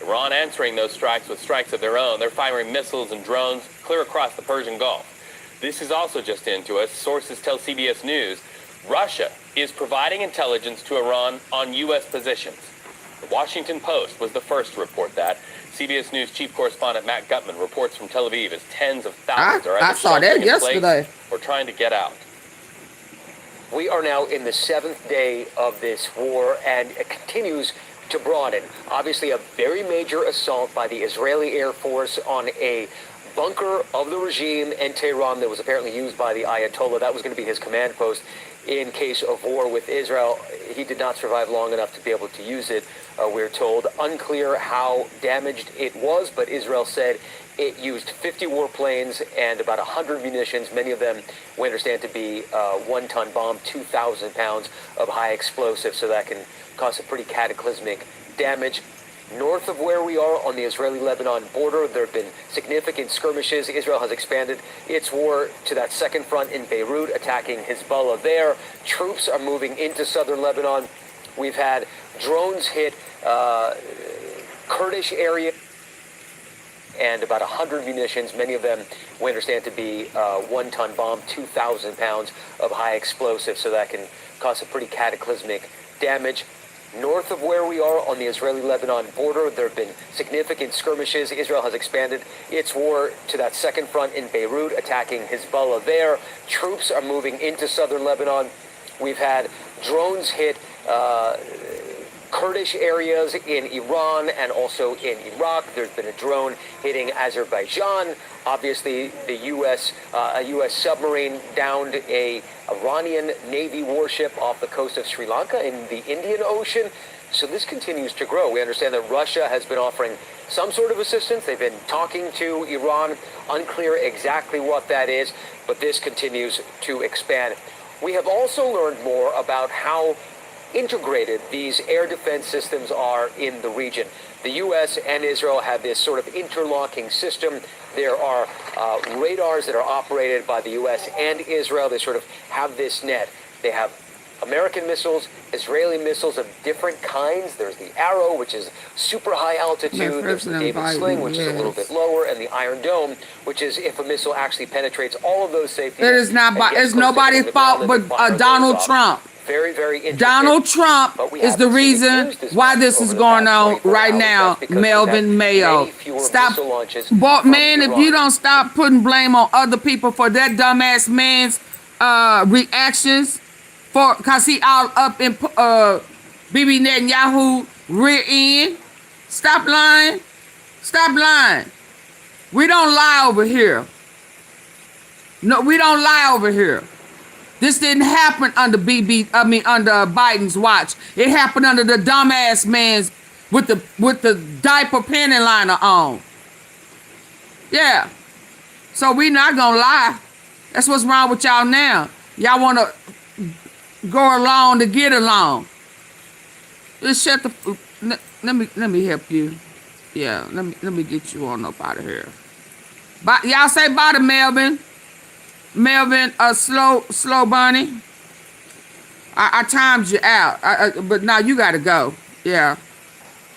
Iran answering those strikes with strikes of their own. They're firing missiles and drones clear across the Persian Gulf. This is also just into us. Sources tell CBS News Russia is providing intelligence to Iran on U.S. positions. The Washington Post was the first to report that. CBS News chief correspondent Matt Gutman reports from Tel Aviv as tens of thousands are either sheltering in place or trying to get out. We are now in the 7th day of this war, and it continues to broaden. Obviously, a very major assault by the Israeli Air Force on a bunker of the regime in Tehran that was apparently used by the Ayatollah. That was going to be his command post in case of war with Israel. He did not survive long enough to be able to use it, we're told. Unclear how damaged it was, but Israel said it used 50 warplanes and about 100 munitions, many of them we understand to be one-ton bomb, 2,000 pounds of high explosives, so that can cause some pretty cataclysmic damage. North of where we are on the Israeli-Lebanon border, there have been significant skirmishes. Israel has expanded its war to that second front in Beirut, attacking Hezbollah there. Troops are moving into southern Lebanon. We've had drones hit Kurdish area and about 100 munitions, many of them we understand to be one-ton bomb, 2,000 pounds of high explosives, so that can cause some pretty cataclysmic damage. North of where we are on the Israeli-Lebanon border, there have been significant skirmishes. Israel has expanded its war to that second front in Beirut, attacking Hezbollah there. Troops are moving into southern Lebanon. We've had drones hit Kurdish areas in Iran and also in Iraq. There's been a drone hitting Azerbaijan. Obviously, the a U.S. submarine downed a Iranian Navy warship off the coast of Sri Lanka in the Indian Ocean. So this continues to grow. We understand that Russia has been offering some sort of assistance. They've been talking to Iran. Unclear exactly what that is, but this continues to expand. We have also learned more about how integrated these air defense systems are in the region. The U.S. and Israel have this sort of interlocking system. There are radars that are operated by the U.S. and Israel. They sort of have this net. They have American missiles, Israeli missiles of different kinds. There's the Arrow, which is super high altitude. There's the David Sling, which is a little bit lower, and the Iron Dome, which is if a missile actually penetrates all of those safety. It is not. It's nobody's fault but Donald Trump. Very, very interesting. Donald Trump is the reason why this is going on right now, Melvin Mayo. Stop. But man, if you don't stop putting blame on other people for that dumbass man's reactions, because he all up in Bibi Netanyahu rear end. Stop lying. Stop lying. We don't lie over here. No, we don't lie over here. This didn't happen under under Biden's watch. It happened under the dumbass man's with the diaper panty liner on. Yeah. So we not gonna lie. That's what's wrong with y'all now. Y'all wanna go along to get along. Just shut the. Let me help you. Yeah. Let me get you on up out of here. But y'all say bye to Melvin. Melvin, slow bunny. I timed you out, but now you gotta go. Yeah,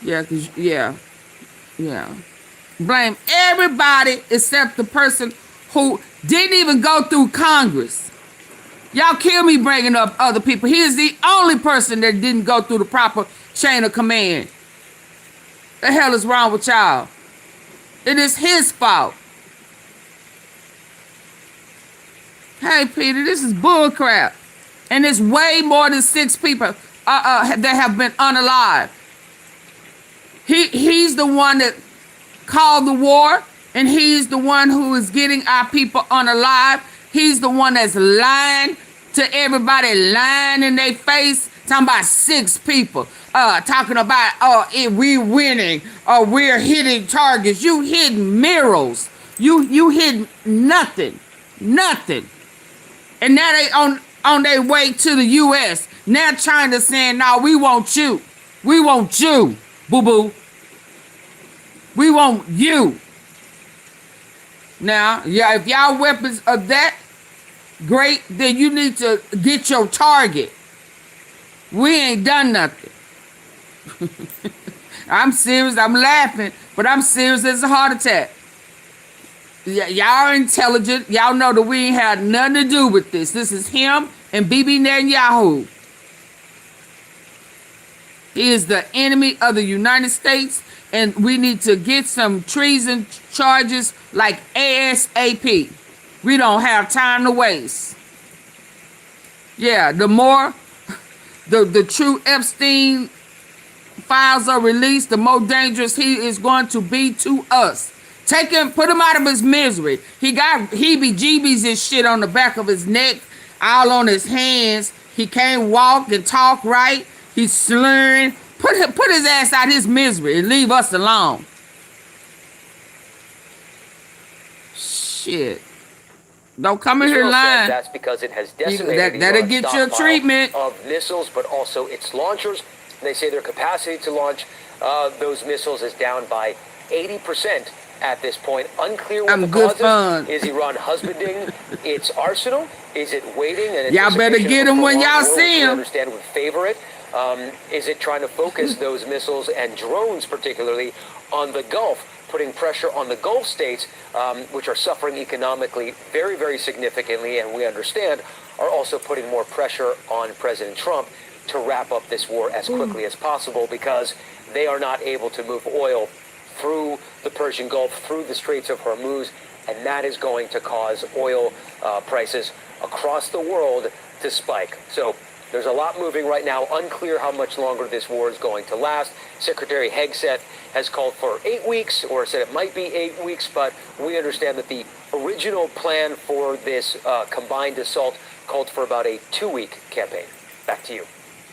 yeah. Blame everybody except the person who didn't even go through Congress. Y'all kill me bringing up other people. He is the only person that didn't go through the proper chain of command. The hell is wrong with y'all? It is his fault. Hey, Peter, this is bull crap. And it's way more than 6 people that have been unalived. He's the one that called the war, and he's the one who is getting our people unalive. He's the one that's lying to everybody, lying in their face, talking about 6 people, talking about, we're winning, or we're hitting targets. You hitting mirrors. You hitting nothing. And now they on their way to the U.S. Now China's saying, no, we want you. We want you, boo-boo. We want you. Now, yeah, if y'all weapons are that great, then you need to get your target. We ain't done nothing. I'm serious. I'm laughing, but I'm serious as a heart attack. Y'all are intelligent. Y'all know that we ain't had nothing to do with this. This is him and Bibi Netanyahu. He is the enemy of the United States, and we need to get some treason charges like ASAP. We don't have time to waste. Yeah, the more the true Epstein files are released, the more dangerous he is going to be to us. Take him, put him out of his misery. He got heebie-jeebies and shit on the back of his neck, all on his hands. He can't walk and talk right. He's slurring. Put his ass out of his misery and leave us alone. Shit. Don't come in here lying. That's because it has decimated that'll get your treatment of missiles, but also its launchers. They say their capacity to launch those missiles is down by 80%. At this point, unclear what the cause is. Is Iran husbanding its arsenal? Is it waiting? And y'all better get him when y'all see him. Understand would favor it. Is it trying to focus those missiles and drones, particularly on the Gulf, putting pressure on the Gulf states, which are suffering economically very, very significantly, and we understand are also putting more pressure on President Trump to wrap up this war as quickly as possible because they are not able to move oil through the Persian Gulf, through the Straits of Hormuz, and that is going to cause oil prices across the world to spike. So there's a lot moving right now. Unclear how much longer this war is going to last. Secretary Hegseth has called for 8 weeks, or said it might be 8 weeks, but we understand that the original plan for this combined assault called for about a 2-week campaign. Back to you.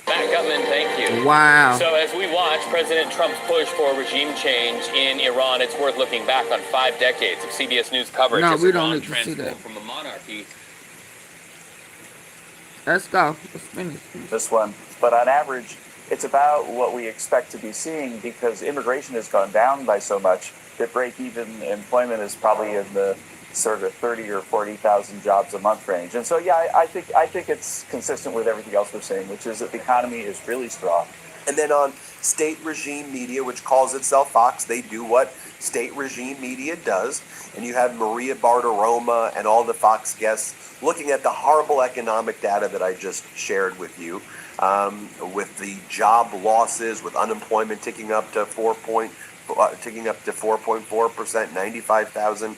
Matt Gutman, thank you. Wow. So as we watch President Trump's push for regime change in Iran, it's worth looking back on 5 decades of CBS News coverage. No, as we Iran don't need to see that. from a monarchy. Let's go. Let's finish this one. But on average, it's about what we expect to be seeing because immigration has gone down by so much. that break-even employment is probably in the sort of 30 or 40,000 jobs a month range. And so, yeah, I think it's consistent with everything else we're saying, which is that the economy is really strong. And then on state regime media, which calls itself Fox, they do what state regime media does. And you have Maria Bartiromo and all the Fox guests looking at the horrible economic data that I just shared with you, with the job losses, with unemployment ticking up to 4.4%, 95,000,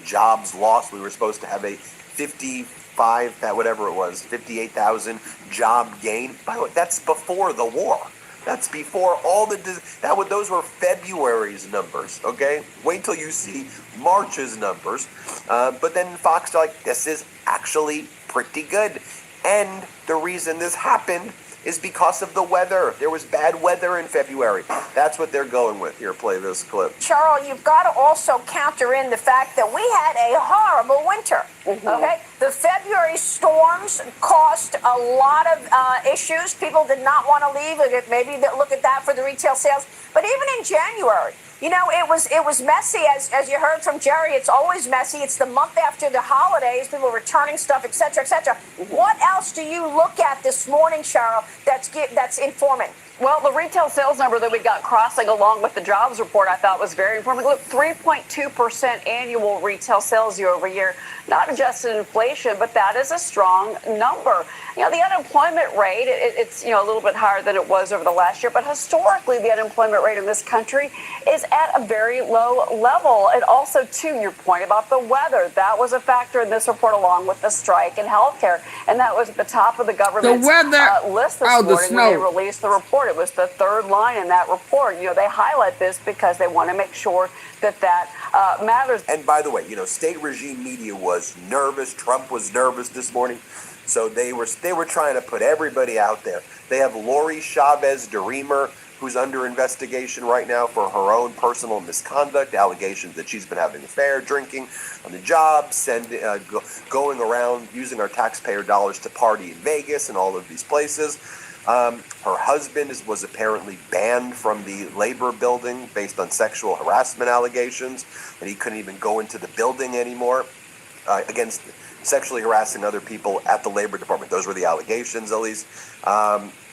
jobs lost. We were supposed to have a 58,000 job gain. By the way, that's before the war. That's before all those were February's numbers, okay? Wait till you see March's numbers. But then Fox are like, this is actually pretty good. And the reason this happened is because of the weather. There was bad weather in February. That's what they're going with. Here, play this clip. Charles, you've got to also counter in the fact that we had a horrible winter. Okay? The February storms caused a lot of issues. People did not want to leave. Maybe look at that for the retail sales. But even in January, it was messy, as you heard from Jerry. It's always messy. It's the month after the holidays, people returning stuff, et cetera, et cetera. What else do you look at this morning, Cheryl, that's informing? Well, the retail sales number that we got crossing along with the jobs report, I thought was very informative. Look, 3.2% annual retail sales year over year, not adjusted inflation, but that is a strong number. The unemployment rate, it's a little bit higher than it was over the last year, but historically the unemployment rate in this country is at a very low level. And also, to your point about the weather, that was a factor in this report along with the strike in healthcare. And that was at the top of the government's list this morning when they released the report. It was the third line in that report. They highlight this because they want to make sure that matters. And by the way, state regime media was nervous. Trump was nervous this morning. So they were trying to put everybody out there. They have Lori Chavez-DeRemer, who's under investigation right now for her own personal misconduct, allegations that she's been having an affair, drinking on the job, going around using our taxpayer dollars to party in Vegas and all of these places. Her husband was apparently banned from the labor building based on sexual harassment allegations, and he couldn't even go into the building anymore against sexually harassing other people at the labor department. Those were the allegations, at least.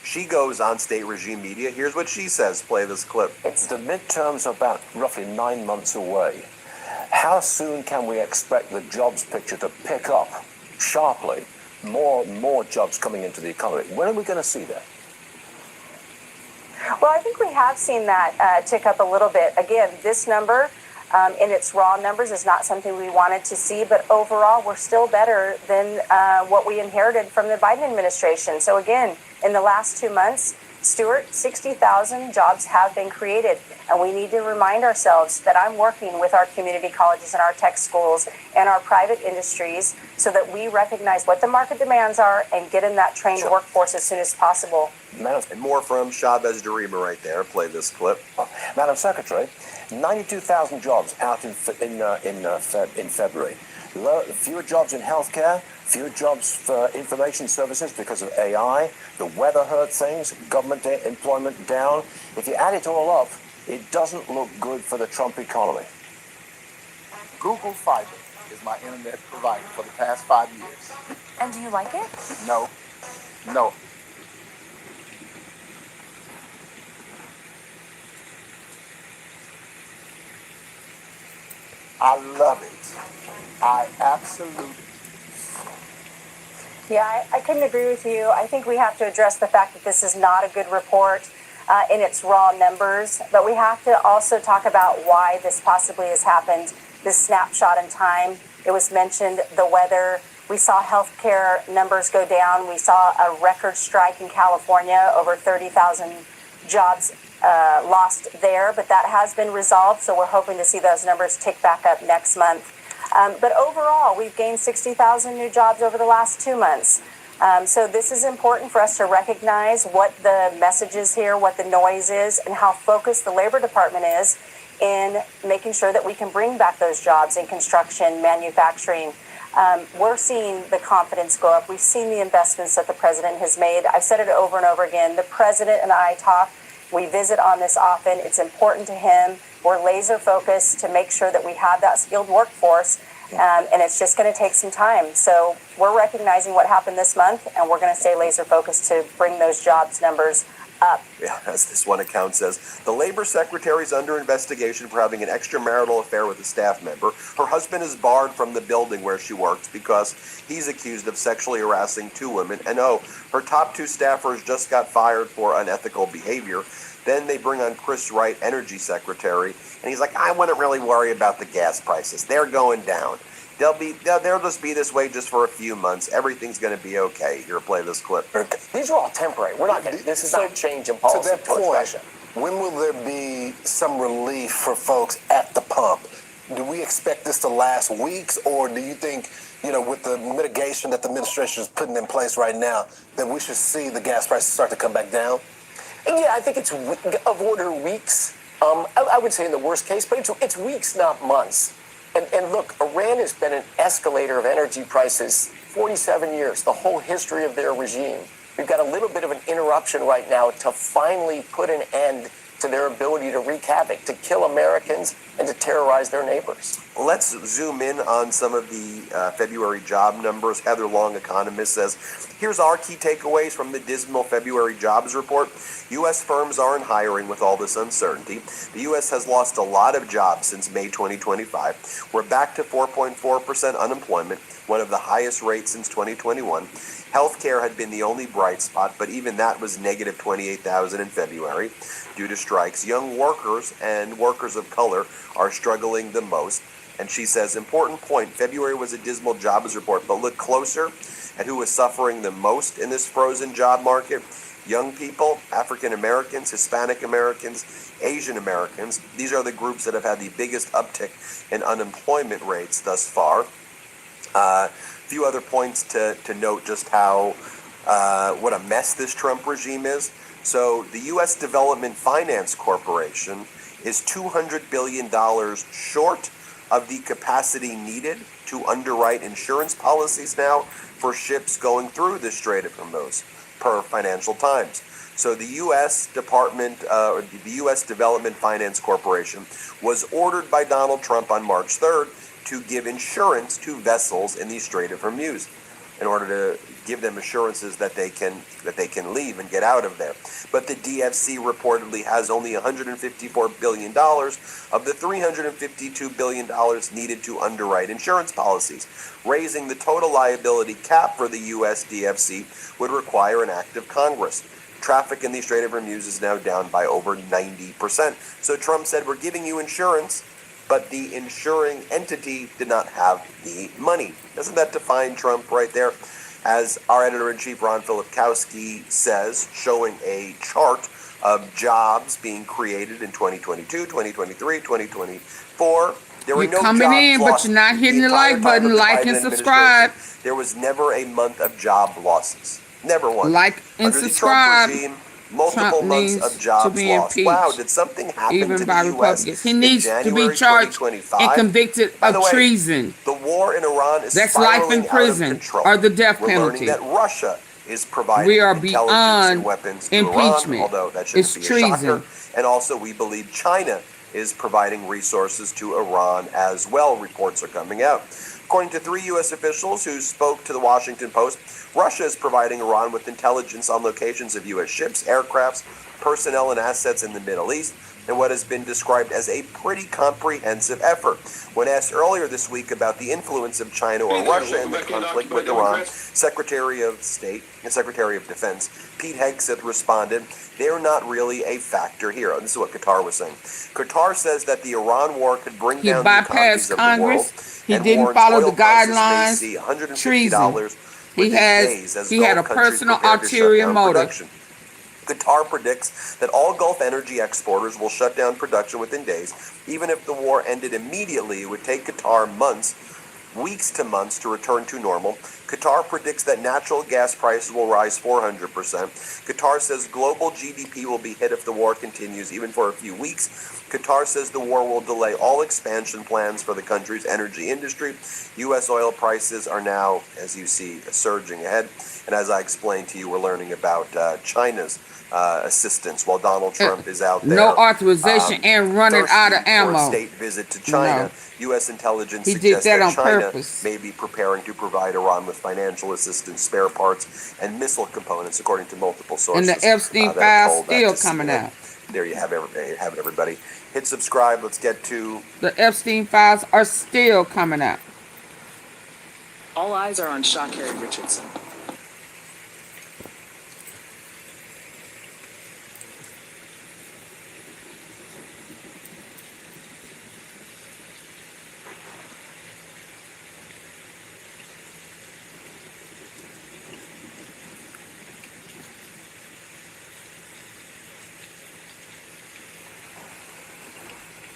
She goes on state regime media. Here's what she says. Play this clip. The midterms are about roughly 9 months away. How soon can we expect the jobs picture to pick up sharply? More jobs coming into the economy. When are we going to see that? Well, I think we have seen that tick up a little bit. Again, this number in its raw numbers is not something we wanted to see, but overall we're still better than what we inherited from the Biden administration. So again, in the last 2 months, Stuart, 60,000 jobs have been created, and we need to remind ourselves that I'm working with our community colleges and our tech schools and our private industries so that we recognize what the market demands are and get in that trained workforce as soon as possible. And more from Chavez DeRemer right there. Play this clip. Madam Secretary, 92,000 jobs out in February. Fewer jobs in healthcare, fewer jobs for information services because of AI. The weather hurt things, government employment down. If you add it all up, it doesn't look good for the Trump economy. Google Fiber is my internet provider for the past 5 years. And do you like it? No. I love it. I absolutely. Yeah, I couldn't agree with you. I think we have to address the fact that this is not a good report in its raw numbers, but we have to also talk about why this possibly has happened, this snapshot in time. It was mentioned, the weather. We saw healthcare numbers go down. We saw a record strike in California, over 30,000 jobs lost there, but that has been resolved, so we're hoping to see those numbers tick back up next month. But overall, we've gained 60,000 new jobs over the last 2 months. So this is important for us to recognize what the message is here, what the noise is, and how focused the Labor Department is in making sure that we can bring back those jobs in construction, manufacturing. We're seeing the confidence go up. We've seen the investments that the president has made. I've said it over and over again. The president and I talk. We visit on this often. It's important to him We're laser focused to make sure that we have that skilled workforce, and it's just going to take some time. So we're recognizing what happened this month, and we're going to stay laser focused to bring those jobs numbers up. Yeah, as this one account says, the labor secretary is under investigation for having an extramarital affair with a staff member. Her husband is barred from the building where she works because he's accused of sexually harassing 2 women. And her top 2 staffers just got fired for unethical behavior. Then they bring on Chris Wright, energy secretary, and he's like, I wouldn't really worry about the gas prices. They're going down. They'll just be this way just for a few months. Everything's going to be okay. Here, play this clip. These are all temporary. We're not going to. This is not change in policy. To that point, when will there be some relief for folks at the pump? Do we expect this to last weeks, or do you think, with the mitigation that the administration is putting in place right now, that we should see the gas prices start to come back down? Yeah, I think it's of order weeks. I would say in the worst case, but it's weeks, not months. And look, Iran has been an escalator of energy prices 47 years, the whole history of their regime. We've got a little bit of an interruption right now to finally put an end to their ability to wreak havoc, to kill Americans, and to terrorize their neighbors. Let's zoom in on some of the February job numbers. Heather Long, economist, says, here's our key takeaways from the dismal February jobs report. U.S. firms aren't hiring with all this uncertainty. The U.S. has lost a lot of jobs since May 2025. We're back to 4.4% unemployment, one of the highest rates since 2021. Healthcare had been the only bright spot, but even that was negative 28,000 in February due to strikes. Young workers and workers of color are struggling the most. And she says, important point, February was a dismal jobs report, but look closer at who was suffering the most in this frozen job market. Young people, African Americans, Hispanic Americans, Asian Americans. These are the groups that have had the biggest uptick in unemployment rates thus far. Few other points to note just how what a mess this Trump regime is. So the U.S. Development Finance Corporation is $200 billion short of the capacity needed to underwrite insurance policies now for ships going through the Strait of Hormuz, per Financial Times. So the U.S. the U.S. Development Finance Corporation was ordered by Donald Trump on March 3rd to give insurance to vessels in the Strait of Hormuz in order to give them assurances that they can leave and get out of there. But the DFC reportedly has only $154 billion of the $352 billion needed to underwrite insurance policies. Raising the total liability cap for the U.S. DFC would require an act of Congress. Traffic in the Strait of Hormuz is now down by over 90%. So Trump said, we're giving you insurance, but the insuring entity did not have the money. Doesn't that define Trump right there? As our editor-in-chief, Ron Filipkowski, says, showing a chart of jobs being created in 2022, 2023, 2024. There were You're no coming jobs in, lost but you're not hitting the entire like time of button. the Like Biden and subscribe. administration. There was never a month of job losses. Never one. Like and Under subscribe. The Trump regime, multiple Trump months needs of jobs to be lost. impeached, Wow, did something happen even to by the Republicans. U.S. He in needs to January be charged 2025? and convicted By of the way, treason. the war in Iran is That's life in spiraling prison out of control. or the death We're penalty. learning that Russia is providing We are intelligence beyond and weapons to impeachment. Iran, although that shouldn't It's be a treason. shocker. And also, we believe China is providing resources to Iran as well. Reports are coming out. According to 3 U.S. officials who spoke to the Washington Post, Russia is providing Iran with intelligence on locations of U.S. ships, aircrafts, personnel, and assets in the Middle East, in what has been described as a pretty comprehensive effort. When asked earlier this week about the influence of China or Russia in the conflict with Iran, Secretary of State and Secretary of Defense Pete Hegseth responded, they're not really a factor here. And this is what Qatar was saying. Qatar says that the Iran war could bring down the economies of the world. Congress. He didn't follow the guidelines. Treason. He had a personal ulterior motive. Qatar predicts that all Gulf energy exporters will shut down production within days. Even if the war ended immediately, it would take Qatar weeks to months to return to normal. Qatar predicts that natural gas prices will rise 400%. Qatar says global GDP will be hit if the war continues, even for a few weeks. Qatar says the war will delay all expansion plans for the country's energy industry. U.S. oil prices are now, as you see, surging ahead. And as I explained to you, we're learning about China's assistance while Donald Trump is out there. No authorization and running out of For a ammo. state visit to China. No. U.S. intelligence He did suggests that that on China purpose. may be preparing to provide Iran with financial assistance, spare parts, and missile components, according to multiple sources. And the Epstein that have files told that still to coming CNN. out. There you have it, everybody. Hit subscribe. Let's get to... The Epstein files are still coming out. All eyes are on Sha'Carri Richardson.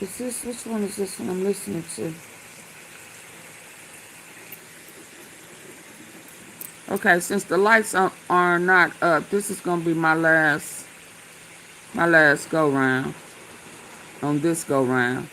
Is this, which one is this one I'm listening to? Okay, since the lights are not up, this is gonna be my last go round on this go round.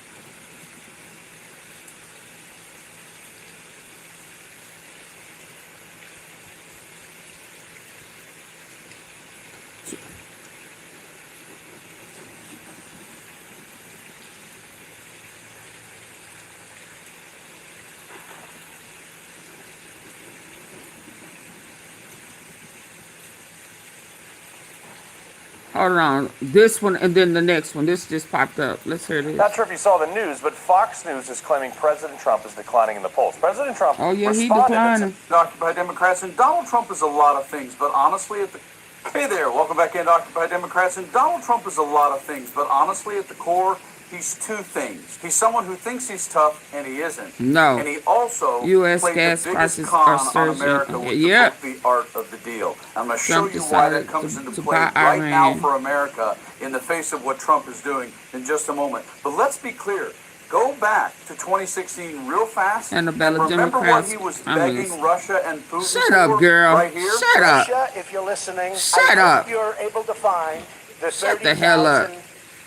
Hold on. This one and then the next one. This just popped up. Let's hear this. Not sure if you saw the news, but Fox News is claiming President Trump is declining in the polls. President Trump Oh, yeah, he responded declining. to Occupy Democrats, and Donald Trump is a lot of things, but honestly, hey there, welcome back into Occupy Democrats, and Donald Trump is a lot of things, but honestly, at the core, he's two things. He's someone who thinks he's tough, and he isn't. No. And he also U.S. played gas the biggest prices con are on surging. America Okay, with yeah. the art of the deal. I'm going to show Trump you why decided that comes to into buy play right now Iran. for America in the face of what Trump is doing in just a moment. But let's be clear. Go back to 2016 real fast. Annabella, and remember Democrats, what he was I'm begging listening. Russia and Putin Shut up, for girl. right here? Shut up. Russia, if you're listening, Shut I up. hope you're able to find the Shut the hell up.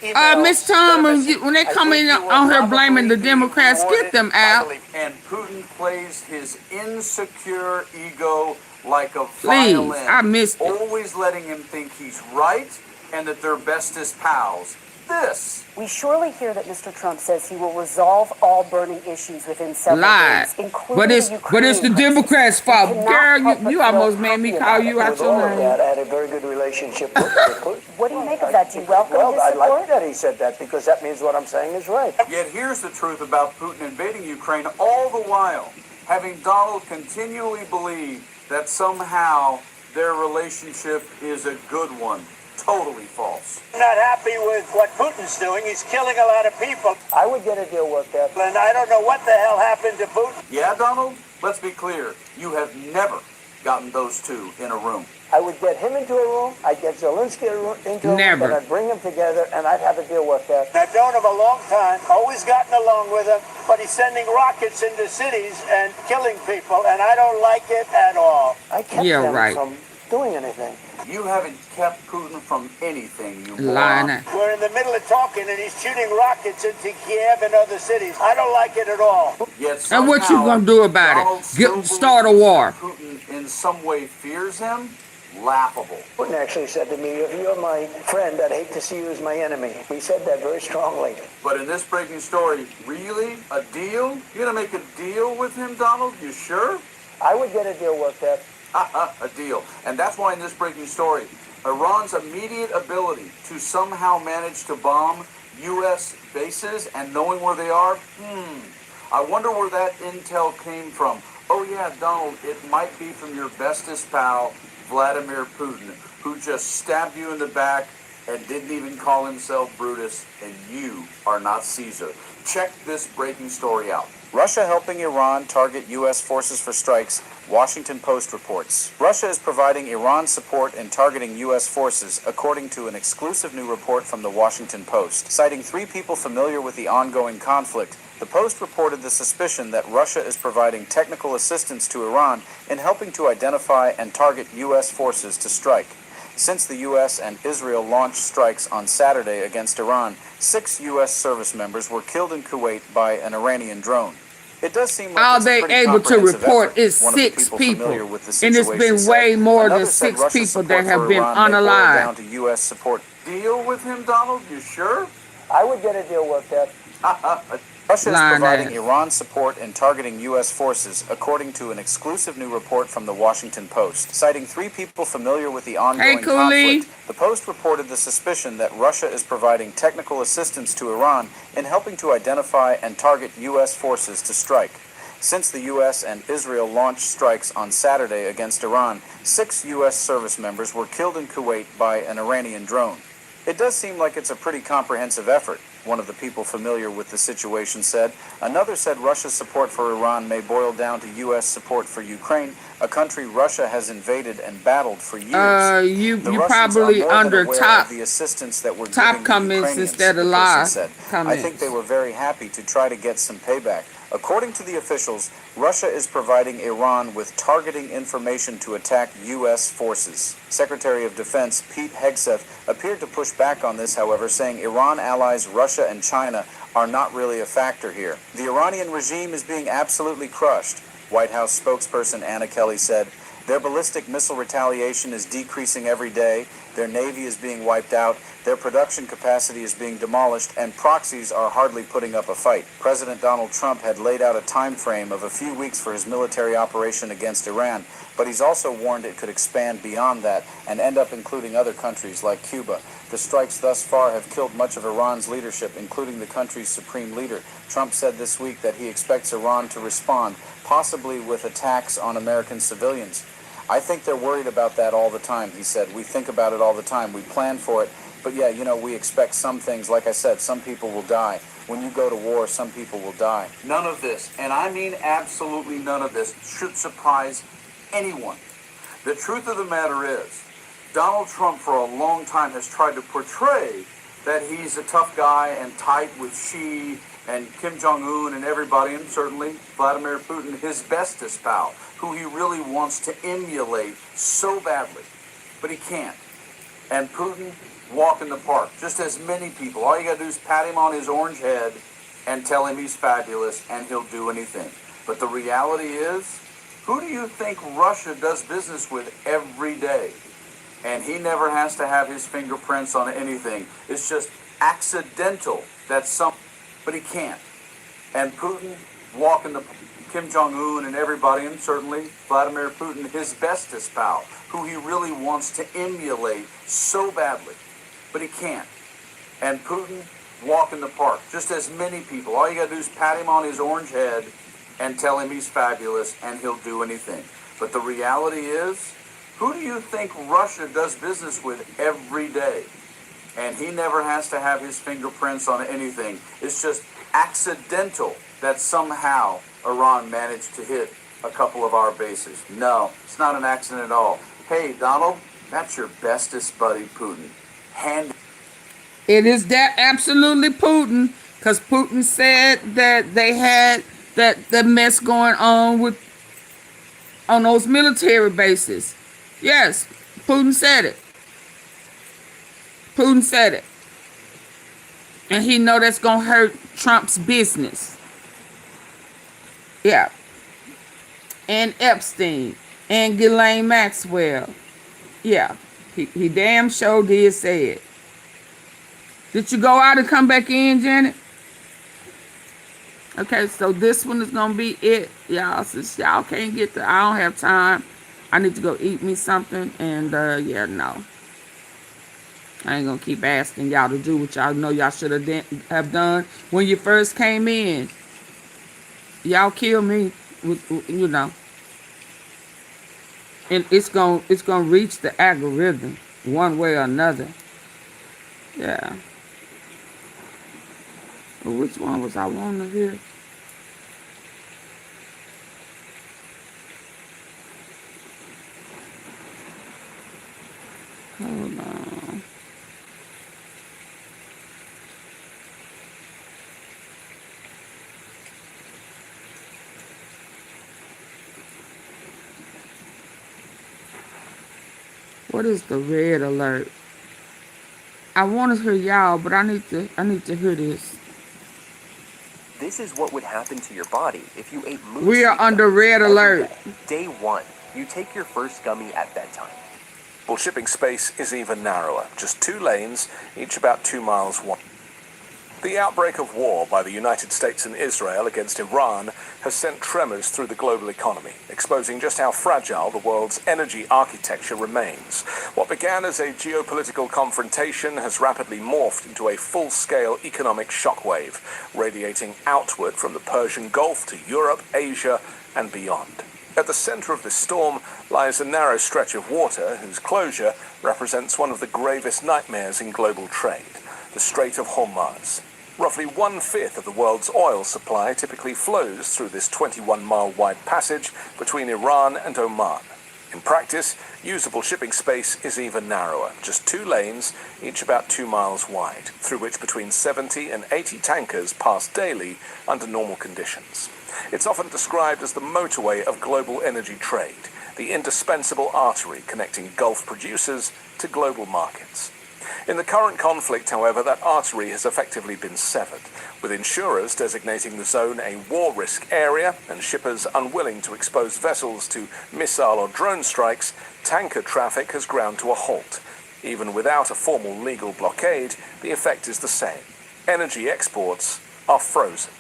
30,000 Miss Tom, when they come in on here blaming the Democrats, get them out. And Putin plays his insecure ego like a Please, violin. I missed it. Always letting him think he's right and that they're bestest pals. This. We surely hear that Mr. Trump says he will resolve all burning issues within several Lied. days, including But the it's Ukrainian crisis. Democrats' fault. We cannot Girl, help but you feel almost made me happy call about you it. out With your all of name. that, I had a very good relationship with Putin. What do you make of that? Do you welcome Well, his I support? like that he said that because that means what I'm saying is right. Yet here's the truth about Putin invading Ukraine, all the while having Donald continually believe that somehow their relationship is a good one. Totally false. I'm not happy with what Putin's doing. He's killing a lot of people. I would get a deal worked out. And I don't know what the hell happened to Putin. Yeah, Donald? Let's be clear. You have never gotten those two in a room. I would get him into a room. I'd get Zelensky into a Never. room. And I'd bring them together, and I'd have a deal worked out. I've known him a long time. Always gotten along with him. But he's sending rockets into cities and killing people, and I don't like it at all. I kept Yeah, them right. from doing anything. You haven't kept Putin from anything, you Lying. moron. We're in the middle of talking, and he's shooting rockets into Kiev and other cities. I don't like it at all. Yet And what you somehow gonna do about Donald it? still Start a believes war. that Putin in some way fears him? Laughable. Putin actually said to me, if you're my friend, I'd hate to see you as my enemy. He said that very strongly. But in this breaking story, really? A deal? You're gonna make a deal with him, Donald? You sure? I would get a deal worked out. A deal. And that's why in this breaking story, Iran's immediate ability to somehow manage to bomb U.S. bases and knowing where they are, I wonder where that intel came from. Oh yeah, Donald, it might be from your bestest pal, Vladimir Putin, who just stabbed you in the back and didn't even call himself Brutus, and you are not Caesar. Check this breaking story out. Russia helping Iran target U.S. forces for strikes, Washington Post reports. Russia is providing Iran support in targeting U.S. forces, according to an exclusive new report from the Washington Post. Citing 3 people familiar with the ongoing conflict, the Post reported the suspicion that Russia is providing technical assistance to Iran in helping to identify and target U.S. forces to strike. Since the U.S. and Israel launched strikes on Saturday against Iran, 6 U.S. service members were killed in Kuwait by an Iranian drone. It does seem like all they able to report is 6 people, and it's been way more than 6 people that have been unalive. To U.S. support. Deal with him, Donald? You sure? I would get a deal worked out. Russia is providing Iran support in targeting U.S. forces, according to an exclusive new report from the Washington Post. Citing 3 people familiar with the ongoing conflict, the Post reported the suspicion that Russia is providing technical assistance to Iran in helping to identify and target U.S. forces to strike. Since the U.S. and Israel launched strikes on Saturday against Iran, 6 U.S. service members were killed in Kuwait by an Iranian drone. It does seem like it's a pretty comprehensive effort, one of the people familiar with the situation said. Another said Russia's support for Iran may boil down to U.S. support for Ukraine, a country Russia has invaded and battled for years. You probably under top the assistance that we're top comments instead of live comments. I think they were very happy to try to get some payback. According to the officials, Russia is providing Iran with targeting information to attack U.S. forces. Secretary of Defense Pete Hegseth appeared to push back on this, however, saying Iran allies Russia and China are not really a factor here. The Iranian regime is being absolutely crushed, White House spokesperson Anna Kelly said. Their ballistic missile retaliation is decreasing every day, their navy is being wiped out, their production capacity is being demolished, and proxies are hardly putting up a fight. President Donald Trump had laid out a time frame of a few weeks for his military operation against Iran, but he's also warned it could expand beyond that and end up including other countries like Cuba. The strikes thus far have killed much of Iran's leadership, including the country's supreme leader. Trump said this week that he expects Iran to respond, possibly with attacks on American civilians. I think they're worried about that all the time, he said. We think about it all the time. We plan for it. But yeah, you know, we expect some things. Like I said, some people will die. When you go to war, some people will die. None of this, and I mean absolutely none of this, should surprise anyone. The truth of the matter is, Donald Trump for a long time has tried to portray that he's a tough guy and tight with Xi and Kim Jong-un and everybody, and certainly Vladimir Putin, his bestest pal, who he really wants to emulate so badly, but he can't. And Putin, walk in the park, just as many people. All you got to do is pat him on his orange head and tell him he's fabulous, and he'll do anything. But the reality is, who do you think Russia does business with every day? And he never has to have his fingerprints on anything. It's just accidental that but he can't. And Putin, walk in the Kim Jong-un and everybody, and certainly Vladimir Putin, his bestest pal, who he really wants to emulate so badly, but he can't. And Putin, walk in the park, just as many people. All you got to do is pat him on his orange head and tell him he's fabulous, and he'll do anything. But the reality is, who do you think Russia does business with every day? And he never has to have his fingerprints on anything. It's just accidental that somehow Iran managed to hit a couple of our bases. No, it's not an accident at all. Hey, Donald, that's your bestest buddy, Putin. It is that absolutely Putin, because Putin said that they had the mess going on those military bases. Yes, Putin said it. Putin said it. And he know that's going to hurt Trump's business. Yeah. And Epstein. And Ghislaine Maxwell. Yeah. He damn sure did say it. Did you go out and come back in, Janet? Okay, so this one is going to be it, y'all. Since y'all can't get I don't have time. I need to go eat me something. And, yeah, no. I ain't going to keep asking y'all to do what y'all know y'all should have done when you first came in. Y'all kill me, you know. And it's going to reach the algorithm one way or another. Yeah. Well, which one was I wanting to hear? Hold on. What is the red alert? I want to hear y'all, but I need to hear this. This is what would happen to your body if you ate moose We are seed under gummies red every alert. day. Day 1, you take your first gummy at bedtime. Well, shipping space is even narrower, just 2 lanes, each about 2 miles wide. The outbreak of war by the United States and Israel against Iran has sent tremors through the global economy, exposing just how fragile the world's energy architecture remains. What began as a geopolitical confrontation has rapidly morphed into a full-scale economic shockwave, radiating outward from the Persian Gulf to Europe, Asia, and beyond. At the center of this storm lies a narrow stretch of water whose closure represents one of the gravest nightmares in global trade, the Strait of Hormuz. Roughly 1/5 of the world's oil supply typically flows through this 21-mile-wide passage between Iran and Oman. In practice, usable shipping space is even narrower, just 2 lanes, each about 2 miles wide, through which between 70 and 80 tankers pass daily under normal conditions. It's often described as the motorway of global energy trade, the indispensable artery connecting Gulf producers to global markets. In the current conflict, however, that artery has effectively been severed, with insurers designating the zone a war risk area and shippers unwilling to expose vessels to missile or drone strikes. Tanker traffic has ground to a halt. Even without a formal legal blockade, the effect is the same. Energy exports are frozen.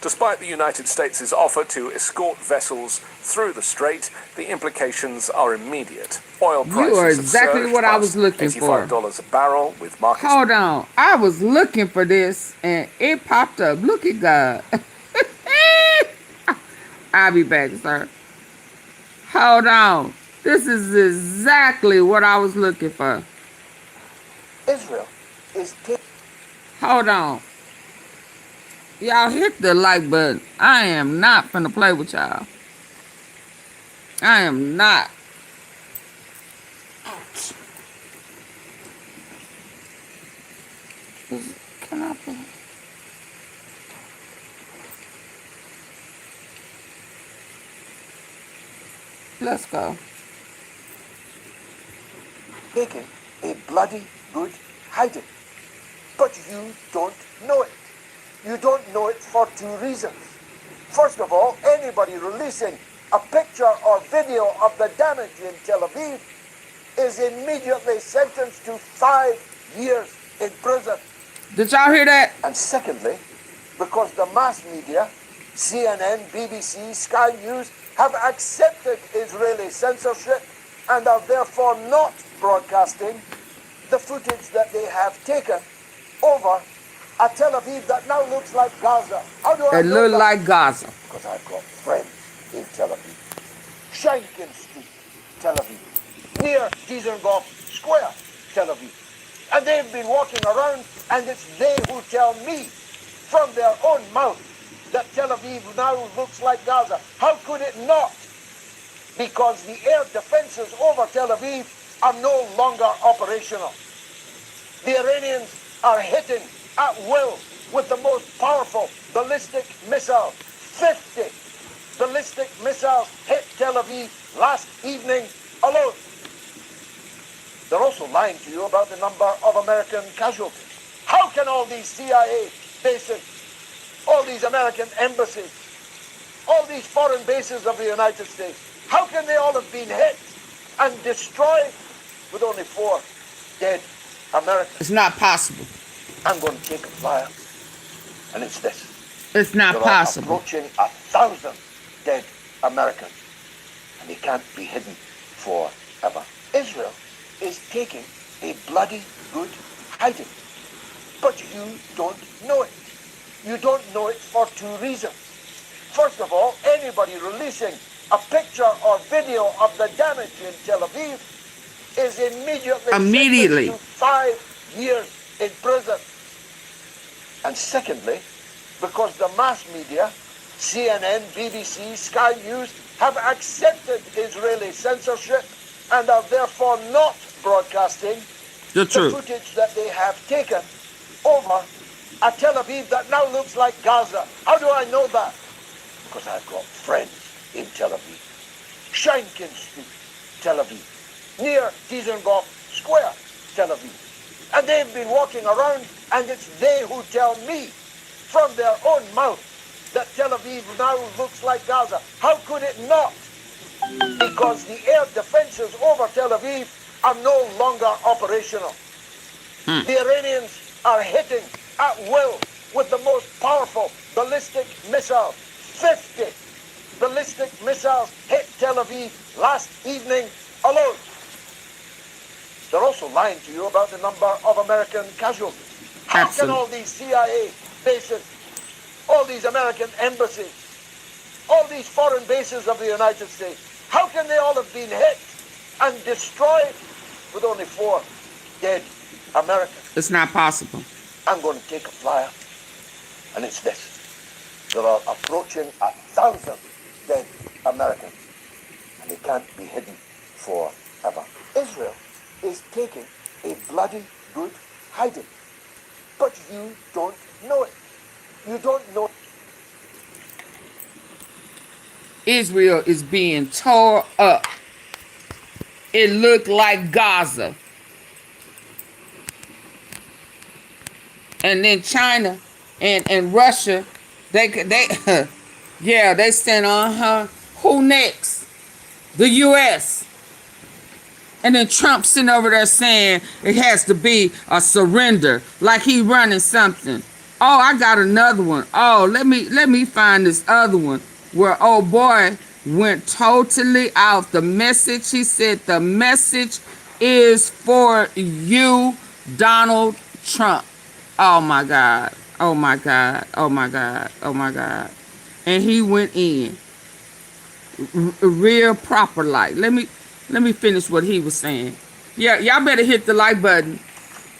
Despite the United States' offer to escort vessels through the strait, the implications are immediate. Oil prices You are have exactly surged what I past was looking for. $85 a barrel, with markets... Hold on. I was looking for this, and it popped up. Look at God. I'll be back, sir. Hold on. This is exactly what I was looking for. Israel is... Hold on. Y'all hit the like button. I am not finna play with y'all. I am not. Can I play? Let's go. Taking a bloody good hiding. But you don't know it. You don't know it for 2 reasons. First of all, anybody releasing a picture or video of the damage in Tel Aviv is immediately sentenced to 5 years in prison. Did y'all hear that? And secondly, because the mass media, CNN, BBC, Sky News, have accepted Israeli censorship and are therefore not broadcasting the footage that they have taken over a Tel Aviv that now looks like Gaza. How do I It know looked that? like Gaza. Because I've got friends in Tel Aviv. Shankin Street, Tel Aviv. Near Dizengoff Square, Tel Aviv. And they've been walking around, and it's they who tell me from their own mouth that Tel Aviv now looks like Gaza. How could it not? Because the air defenses over Tel Aviv are no longer operational. The Iranians are hitting at will with the most powerful ballistic missile. 50 ballistic missiles hit Tel Aviv last evening alone. They're also lying to you about the number of American casualties. How can all these CIA bases, all these American embassies, all these foreign bases of the United States, how can they all have been hit and destroyed with only 4 dead Americans? It's not possible. I'm going to take a flyer, and it's this. It's not there possible. Are approaching 1,000 dead Americans, and they can't be hidden forever. Israel is taking a bloody good hiding, but you don't know it. You don't know it for 2 reasons. First of all, anybody releasing a picture or video of the damage in Tel Aviv is immediately sentenced to 5 years in prison. And secondly, because the mass media, CNN, BBC, Sky News, have accepted Israeli censorship and are therefore not broadcasting the footage that they have taken over a Tel Aviv that now looks like Gaza. How do I know that? Because I've got friends in Tel Aviv. Shankin Street, Tel Aviv. near Dizengoff Square, Tel Aviv. And they've been walking around, and it's they who tell me from their own mouth that Tel Aviv now looks like Gaza. How could it not? Because the air defenses over Tel Aviv are no longer operational. The Iranians are hitting at will with the most powerful ballistic missiles. 50 ballistic missiles hit Tel Aviv last evening alone. They're also lying to you about the number of American casualties. How can all these CIA bases, all these American embassies, all these foreign bases of the United States, how can they all have been hit and destroyed with only 4 dead Americans? It's not possible. I'm going to take a flyer, and it's this. There are approaching 1,000 dead Americans, and they can't be hidden forever. Israel is taking a bloody good hiding, but you don't know it. You don't know it. Israel is being tore up. It looked like Gaza. And then China and Russia, they stand on her. Who next? The U.S. And then Trump sitting over there saying it has to be a surrender, like he running something. Oh, I got another one. Oh, let me find this other one where old boy went totally out. The message, he said, the message is for you, Donald Trump. Oh my God. Oh my God. Oh my God. Oh my God. And he went in real proper like. Let me finish what he was saying. Yeah, y'all better hit the like button.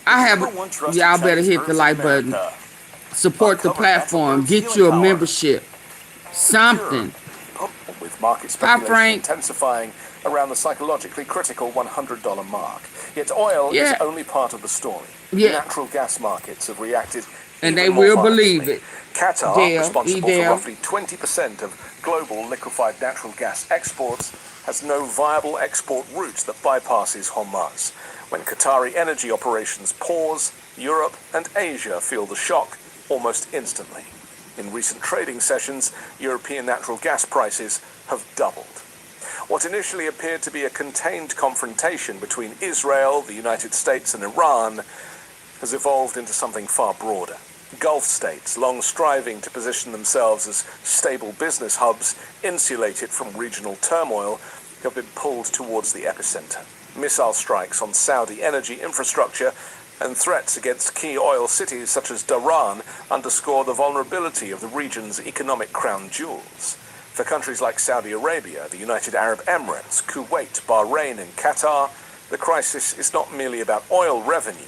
Y'all better hit the like button. Support the platform. Get you a membership. Something. With market speculation intensifying around the psychologically critical $100 mark. Yet oil is only part of the story. Natural gas markets have reacted, and they will believe it. Qatar, responsible for roughly 20% of global liquefied natural gas exports, has no viable export route that bypasses Hormuz. When Qatari energy operations pause, Europe and Asia feel the shock almost instantly. In recent trading sessions, European natural gas prices have doubled. What initially appeared to be a contained confrontation between Israel, the United States, and Iran has evolved into something far broader. Gulf states, long striving to position themselves as stable business hubs, insulated from regional turmoil, have been pulled towards the epicenter. Missile strikes on Saudi energy infrastructure and threats against key oil cities such as Dhahran underscore the vulnerability of the region's economic crown jewels. For countries like Saudi Arabia, the United Arab Emirates, Kuwait, Bahrain, and Qatar, the crisis is not merely about oil revenue.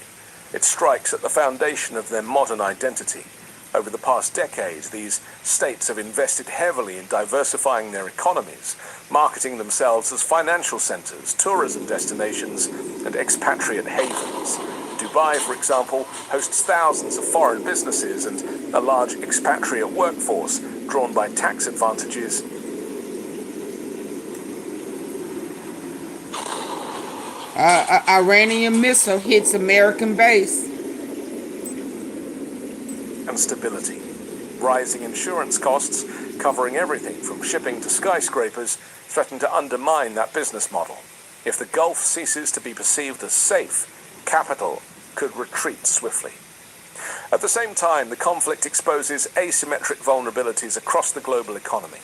It strikes at the foundation of their modern identity. Over the past decade, these states have invested heavily in diversifying their economies, marketing themselves as financial centers, tourism destinations, and expatriate havens. Dubai, for example, hosts thousands of foreign businesses and a large expatriate workforce drawn by tax advantages. Iranian missile hits American base. And stability. Rising insurance costs, covering everything from shipping to skyscrapers, threaten to undermine that business model. If the Gulf ceases to be perceived as safe, capital could retreat swiftly. At the same time, the conflict exposes asymmetric vulnerabilities across the global economy.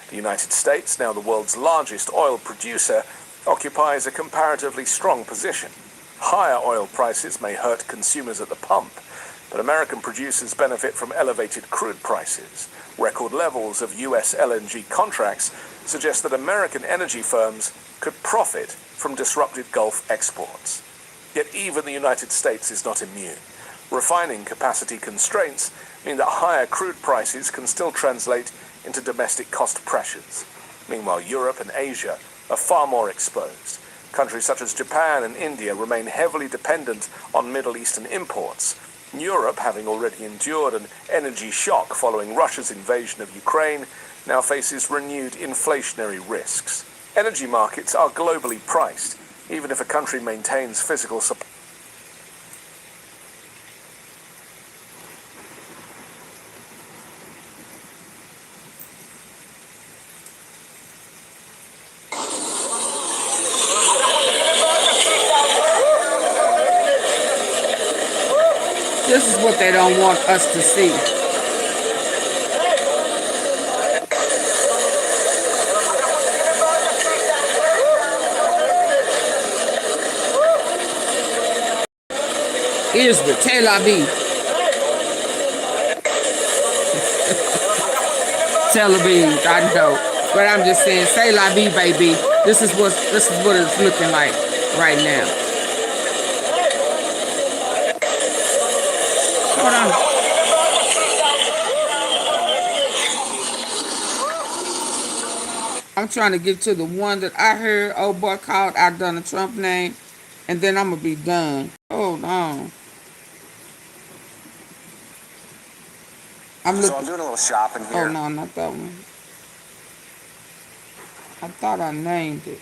The United States, now the world's largest oil producer, occupies a comparatively strong position. Higher oil prices may hurt consumers at the pump, but American producers benefit from elevated crude prices. Record levels of U.S. LNG contracts suggest that American energy firms could profit from disrupted Gulf exports. Yet even the United States is not immune. Refining capacity constraints mean that higher crude prices can still translate into domestic cost pressures. Meanwhile, Europe and Asia are far more exposed. Countries such as Japan and India remain heavily dependent on Middle Eastern imports. Europe, having already endured an energy shock following Russia's invasion of Ukraine, now faces renewed inflationary risks. Energy markets are globally priced, Even if a country maintains physical support. This is what they don't want us to see. Israel, Tel Aviv. Tel Aviv, I know. But I'm just saying, say la vie, baby. This is what it's looking like right now. Hold on. I'm trying to get to the one that I heard old boy called out Donald Trump name, and then I'm gonna be done. Hold on. I'm doing a little shopping here. Oh no, not that one. I thought I named it.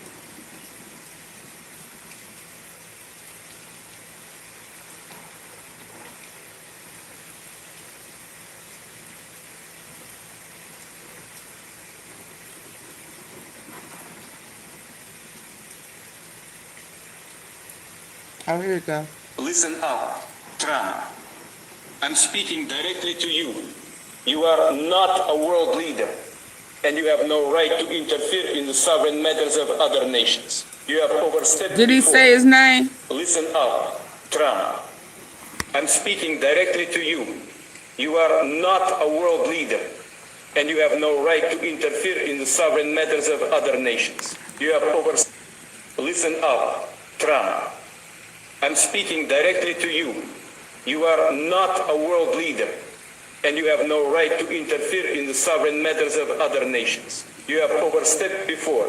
Oh, here you go. Listen up, Trump. I'm speaking directly to you. You are not a world leader, and you have no right to interfere in the sovereign matters of other nations. You have overstepped. Did he say his name? Listen up, Trump. I'm speaking directly to you. You are not a world leader, and you have no right to interfere in the sovereign matters of other nations. You have overstepped. Listen up, Trump. I'm speaking directly to you. You are not a world leader, and you have no right to interfere in the sovereign matters of other nations. You have overstepped before,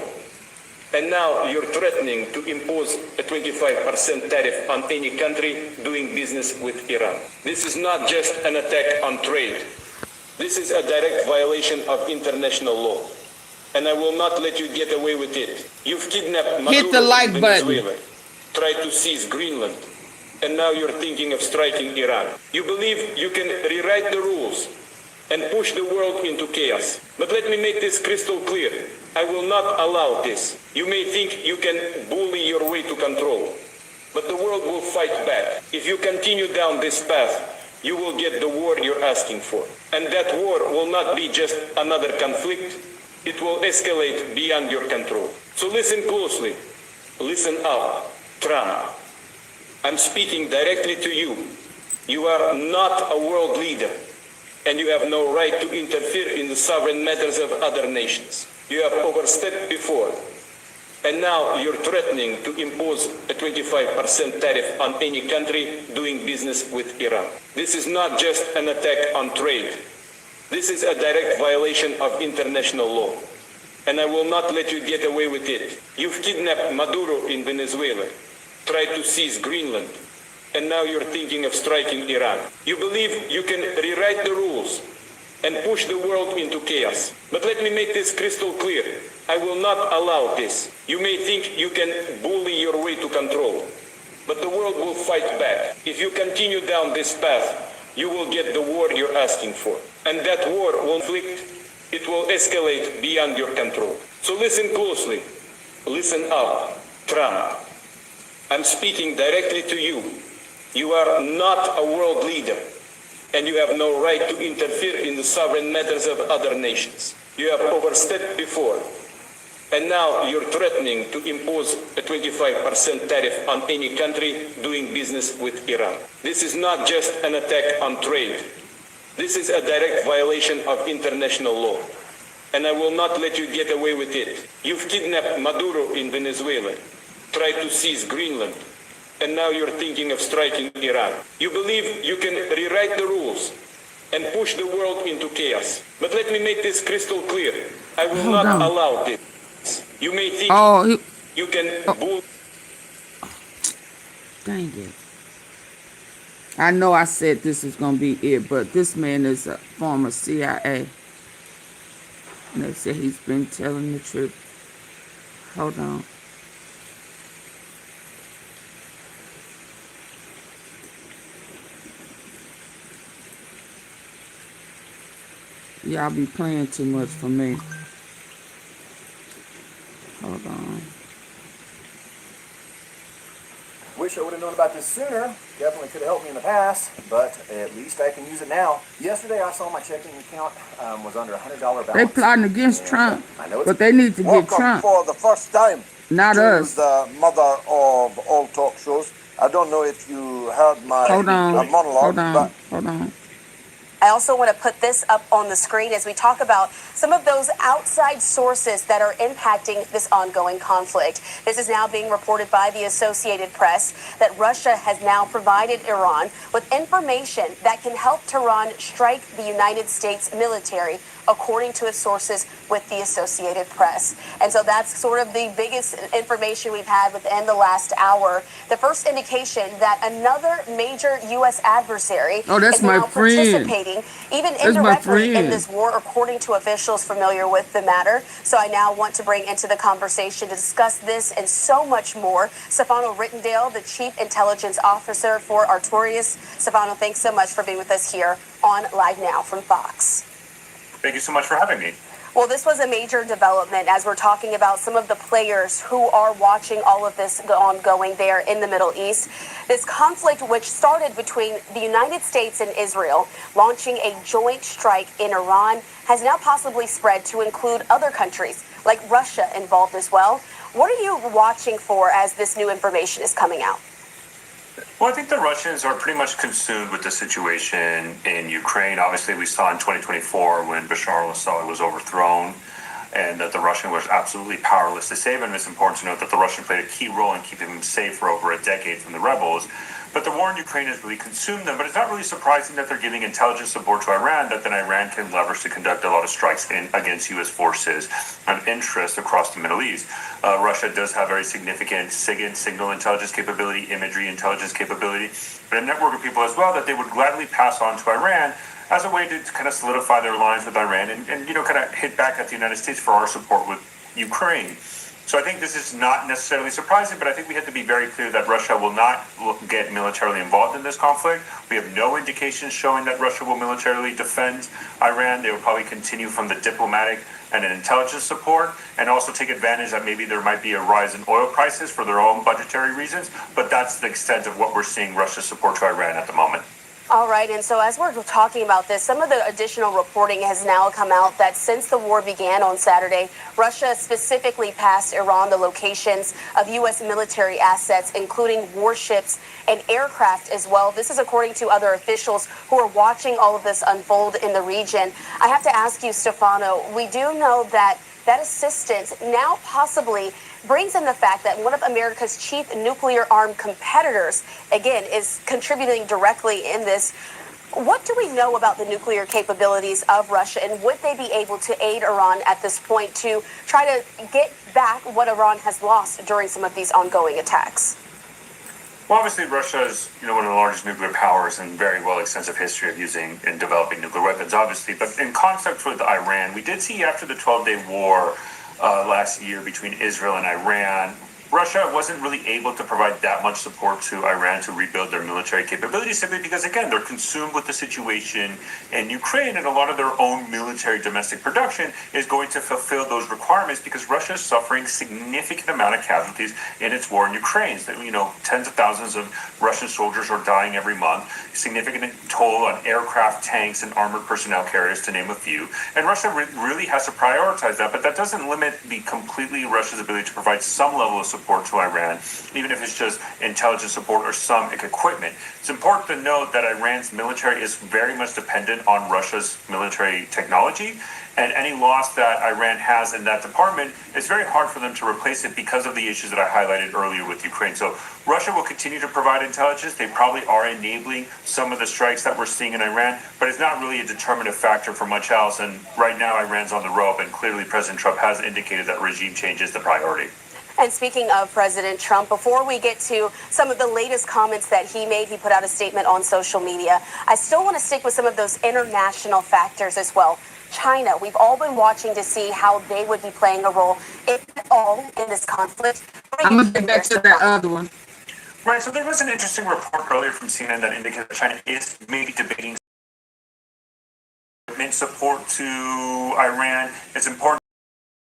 and now you're threatening to impose a 25% tariff on any country doing business with Iran. This is not just an attack on trade. This is a direct violation of international law, and I will not let you get away with it. You've kidnapped Maduro. Hit the like button. Tried to seize Greenland, and now you're thinking of striking Iran. You believe you can rewrite the rules and push the world into chaos. But let me make this crystal clear. I will not allow this. You may think you can bully your way to control, but the world will fight back. If you continue down this path, you will get the war you're asking for. And that war will not be just another conflict. It will escalate beyond your control. So listen closely. Listen up. Trump, I'm speaking directly to you. You are not a world leader, and you have no right to interfere in the sovereign matters of other nations. You have overstepped before, and now you're threatening to impose a 25% tariff on any country doing business with Iran. This is not just an attack on trade. This is a direct violation of international law, and I will not let you get away with it. You've kidnapped Maduro in Venezuela, tried to seize Greenland, and now you're thinking of striking Iran. You believe you can rewrite the rules and push the world into chaos. But let me make this crystal clear. I will not allow this. You may think you can bully your way to control, but the world will fight back. If you continue down this path, you will get the war you're asking for. And that war will inflict, it will escalate beyond your control. So listen closely. Listen up, Trump. I'm speaking directly to you. You are not a world leader, and you have no right to interfere in the sovereign matters of other nations. You have overstepped before, and now you're threatening to impose a 25% tariff on any country doing business with Iran. This is not just an attack on trade. This is a direct violation of international law, and I will not let you get away with it. You've kidnapped Maduro in Venezuela, tried to seize Greenland, and now you're thinking of striking Iran. You believe you can rewrite the rules and push the world into chaos. But let me make this crystal clear. I will not allow this. You may think you can bully. Dang it. I know I said this was going to be it, but this man is a former CIA. And they say he's been telling the truth. Hold on. Y'all be playing too much for me. Hold on. Wish I would have known about this sooner. Definitely could have helped me in the past, but at least I can use it now. Yesterday, I saw my checking account was under $100 balance. They plotting against Trump, I know but they need to get Welcome Trump, for the first time not to us. the mother of all talk shows. I don't know if you heard my Hold on. monologue, Hold on. but Hold on. I also want to put this up on the screen as we talk about some of those outside sources that are impacting this ongoing conflict. This is now being reported by the Associated Press that Russia has now provided Iran with information that can help Tehran strike the United States military, according to its sources with the Associated Press. And so that's sort of the biggest information we've had within the last hour. The first indication that another major U.S. adversary is now participating, even indirectly, in this war, according to officials familiar with the matter. So I now want to bring into the conversation to discuss this and so much more, Stefano Rittendale, the Chief Intelligence Officer for Artorias. Stefano, thanks so much for being with us here on Live Now from Fox. Thank you so much for having me. Well, this was a major development as we're talking about some of the players who are watching all of this ongoing there in the Middle East. This conflict, which started between the United States and Israel, launching a joint strike in Iran, has now possibly spread to include other countries like Russia involved as well. What are you watching for as this new information is coming out? Well, I think the Russians are pretty much consumed with the situation in Ukraine. Obviously, we saw in 2024 when Bashar al-Assad was overthrown and that the Russian was absolutely powerless to save him. It's important to note that the Russian played a key role in keeping him safe for over a decade from the rebels. But the war in Ukraine has really consumed them. But it's not really surprising that they're giving intelligence support to Iran, that then Iran can leverage to conduct a lot of strikes against U.S. forces and interests across the Middle East. Russia does have very significant signal intelligence capability, imagery intelligence capability, but a network of people as well that they would gladly pass on to Iran as a way to kind of solidify their alliance with Iran and kind of hit back at the United States for our support with Ukraine. So I think this is not necessarily surprising, but I think we have to be very clear that Russia will not get militarily involved in this conflict. We have no indications showing that Russia will militarily defend Iran. They will probably continue from the diplomatic and an intelligence support and also take advantage that maybe there might be a rise in oil prices for their own budgetary reasons. But that's the extent of what we're seeing Russia's support to Iran at the moment. All right, and so as we're talking about this, some of the additional reporting has now come out that since the war began on Saturday, Russia specifically passed Iran the locations of U.S. military assets, including warships and aircraft as well. This is according to other officials who are watching all of this unfold in the region. I have to ask you, Stefano, we do know that assistance now possibly brings in the fact that one of America's chief nuclear-armed competitors, again, is contributing directly in this. What do we know about the nuclear capabilities of Russia, and would they be able to aid Iran at this point to try to get back what Iran has lost during some of these ongoing attacks? Well, obviously, Russia is one of the largest nuclear powers and very well extensive history of using and developing nuclear weapons, obviously. But in context with Iran, we did see after the 12-day war last year between Israel and Iran, Russia wasn't really able to provide that much support to Iran to rebuild their military capabilities simply because, again, they're consumed with the situation in Ukraine, and a lot of their own military domestic production is going to fulfill those requirements because Russia is suffering significant amount of casualties in its war in Ukraine. So, tens of thousands of Russian soldiers are dying every month, significant toll on aircraft, tanks, and armored personnel carriers, to name a few. And Russia really has to prioritize that, but that doesn't limit completely Russia's ability to provide some level of support to Iran, even if it's just intelligence support or some equipment. It's important to note that Iran's military is very much dependent on Russia's military technology, and any loss that Iran has in that department, it's very hard for them to replace it because of the issues that I highlighted earlier with Ukraine. So Russia will continue to provide intelligence. They probably are enabling some of the strikes that we're seeing in Iran, but it's not really a determinative factor for much else. And right now, Iran's on the rope, and clearly President Trump has indicated that regime change is the priority. And speaking of President Trump, before we get to some of the latest comments that he made, he put out a statement on social media. I still want to stick with some of those international factors as well. China, we've all been watching to see how they would be playing a role, if at all, in this conflict. I'm going to get back to that other one. Right, so there was an interesting report earlier from CNN that indicated that China is maybe debating support to Iran. It's important,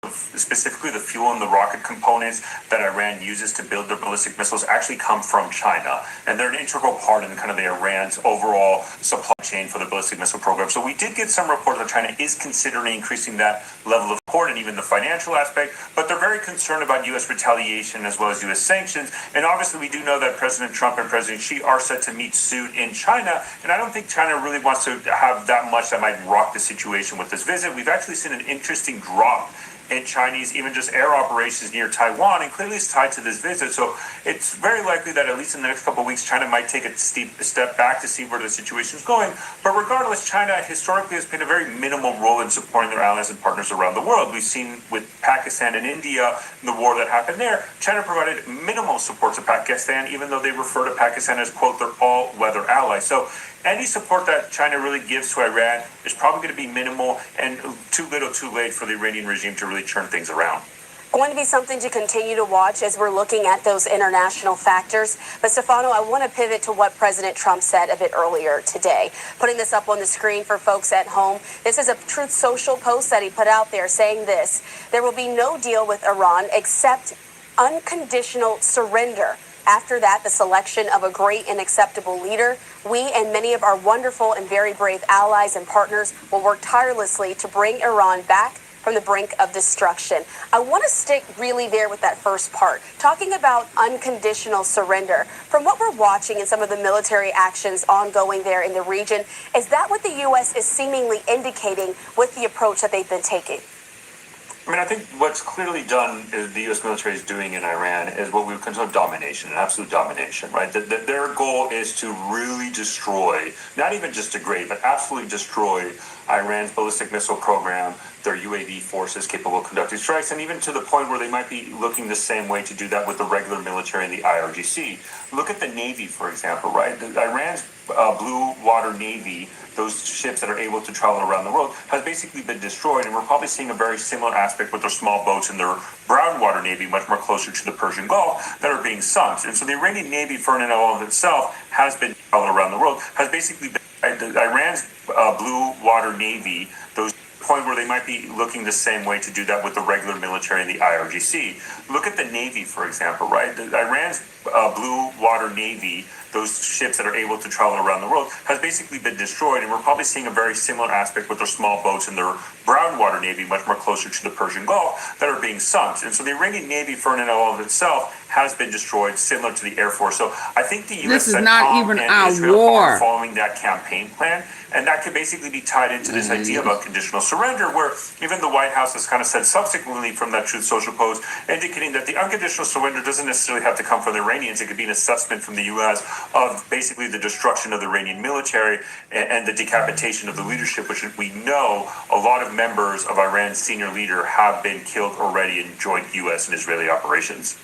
specifically the fuel and the rocket components that Iran uses to build their ballistic missiles actually come from China. And they're an integral part in kind of the Iran's overall supply chain for the ballistic missile program. So we did get some reports that China is considering increasing that level of support and even the financial aspect, but they're very concerned about U.S. retaliation as well as U.S. sanctions. And obviously we do know that President Trump and President Xi are set to meet soon in China. And I don't think China really wants to have that much that might rock the situation with this visit. We've actually seen an interesting drop in Chinese, even just air operations near Taiwan, and clearly it's tied to this visit. So it's very likely that at least in the next couple of weeks, China might take a step back to see where the situation is going. But regardless, China historically has played a very minimal role in supporting their allies and partners around the world. We've seen with Pakistan and India, the war that happened there, China provided minimal support to Pakistan, even though they refer to Pakistan as, quote, their all-weather ally. So any support that China really gives to Iran is probably going to be minimal and too little too late for the Iranian regime to really turn things around. Going to be something to continue to watch as we're looking at those international factors. But Stefano, I want to pivot to what President Trump said a bit earlier today. Putting this up on the screen for folks at home. This is a Truth Social post that he put out there saying this: there will be no deal with Iran except unconditional surrender. After that, the selection of a great and acceptable leader. We and many of our wonderful and very brave allies and partners will work tirelessly to bring Iran back from the brink of destruction. I want to stick really there with that first part, talking about unconditional surrender. From what we're watching in some of the military actions ongoing there in the region, is that what the U.S. is seemingly indicating with the approach that they've been taking? I mean, I think what's clearly done is the U.S. military is doing in Iran is what we would consider domination, an absolute domination, right? Their goal is to really destroy, not even just degrade, but absolutely destroy Iran's ballistic missile program, their UAV forces capable of conducting strikes, and even to the point where they might be looking the same way to do that with the regular military and the IRGC. Look at the Navy, for example, right? Iran's Blue Water Navy, those ships that are able to travel around the world, has basically been destroyed, and we're probably seeing a very similar aspect with their small boats and their Brown Water Navy, much more closer to the Persian Gulf, that are being sunk. And so the Iranian Navy, for and all of itself, has been traveled around the world, has basically been Iran's Blue Water Navy, those point where they might be looking the same way to do that with the regular military and the IRGC. Look at the Navy, for example, right? Iran's Blue Water Navy, those ships that are able to travel around the world, has basically been destroyed, and we're probably seeing a very similar aspect with their small boats and their Brown Water Navy, much more closer to the Persian Gulf, that are being sunk. And so the Iranian Navy, for and all of itself, has been destroyed, similar to the Air Force. So I think the U.S. This is not even our Israel war. are following that campaign plan, and that could basically be tied into this idea of unconditional surrender, where even the White House has kind of said subsequently from that Truth Social post, indicating that the unconditional surrender doesn't necessarily have to come from the Iranians. It could be an assessment from the U.S. of basically the destruction of the Iranian military and the decapitation of the leadership, which we know a lot of members of Iran's senior leader have been killed already in joint U.S. and Israeli operations.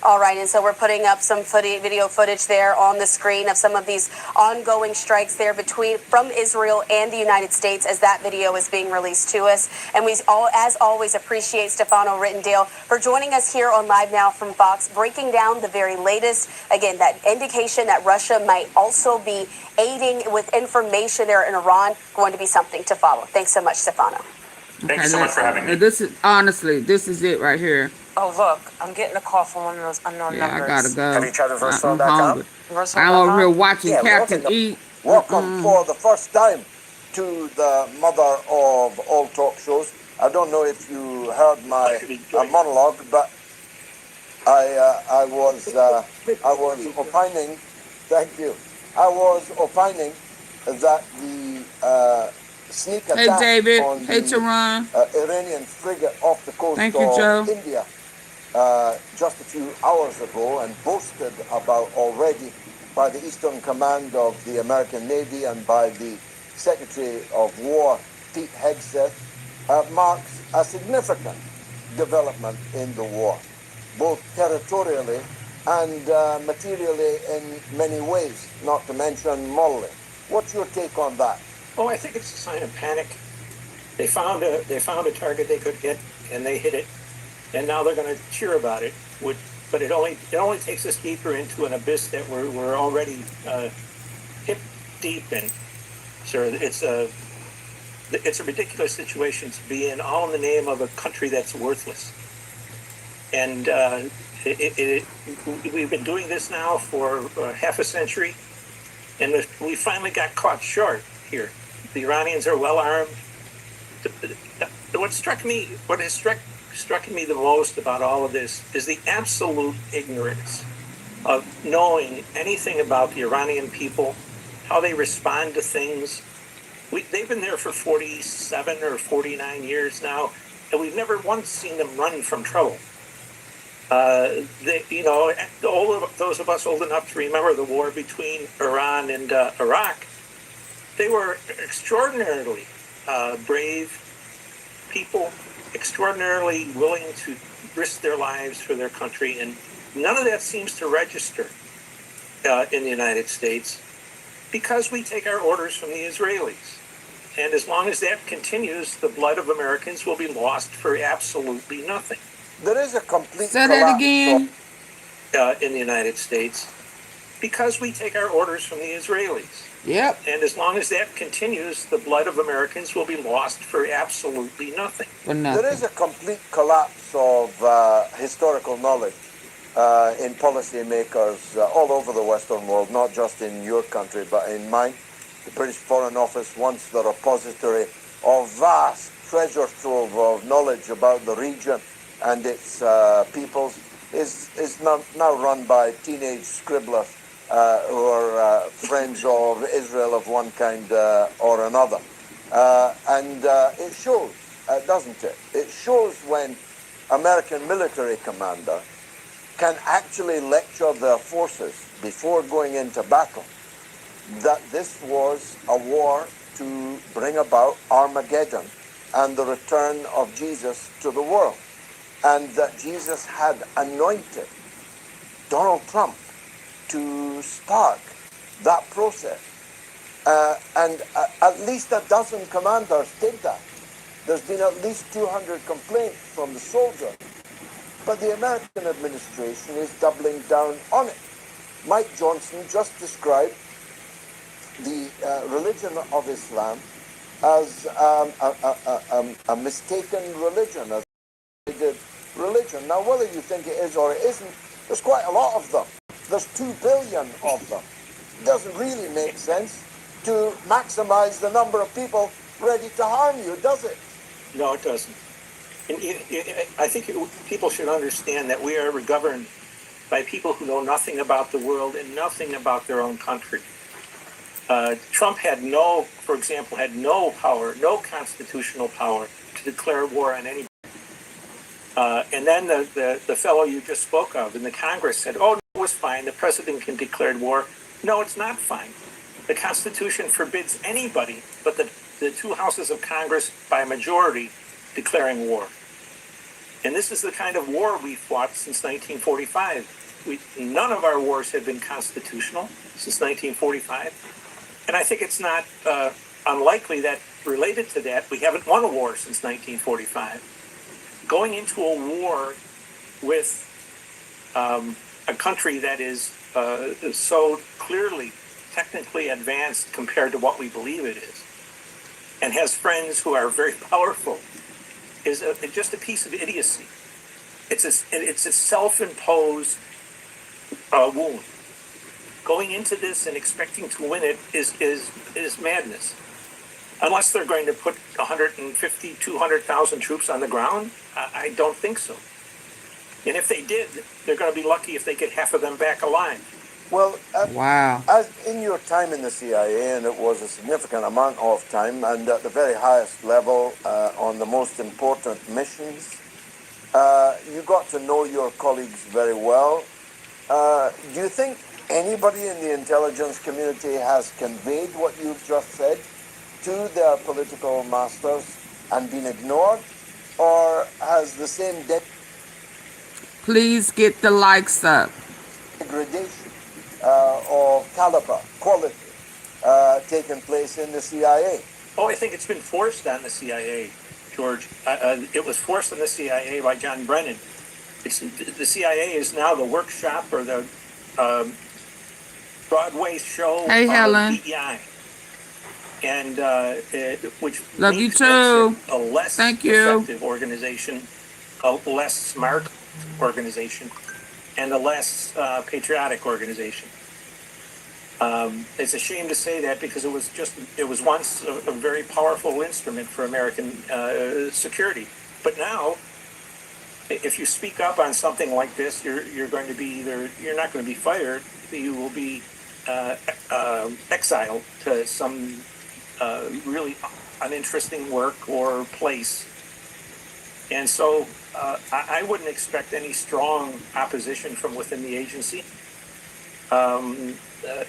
All right, and so we're putting up some video footage there on the screen of some of these ongoing strikes there from Israel and the United States as that video is being released to us. And we, as always, appreciate Stefano Rittendale for joining us here on Live Now from Fox, breaking down the very latest, again, that indication that Russia might also be aiding with information there in Iran, going to be something to follow. Thanks so much, Stefano. Thank you so much for having me. This is, honestly, this is it right here. Oh, look, I'm getting a call from one of those unknown numbers. I gotta go. Have you tried I'm hungry. I'm over here watching Captain E. Welcome for the first time to the mother of all talk shows. I don't know if you heard my monologue, but I was opining. Thank you. I was opining that the sneak attack on the Iranian frigate off the coast of India just a few hours ago, and boasted about already by the Eastern Command of the American Navy and by the Secretary of War, Pete Hegseth, marks a significant development in the war, both territorially and materially in many ways, not to mention morally. What's your take on that? Oh, I think it's a sign of panic. They found a target they could hit, and they hit it, and now they're going to cheer about it. But it only takes us deeper into an abyss that we're already hip deep in. Sure, it's it's a ridiculous situation to be in, all in the name of a country that's worthless. And we've been doing this now for half a century, and we finally got caught short here. The Iranians are well armed. What has struck me the most about all of this is the absolute ignorance of knowing anything about the Iranian people, how they respond to things. They've been there for 47 or 49 years now, and we've never once seen them run from trouble. Those of us old enough to remember the war between Iran and Iraq, they were extraordinarily brave people, extraordinarily willing to risk their lives for their country, and none of that seems to register in the United States because we take our orders from the Israelis. And as long as that continues, the blood of Americans will be lost for absolutely nothing. There is a complete Say that again. In the United States because we take our orders from the Israelis. Yep. And as long as that continues, the blood of Americans will be lost for absolutely nothing. For nothing. There is a complete collapse of historical knowledge in policymakers all over the Western world, not just in your country, but in mine. The British Foreign Office, once the repository of vast treasure trove of knowledge about the region and its peoples, is now run by teenage scribblers who are friends of Israel of one kind or another. And it shows, doesn't it? It shows when American military commander can actually lecture their forces before going into battle that this was a war to bring about Armageddon and the return of Jesus to the world, and that Jesus had anointed Donald Trump to spark that process. And at least a dozen commanders did that. There's been at least 200 complaints from the soldiers. But the American administration is doubling down on it. Mike Johnson just described the religion of Islam as a mistaken religion, as a religion. Now, whether you think it is or it isn't, there's quite a lot of them. There's 2 billion of them. It doesn't really make sense to maximize the number of people ready to harm you, does it? No, it doesn't. And I think people should understand that we are governed by people who know nothing about the world and nothing about their own country. Trump for example, had no power, no constitutional power to declare war on anybody. And then the fellow you just spoke of in the Congress said, oh, no, it was fine. The president can declare war. No, it's not fine. The Constitution forbids anybody but the two houses of Congress by majority declaring war. And this is the kind of war we fought since 1945. None of our wars have been constitutional since 1945. And I think it's not unlikely that related to that, we haven't won a war since 1945. Going into a war with a country that is so clearly technically advanced compared to what we believe it is, and has friends who are very powerful, is just a piece of idiocy. It's a self-imposed wound. Going into this and expecting to win it is madness. Unless they're going to put 150, 200,000 troops on the ground, I don't think so. And if they did, they're going to be lucky if they get half of them back alive. Well, wow. As in your time in the CIA, and it was a significant amount of time, and at the very highest level on the most important missions, you got to know your colleagues very well. Do you think anybody in the intelligence community has conveyed what you've just said to their political masters and been ignored, or has the same Please get the likes up. Degradation of caliber, quality, taken place in the CIA? Oh, I think it's been forced on the CIA, George. It was forced on the CIA by John Brennan. The CIA is now the workshop or the Broadway show Hey, of Helen. DEI. and which Love you makes too. it a less Thank you. effective organization, a less smart organization, and a less patriotic organization. It's a shame to say that because it was once a very powerful instrument for American security. But now, if you speak up on something like this, you're going to be you're not going to be fired, you will be exiled to some really uninteresting work or place. And so I wouldn't expect any strong opposition from within the agency.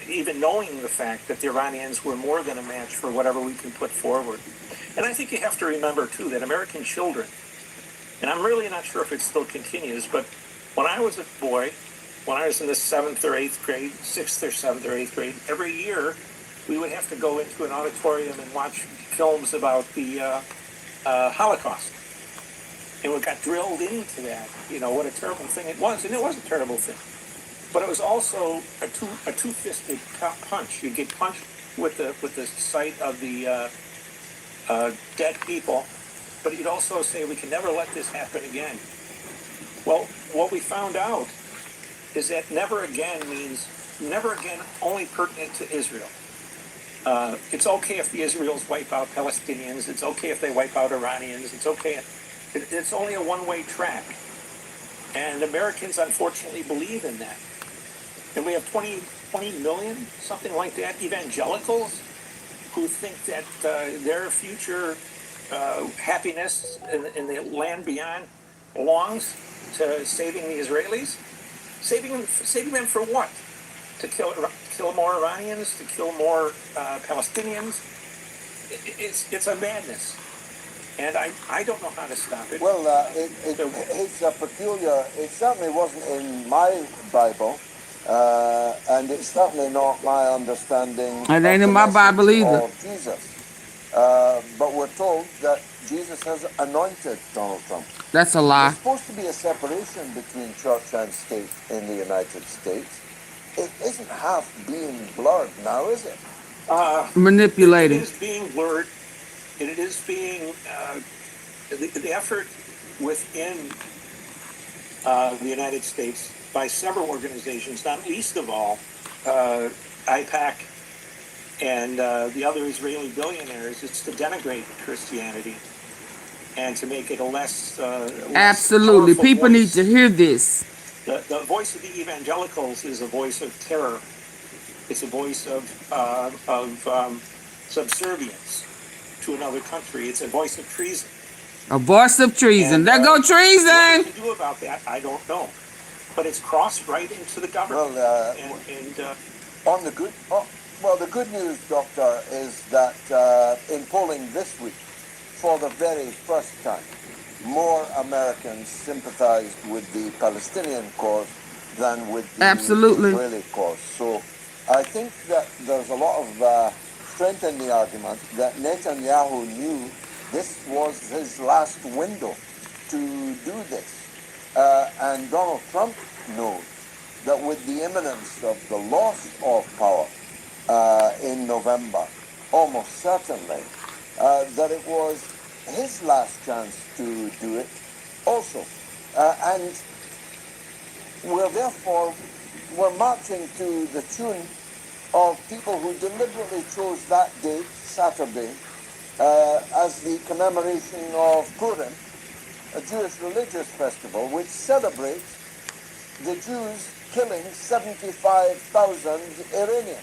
Even knowing the fact that the Iranians were more than a match for whatever we can put forward. And I think you have to remember, too, that American children, and I'm really not sure if it still continues, but when I was a boy, when I was in the 7th or 8th grade, 6th or 7th or 8th grade, every year we would have to go into an auditorium and watch films about the Holocaust. And we got drilled into that, what a terrible thing it was. And it was a terrible thing. But it was also a two-fisted punch. You get punched with the sight of the dead people, but you'd also say we can never let this happen again. Well, what we found out is that never again means never again only pertinent to Israel. It's okay if the Israelis wipe out Palestinians. It's okay if they wipe out Iranians. It's okay. It's only a one-way track. And Americans, unfortunately, believe in that. And we have 20 million, something like that, evangelicals who think that their future happiness in the land beyond belongs to saving the Israelis. Saving them for what? To kill more Iranians, to kill more Palestinians? It's a madness. And I don't know how to stop it. Well, it's a peculiar, it certainly wasn't in my Bible. And it's certainly not my understanding It ain't in my Bible either. of Jesus. But we're told that Jesus has anointed Donald Trump. That's a lie. There's supposed to be a separation between church and state in the United States. It isn't half being blurred now, is it? Manipulated. It is being blurred. It is being the effort within the United States by several organizations, not least of all IPAC and the other Israeli billionaires, is to denigrate Christianity and to make it a less Absolutely. People need to hear this. The voice of the evangelicals is a voice of terror. It's a voice of subservience to another country. It's a voice of treason. A voice of treason. And, there go treason. What we can do about that, I don't know. But it's crossed right into the government. Well, on the good, the good news, Doctor, is that in polling this week, for the very first time, more Americans sympathized with the Palestinian cause than with the Israeli cause. So I think that there's a lot of strength in the argument that Netanyahu knew this was his last window to do this. And Donald Trump knows that with the imminence of the loss of power in November, almost certainly, that it was his last chance to do it also. And we're marching to the tune of people who deliberately chose that date, Saturday, as the commemoration of Purim, a Jewish religious festival which celebrates the Jews killing 75,000 Iranians.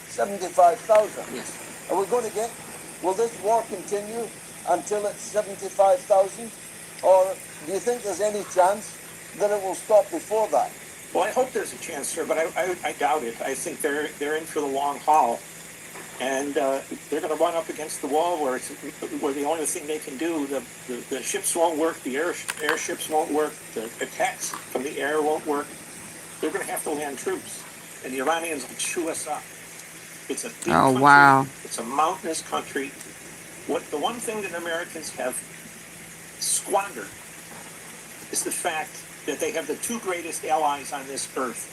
75,000. Yes. Are we going to will this war continue until it's 75,000? Or do you think there's any chance that it will stop before that? Well, I hope there's a chance, sir, but I doubt it. I think they're in for the long haul. And they're going to run up against the wall where the only thing they can do, the ships won't work, the airships won't work, the attacks from the air won't work. They're going to have to land troops, and the Iranians will chew us up. It's a big country. Wow. It's a mountainous country. The one thing that Americans have squandered is the fact that they have the two greatest allies on this earth,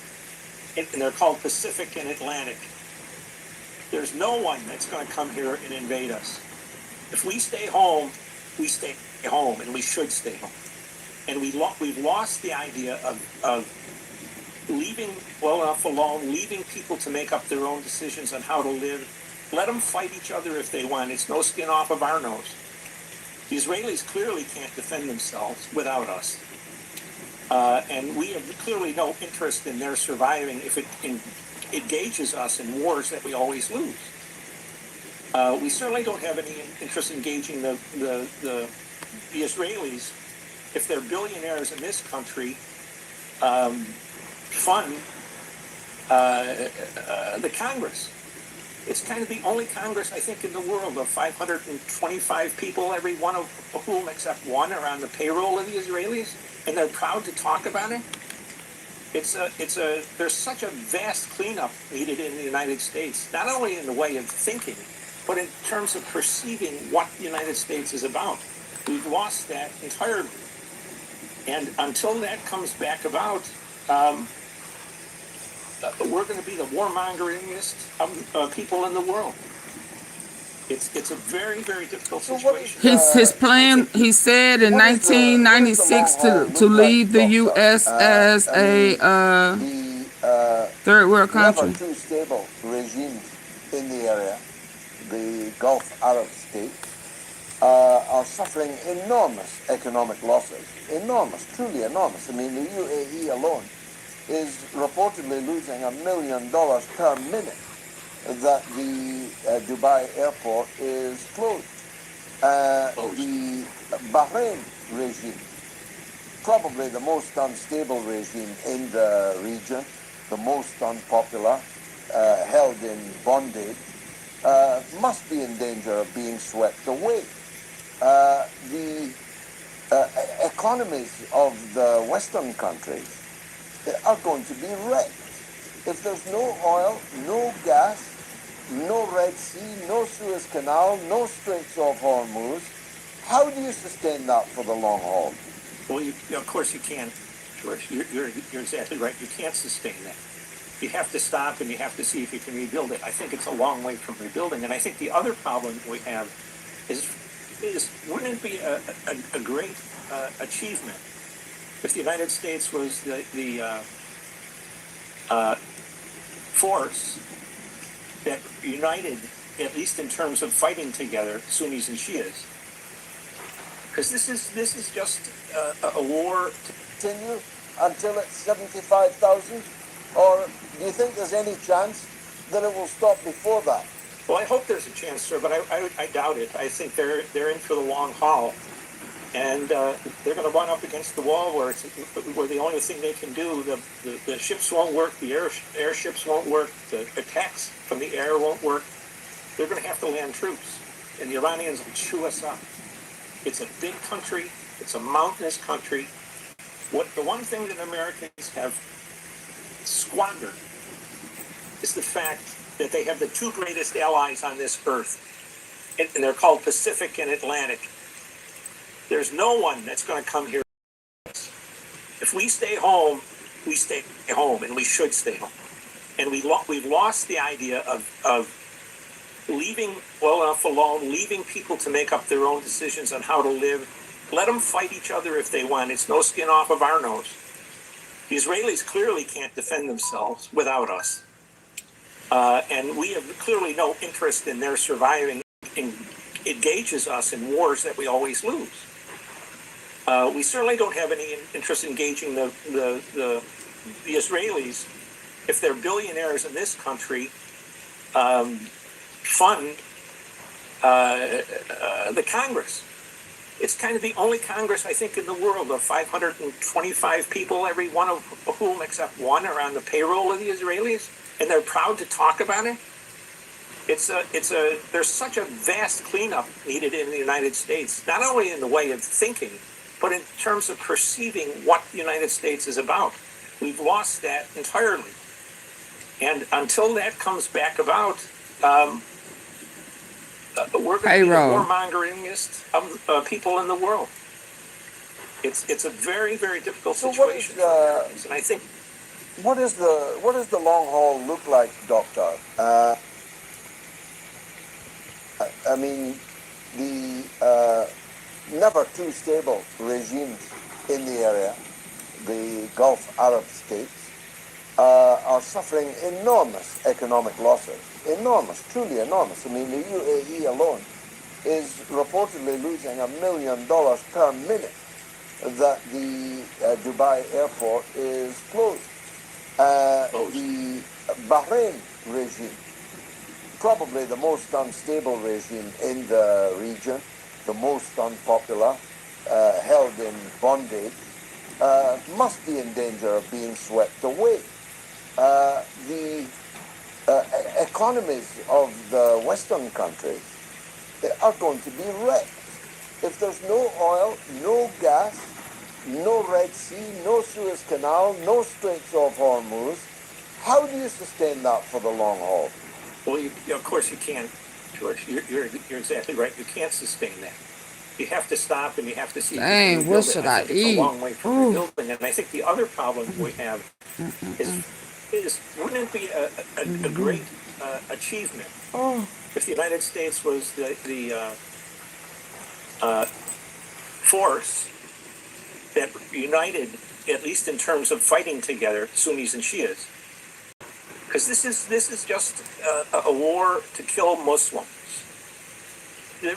and they're called Pacific and Atlantic. There's no one that's going to come here and invade us. If we stay home, we stay home, and we should stay home. And we've lost the idea of leaving well enough alone, leaving people to make up their own decisions on how to live. Let them fight each other if they want. It's no skin off of our nose. The Israelis clearly can't defend themselves without us. And we have clearly no interest in their surviving if it engages us in wars that we always lose. We certainly don't have any interest in engaging the Israelis if they're billionaires in this country fund the Congress. It's kind of the only Congress, I think, in the world of 525 people, every one of whom except one are on the payroll of the Israelis, and they're proud to talk about it. There's such a vast cleanup needed in the United States, not only in the way of thinking, but in terms of perceiving what the United States is about. We've lost that entirely. And until that comes back about, we're going to be the warmongeringest of people in the world. It's a very, very difficult situation. His plan, he said in 1996 to leave the U.S. as a third world country. Never too stable regime in the area, the Gulf Arab states, are suffering enormous economic losses. Enormous, truly enormous. I mean, the UAE alone is reportedly losing $1 million per minute that the Dubai airport is closed. The Bahrain regime, probably the most unstable regime in the region, the most unpopular, held in bondage, must be in danger of being swept away. The economies of the Western countries are going to be wrecked. If there's no oil, no gas, no Red Sea, no Suez Canal, no Straits of Hormuz, how do you sustain that for the long haul? Well, of course you can't, George. You're exactly right. You can't sustain that. You have to stop and you have to see if you can rebuild it. I think it's a long way from rebuilding. And I think the other problem we have is wouldn't it be a great achievement if the United States was the force that united, at least in terms of fighting together, Sunnis and Shias? Because this is just a war. Continue until it's 75,000, or do you think there's any chance that it will stop before that? Well, I hope there's a chance, sir, but I doubt it. I think they're in for the long haul, and they're going to run up against the wall where the only thing they can do, the ships won't work, the airships won't work, the attacks from the air won't work. They're going to have to land troops, and the Iranians will chew us up. It's a big country. It's a mountainous country. The one thing that Americans have squandered is the fact that they have the two greatest allies on this earth, and they're called Pacific and Atlantic. There's no one that's going to come here. If we stay home, we stay home, and we should stay home. And we've lost the idea of leaving well enough alone, leaving people to make up their own decisions on how to live. Let them fight each other if they want. It's no skin off of our nose. The Israelis clearly can't defend themselves without us. And we have clearly no interest in their surviving. Engages us in wars that we always lose. We certainly don't have any interest in engaging the Israelis if they're billionaires in this country fund the Congress. It's kind of the only Congress, I think, in the world of 525 people, every one of whom except one are on the payroll of the Israelis, and they're proud to talk about it. There's such a vast cleanup needed in the United States, not only in the way of thinking, but in terms of perceiving what the United States is about. We've lost that entirely. And until that comes back about, we're going to be the warmongeringest of people in the world. It's a very, very difficult situation for Americans, and I think. What does the long haul look like, Doctor? I mean, the never too stable regimes in the area, the Gulf Arab states, are suffering enormous economic losses. Enormous, truly enormous. I mean, the UAE alone is reportedly losing $1 million per minute that the Dubai airport is closed. The Bahrain regime, probably the most unstable regime in the region, the most unpopular, held in bondage, must be in danger of being swept away. The economies of the Western countries, they are going to be wrecked. If there's no oil, no gas, no Red Sea, no Suez Canal, no Straits of Hormuz, how do you sustain that for the long haul? Well, of course you can't, George. You're exactly right. You can't sustain that. You have to stop and you have to see if you can Dang, rebuild what it. should I I think it's a eat? long way from rebuilding. And I think the other problem we have is wouldn't it be a great achievement if the United States was the force that united, at least in terms of fighting together, Sunnis and Shias? Because this is just a war to kill Muslims. The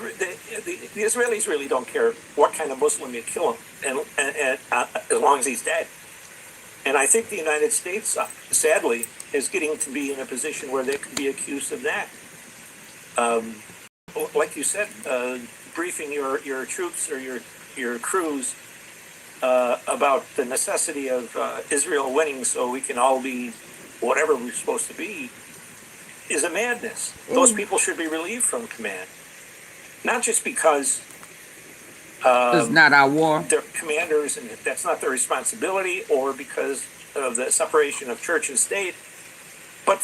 Israelis really don't care what kind of Muslim you kill him, and as long as he's dead. And I think the United States, sadly, is getting to be in a position where they could be accused of that. Like you said, briefing your troops or your crews about the necessity of Israel winning so we can all be whatever we're supposed to be is a madness. Those people should be relieved from command. Not just because It's not our war. they're commanders and that's not their responsibility, or because of the separation of church and state, but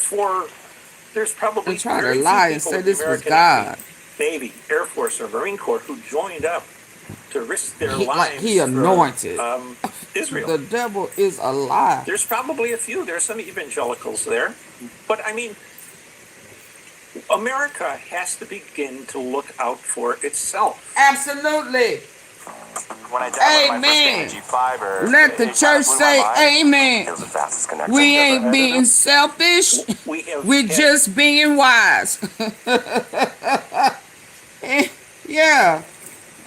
there's probably They try to very few lie and people say in the this was American God. Army, Navy, Air Force, or Marine Corps who joined up to risk their Like lives he anointed. for Israel. The devil is a lie. There's probably a few. There's some evangelicals there. But I mean, America has to begin to look out for itself. Absolutely. When I downloaded my first Amen. Energy Fiber, Let the it church blew my say mind. amen. It was the fastest connection We I've ever ain't had. being selfish. We're just being wise. Yeah.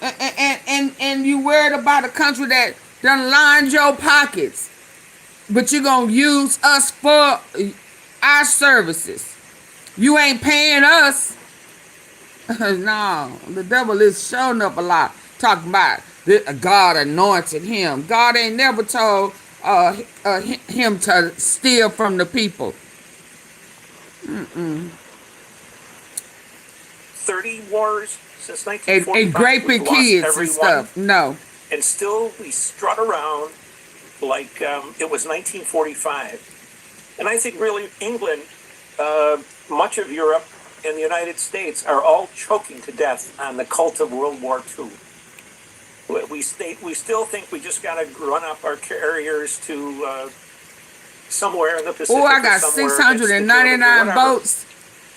And you worried about a country that done lined your pockets. But you're going to use us for our services. You ain't paying us. No, the devil is showing up a lot. Talking about God anointed him. God ain't never told him to steal from the people. 30 wars since And 1945. raping We've lost kids every and stuff. one, No. and still we strut around like it was 1945. And I think really England, much of Europe, and the United States are all choking to death on the cult of World War II. We still think we just got to run up our carriers to somewhere in the Pacific. Oh, I got 699 votes.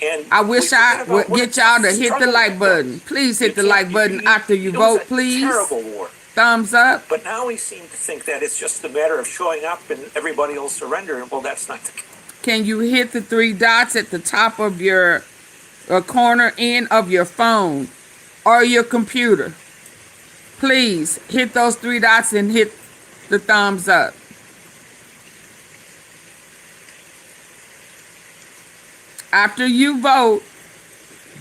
And I wish I would get y'all to hit the like button. Please hit the like button after you vote, please. Terrible war. Thumbs up. But now we seem to think that it's just a matter of showing up and everybody will surrender. Well, that's not the case. Can you hit the three dots at the top of your corner end of your phone or your computer? Please hit those three dots and hit the thumbs up. After you vote,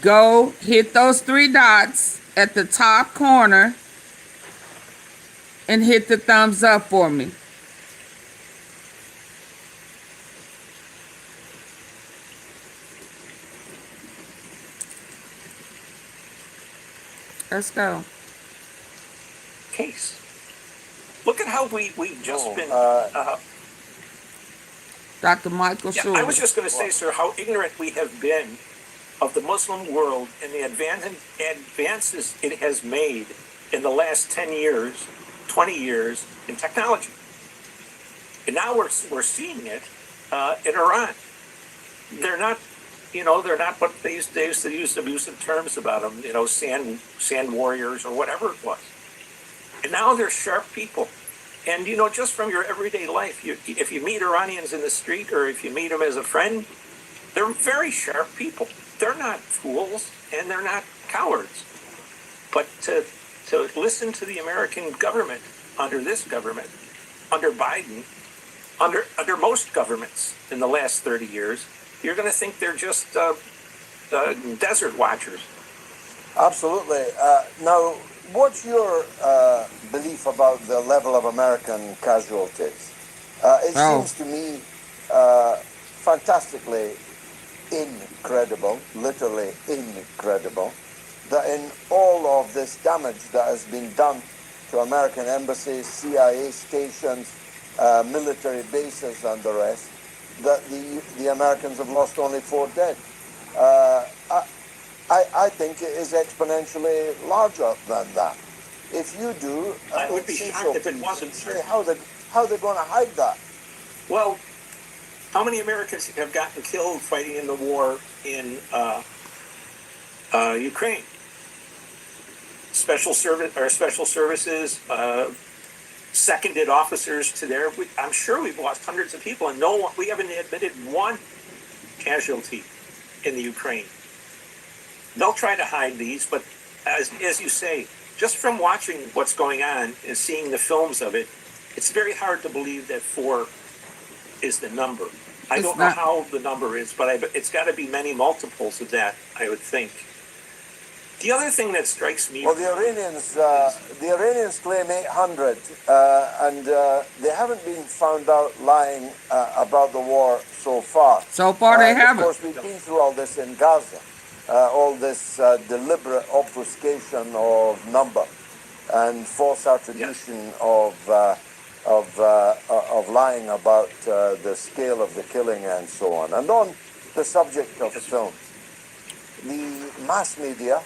go hit those three dots at the top corner and hit the thumbs up for me. Let's go. Case. Look at how we've just been. Dr. Michael Shore. I was just going to say, sir, how ignorant we have been of the Muslim world and the advances it has made in the last 10 years, 20 years in technology. And now we're seeing it in Iran. They're not, they're not what they used to use abusive terms about them, sand warriors or whatever it was. And now they're sharp people. And, just from your everyday life, if you meet Iranians in the street or if you meet them as a friend, they're very sharp people. They're not fools and they're not cowards. But to listen to the American government under this government, under Biden, under most governments in the last 30 years, you're going to think they're just desert watchers. Absolutely. Now, what's your belief about the level of American casualties? It seems to me fantastically incredible, literally incredible, that in all of this damage that has been done to American embassies, CIA stations, military bases and the rest, that the Americans have lost only 4 dead. I think it is exponentially larger than that. If you do, I would be shocked if it wasn't, sir. How are they going to hide that? Well, how many Americans have gotten killed fighting in the war in Ukraine? Special services, seconded officers to there. I'm sure we've lost hundreds of people, and we haven't admitted one casualty in the Ukraine. They'll try to hide these, but as you say, just from watching what's going on and seeing the films of it, it's very hard to believe that 4 is the number. I don't know how the number is, but it's got to be many multiples of that, I would think. The other thing that strikes me... Well, the Iranians claim 800, and they haven't been found out lying about the war so far. So far they haven't. Of course, we've been through all this in Gaza, all this deliberate obfuscation of number and false attribution of lying about the scale of the killing and so on. And on the subject of film, the mass media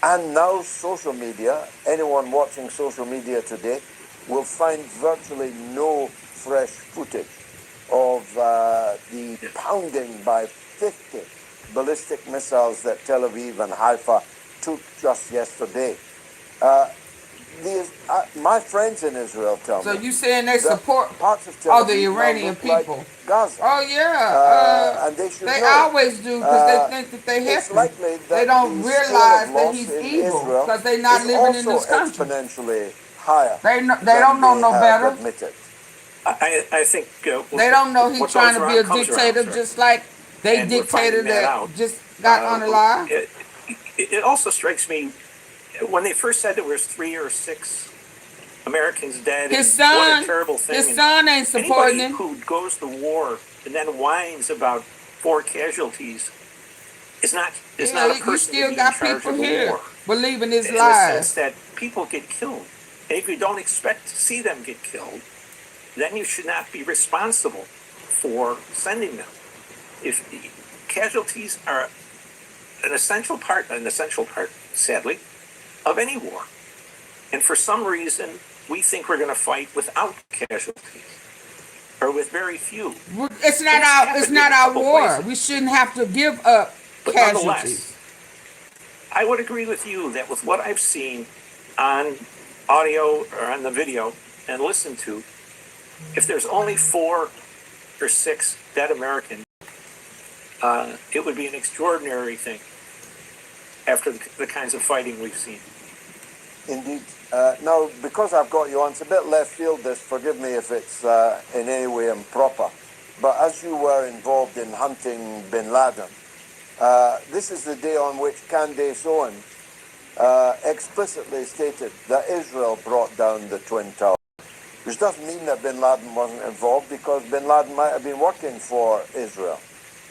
and now social media, anyone watching social media today will find virtually no fresh footage of the pounding by 50 ballistic missiles that Tel Aviv and Haifa took just yesterday. My friends in Israel tell me. So you saying they support parts of Tel Aviv the Iranian people? Like Gaza. Oh yeah, and they should they know. always do because they think that they have It's to. likely that They don't the realize scale of that loss he's in evil Israel because they're not is living in also this country. exponentially higher. They don't know no better. Admitted. I think they don't know he's trying to be a dictator, just like they and dictated that just got unalive. It also strikes me when they first said there was 3 or 6 Americans dead. His son, what a terrible thing. His son ain't supporting him. Anybody who goes to war and then whines about 4 casualties is not a person. You still got people here war. believing his in lies. The sense that people get killed. And if you don't expect to see them get killed, then you should not be responsible for sending them. If casualties are an essential part, sadly, of any war. And for some reason, we think we're going to fight without casualties, or with very few. It's not our war. We shouldn't have to give up casualties. I would agree with you that with what I've seen on audio or on the video and listened to, if there's only 4 or 6 dead Americans, it would be an extraordinary thing after the kinds of fighting we've seen. Indeed. Now, because I've got you on, it's a bit left field this, forgive me if it's in any way improper, but as you were involved in hunting bin Laden, this is the day on which Candace Owens explicitly stated that Israel brought down the Twin Towers, which doesn't mean that bin Laden wasn't involved, because bin Laden might have been working for Israel.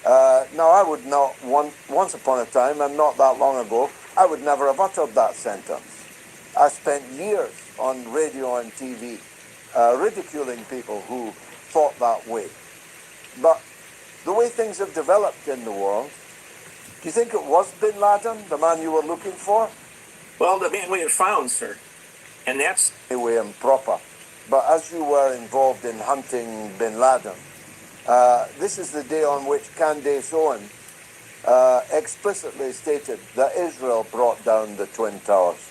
Now, I would not, once upon a time, and not that long ago, I would never have uttered that sentence. I spent years on radio and TV ridiculing people who thought that way. But the way things have developed in the world, do you think it was bin Laden, the man you were looking for? Well, the man we have found, sir, and that's... Anyway, improper. But as you were involved in hunting bin Laden, this is the day on which Candace Owens explicitly stated that Israel brought down the Twin Towers,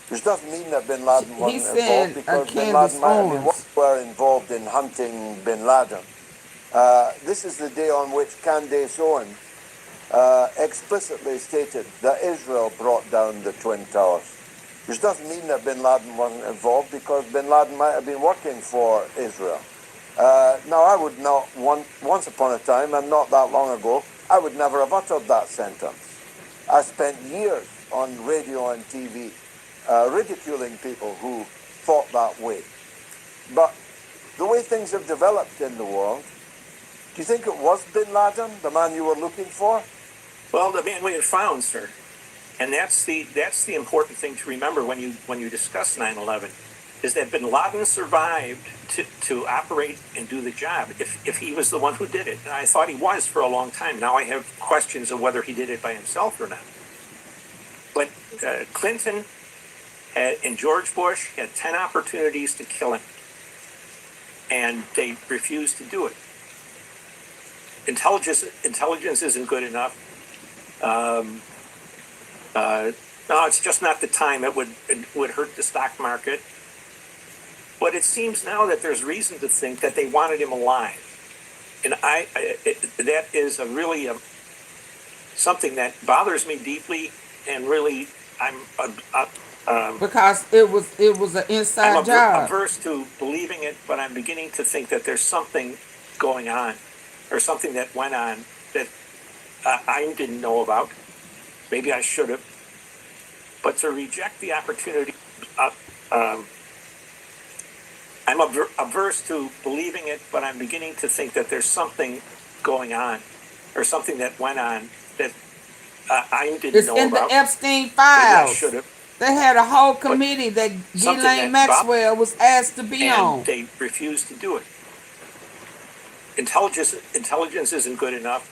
which doesn't mean that bin Laden He wasn't involved, said because bin Candace Laden might have been Owens. were involved in hunting bin Laden. This is the day on which Candace Owens explicitly stated that Israel brought down the Twin Towers, which doesn't mean that bin Laden wasn't involved, because bin Laden might have been working for Israel. Now, I would not, once upon a time, and not that long ago, I would never have uttered that sentence. I spent years on radio and TV ridiculing people who thought that way. But the way things have developed in the world, do you think it was bin Laden, the man you were looking for? Well, the man we have found, sir. And that's the important thing to remember when you discuss 9/11, is that bin Laden survived to operate and do the job if he was the one who did it. And I thought he was for a long time. Now I have questions of whether he did it by himself or not. But Clinton and George Bush had 10 opportunities to kill him, and they refused to do it. Intelligence isn't good enough. No, it's just not the time. It would hurt the stock market. But it seems now that there's reason to think that they wanted him alive, and that is really something that bothers me deeply, and really because it was an inside job. I'm averse to believing it, but I'm beginning to think that there's something going on, or something that went on that I didn't know about. Maybe I should have. But to reject the opportunity, I'm averse to believing it, but I'm beginning to think that there's something going on, or something that went on that I didn't know about. It's in the Epstein files. Maybe I should have. They had a whole committee that Ghislaine Maxwell was asked to be on. And they refused to do it. Intelligence isn't good enough.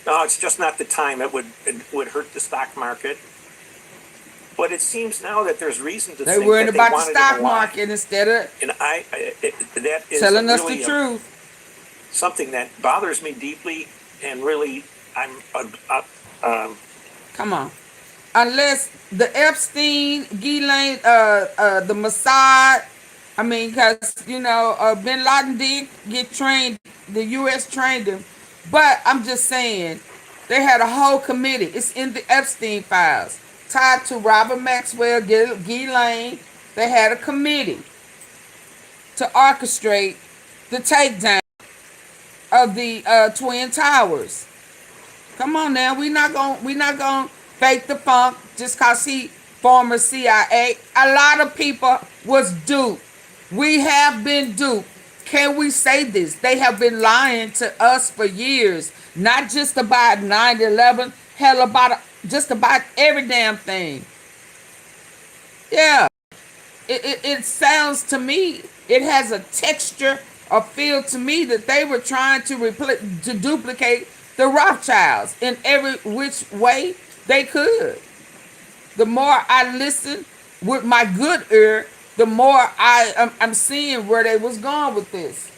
No, it's just not the time. It would hurt the stock market. But it seems now that there's reason to think that they wanted him alive. They worried about the stock market instead of that is telling us really the truth. Something that bothers me deeply, and really, come on. Unless the Epstein, Ghislaine, the Mossad, I mean, because, bin Laden did get trained, the U.S. trained him. But I'm just saying, they had a whole committee. It's in the Epstein files. Tied to Robert Maxwell, Ghislaine. They had a committee to orchestrate the takedown of the Twin Towers. Come on now, we're not gonna fake the funk just cause he former CIA. A lot of people was duped. We have been duped. Can we say this? They have been lying to us for years, not just about 9/11, hell, about just about every damn thing. Yeah, it sounds to me, it has a texture or feel to me that they were trying to duplicate the Rothschilds in every which way they could. The more I listen with my good ear, the more I'm seeing where they was going with this.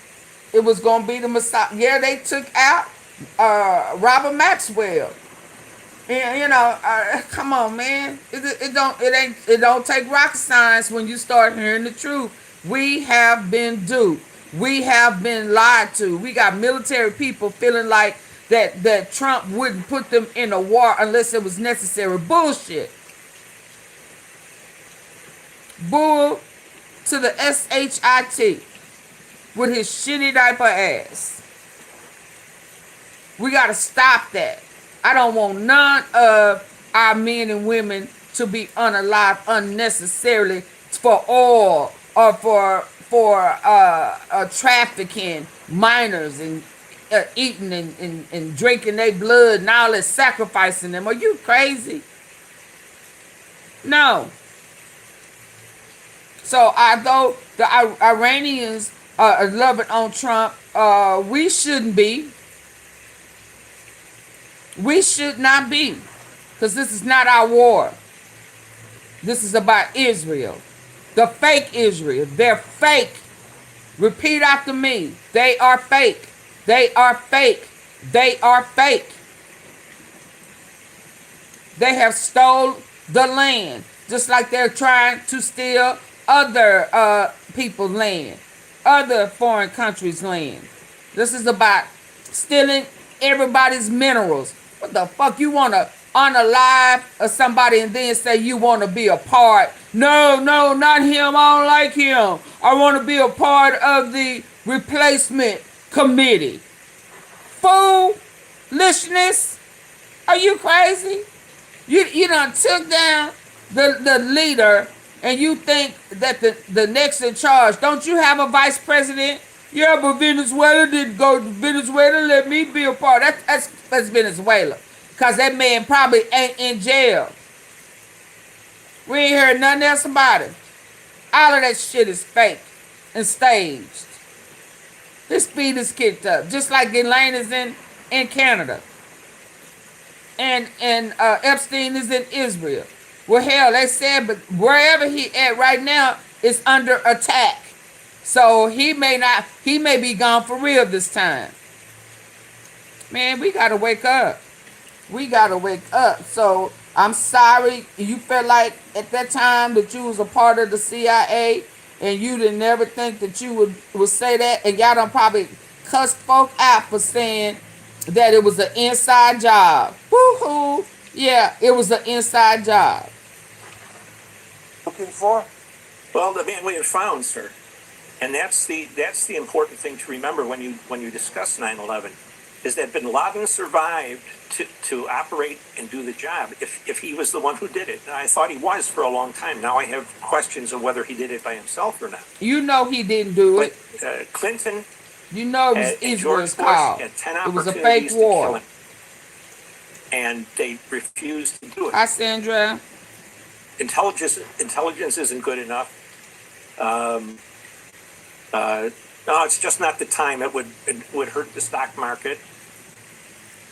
It was going to be the Messiah. Yeah, they took out Robert Maxwell. And, come on, man. It don't take rocket science when you start hearing the truth. We have been duped. We have been lied to. We got military people feeling like that Trump wouldn't put them in a war unless it was necessary. Bullshit. Bull to the SHIT with his shitty diaper ass. We got to stop that. I don't want none of our men and women to be unalive unnecessarily for oil or for trafficking minors and eating and drinking their blood and all that, sacrificing them. Are you crazy? No. So although the Iranians are loving on Trump, we shouldn't be. We should not be. Because this is not our war. This is about Israel. The fake Israel. They're fake. Repeat after me. They are fake. They are fake. They are fake. They have stole the land, just like they're trying to steal other people's land, other foreign countries' land. This is about stealing everybody's minerals. What the fuck? You want to unalive somebody and then say you want to be a part? No, no, not him. I don't like him. I want to be a part of the replacement committee. Foolishness. Are you crazy? You done took down the leader, and you think that the next in charge, don't you have a vice president? Yeah, but Venezuela didn't go to Venezuela. Let me be a part. That's Venezuela. Because that man probably ain't in jail. We ain't heard nothing else about it. All of that shit is fake and staged. His speed is kicked up. Just like Ghislaine is in Canada. And Epstein is in Israel. Well, hell, they said, but wherever he at right now is under attack. So he may be gone for real this time. Man, we gotta wake up. We gotta wake up. So I'm sorry you felt like at that time that you was a part of the CIA and you didn't never think that you would say that, and y'all done probably cussed folk out for saying that it was an inside job. Woohoo! Yeah, it was an inside job. Looking for? Well, the man we have found, sir, and that's the important thing to remember when you discuss 9/11, is that Bin Laden survived to operate and do the job. If he was the one who did it, and I thought he was for a long time. Now I have questions of whether he did it by himself or not. You know he didn't do it. Clinton. You know it was Israel's call. It was a fake war. And they refused to do it. Hi, Sandra. Intelligence isn't good enough. No, it's just not the time. It would hurt the stock market.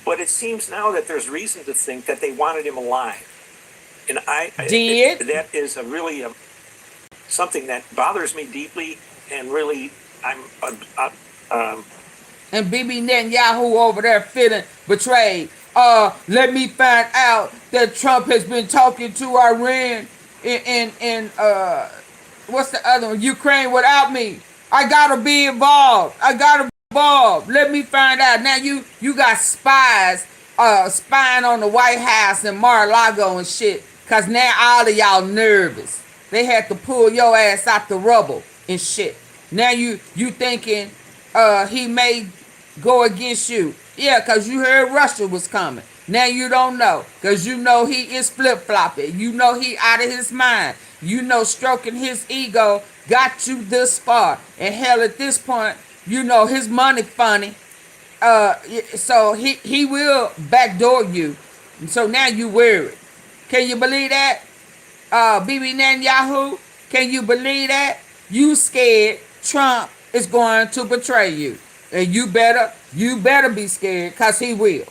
But it seems now that there's reason to think that they wanted him alive. And that is really something that bothers me deeply, and really and Bibi Netanyahu over there feeling betrayed. Let me find out that Trump has been talking to Iran and what's the other one? Ukraine without me. I gotta be involved. Let me find out. Now you got spies spying on the White House and Mar-a-Lago and shit. Cause now all of y'all nervous. They had to pull your ass out the rubble and shit. Now you thinking he may go against you. Yeah, because you heard Russia was coming. Now you don't know. Because you know he is flip-flopping. You know he out of his mind. You know stroking his ego got you this far. And hell, at this point, you know his money funny. So he will backdoor you. And so now you worried. Can you believe that? Bibi Netanyahu, can you believe that? You scared Trump is going to betray you. And you better be scared, because he will.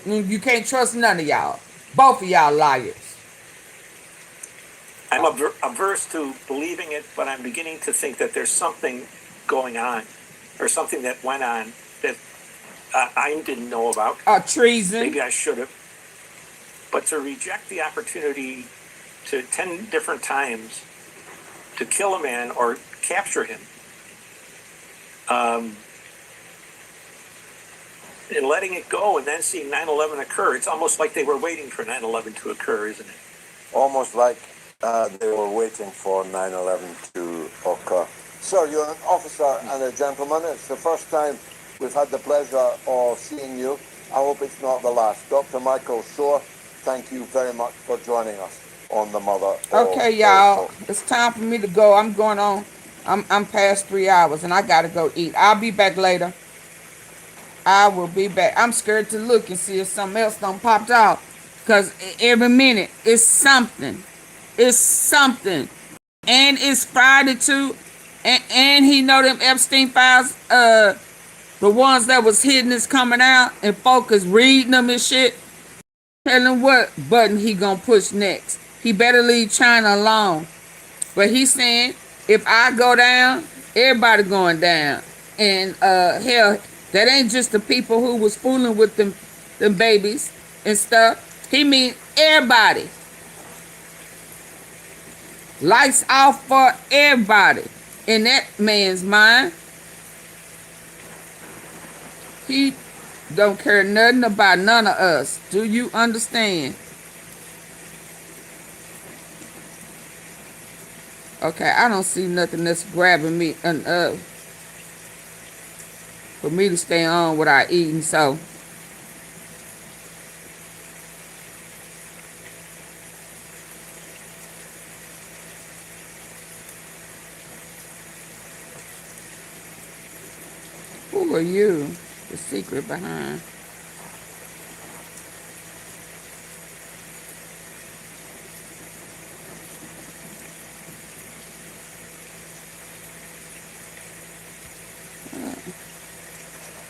You can't trust none of y'all. Both of y'all liars. I'm averse to believing it, but I'm beginning to think that there's something going on, or something that went on that I didn't know about. Treason. Maybe I should have. But to reject the opportunity to 10 different times to kill a man or capture him, and letting it go and then seeing 9/11 occur, it's almost like they were waiting for 9/11 to occur, isn't it? Almost like they were waiting for 9/11 to occur. Sir, you're an officer and a gentleman. It's the first time we've had the pleasure of seeing you. I hope it's not the last. Dr. Michael Shore, thank you very much for joining us on the Mother. Okay, y'all. It's time for me to go. I'm going on. I'm past 3 hours and I gotta go eat. I'll be back later. I will be back. I'm scared to look and see if something else done popped out. Because every minute it's something. It's something. And it's Friday too. And he know them Epstein files, the ones that was hidden is coming out. And folk is reading them and shit. Tell him what button he gonna push next. He better leave China alone. But he's saying, if I go down, everybody going down. And hell, That ain't just the people who was fooling with them babies and stuff. He mean everybody. Lights off for everybody in that man's mind. He don't care nothing about none of us. Do you understand? Okay, I don't see nothing that's grabbing me enough for me to stay on without eating, so. Who are you? The secret behind.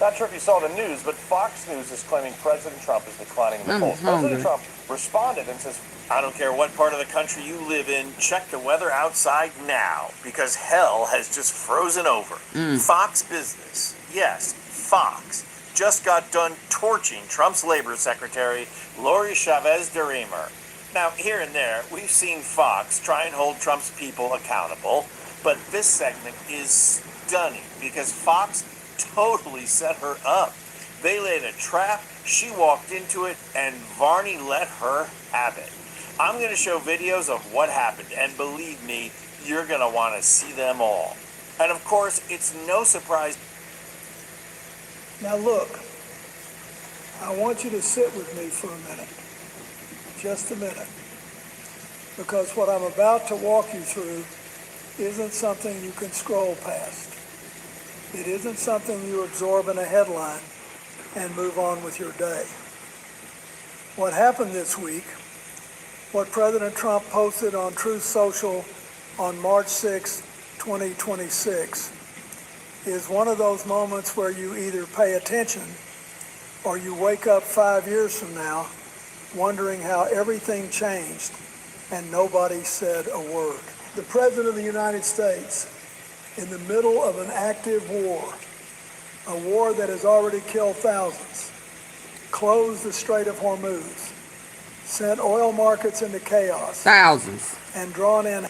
Not sure if you saw the news, but Fox News is claiming President Trump is declining in the polls. President Trump responded and says, I don't care what part of the country you live in, check the weather outside now, because hell has just frozen over. Fox Business, yes, Fox, just got done torching Trump's labor secretary, Lori Chavez DeRemer. Now, here and there, we've seen Fox try and hold Trump's people accountable, but this segment is stunning because Fox totally set her up. They laid a trap, she walked into it, and Varney let her have it. I'm going to show videos of what happened, and believe me, you're going to want to see them all. And of course, it's no surprise. Now look, I want you to sit with me for a minute, just a minute, because what I'm about to walk you through isn't something you can scroll past. It isn't something you absorb in a headline and move on with your day. What happened this week, what President Trump posted on Truth Social on March 6, 2026, is one of those moments where you either pay attention or you wake up 5 years from now wondering how everything changed and nobody said a word. The President of the United States, in the middle of an active war, a war that has already killed thousands, closed the Strait of Hormuz, sent oil markets into chaos, thousands, and drawn in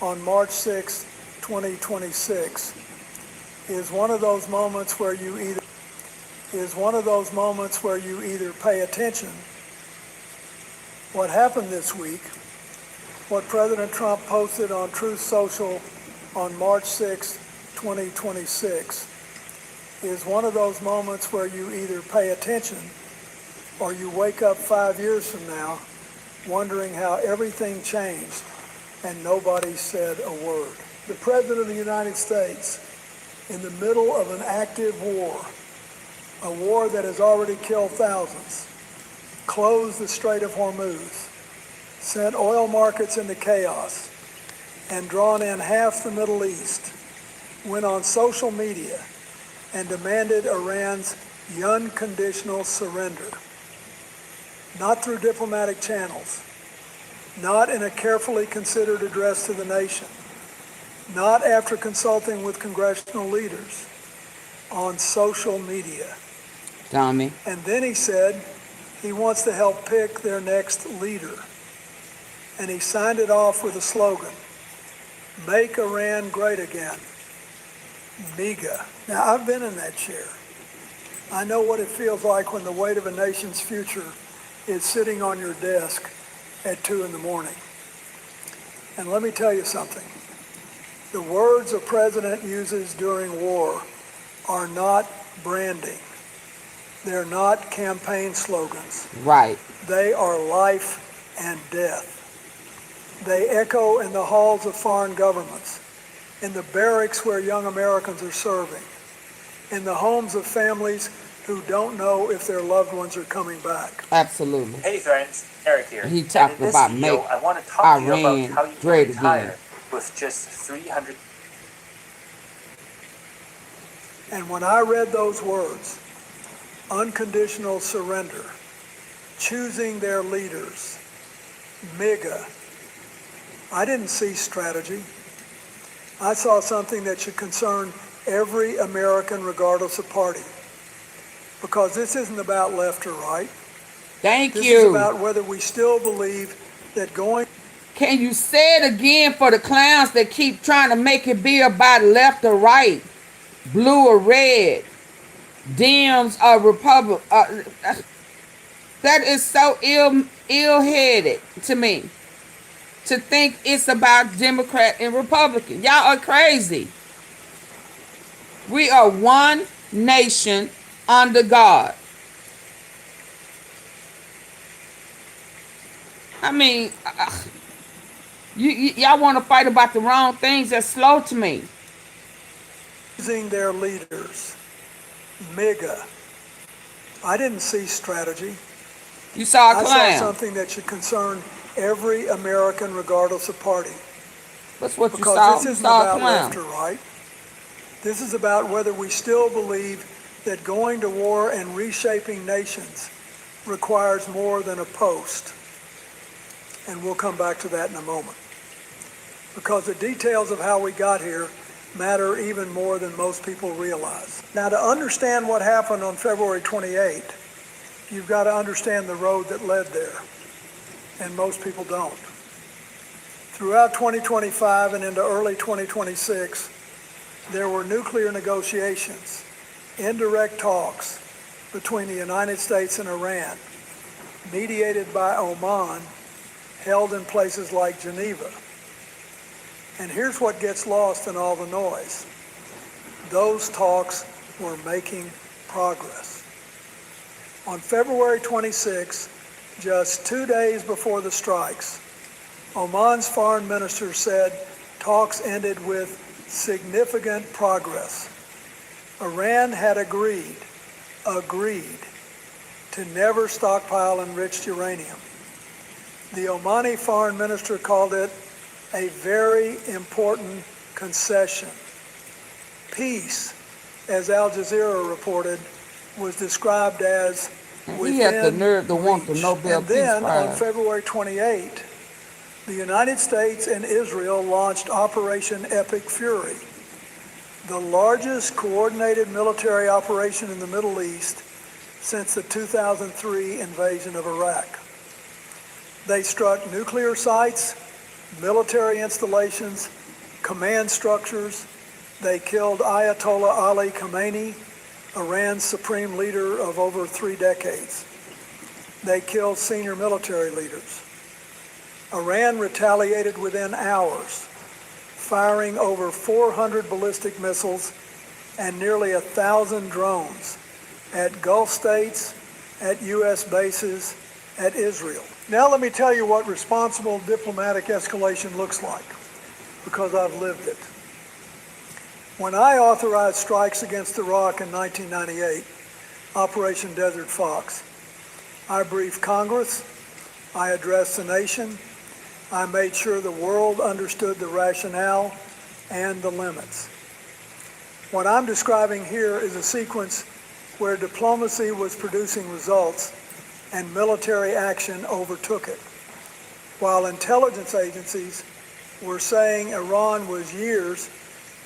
on March 6, 2026, is one of those moments where you either pay attention. What happened this week, what President Trump posted on Truth Social on March 6, 2026, is one of those moments where you either pay attention or you wake up 5 years from now wondering how everything changed and nobody said a word. The President of the United States, in the middle of an active war, a war that has already killed thousands, closed the Strait of Hormuz, sent oil markets into chaos, and drawn in half the Middle East, went on social media and demanded Iran's unconditional surrender. Not through diplomatic channels, not in a carefully considered address to the nation, not after consulting with congressional leaders, on social media. Tommy. And then he said he wants to help pick their next leader. And he signed it off with a slogan, "Make Iran Great Again, MEGA." Now, I've been in that chair. I know what it feels like when the weight of a nation's future is sitting on your desk at 2 in the morning. And let me tell you something. The words a president uses during war are not branding. They're not campaign slogans. Right. They are life and death. They echo in the halls of foreign governments, in the barracks where young Americans are serving, in the homes of families who don't know if their loved ones are coming back. Absolutely. Hey friends, Eric here. He talked about make I want to talk to you Iran about how you great can retire again. with just 300. And when I read those words, unconditional surrender, choosing their leaders, MEGA, I didn't see strategy. I saw something that should concern every American regardless of party. Because this isn't about left or right. Thank This you. is about whether we still believe that going... Can you say it again for the clowns that keep trying to make it be about left or right, blue or red, Dems or Republic? That is so ill-headed to me, to think it's about Democrat and Republican. Y'all are crazy. We are one nation under God. I mean, y'all want to fight about the wrong things. That's slow to me. Using their leaders, MEGA. I didn't see strategy. You saw a clown. I saw something that should concern every American regardless of party. That's what you because saw. This isn't saw about left or right. This is about whether we still believe that going to war and reshaping nations requires more than a post. And we'll come back to that in a moment. Because the details of how we got here matter even more than most people realize. Now, to understand what happened on February 28th, you've got to understand the road that led there. And most people don't. Throughout 2025 and into early 2026, there were nuclear negotiations, indirect talks between the United States and Iran, mediated by Oman, held in places like Geneva. And here's what gets lost in all the noise. Those talks were making progress. On February 26, just 2 days before the strikes, Oman's foreign minister said talks ended with significant progress. Iran had agreed to never stockpile enriched uranium. The Omani foreign minister called it a very important concession. Peace, as Al Jazeera reported, was described as within he had the nerve to want the reach. Nobel And Peace then Prize. on February 28, the United States and Israel launched Operation Epic Fury, the largest coordinated military operation in the Middle East since the 2003 invasion of Iraq. They struck nuclear sites, military installations, command structures. They killed Ayatollah Ali Khamenei, Iran's supreme leader of over 3 decades. They killed senior military leaders. Iran retaliated within hours, firing over 400 ballistic missiles and nearly 1,000 drones at Gulf states, at U.S. bases, at Israel. Now let me tell you what responsible diplomatic escalation looks like, because I've lived it. When I authorized strikes against Iraq in 1998, Operation Desert Fox, I briefed Congress, I addressed the nation, I made sure the world understood the rationale and the limits. What I'm describing here is a sequence where diplomacy was producing results and military action overtook it, while intelligence agencies were saying Iran was years,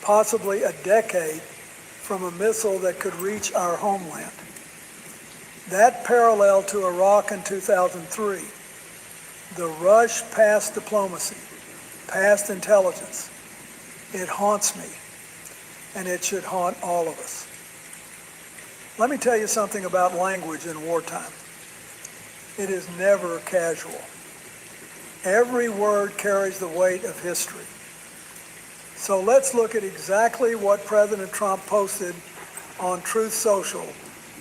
possibly a decade, from a missile that could reach our homeland. That parallel to Iraq in 2003. The rush past diplomacy, past intelligence, it haunts me, and it should haunt all of us. Let me tell you something about language in wartime. It is never casual. Every word carries the weight of history. So let's look at exactly what President Trump posted on Truth Social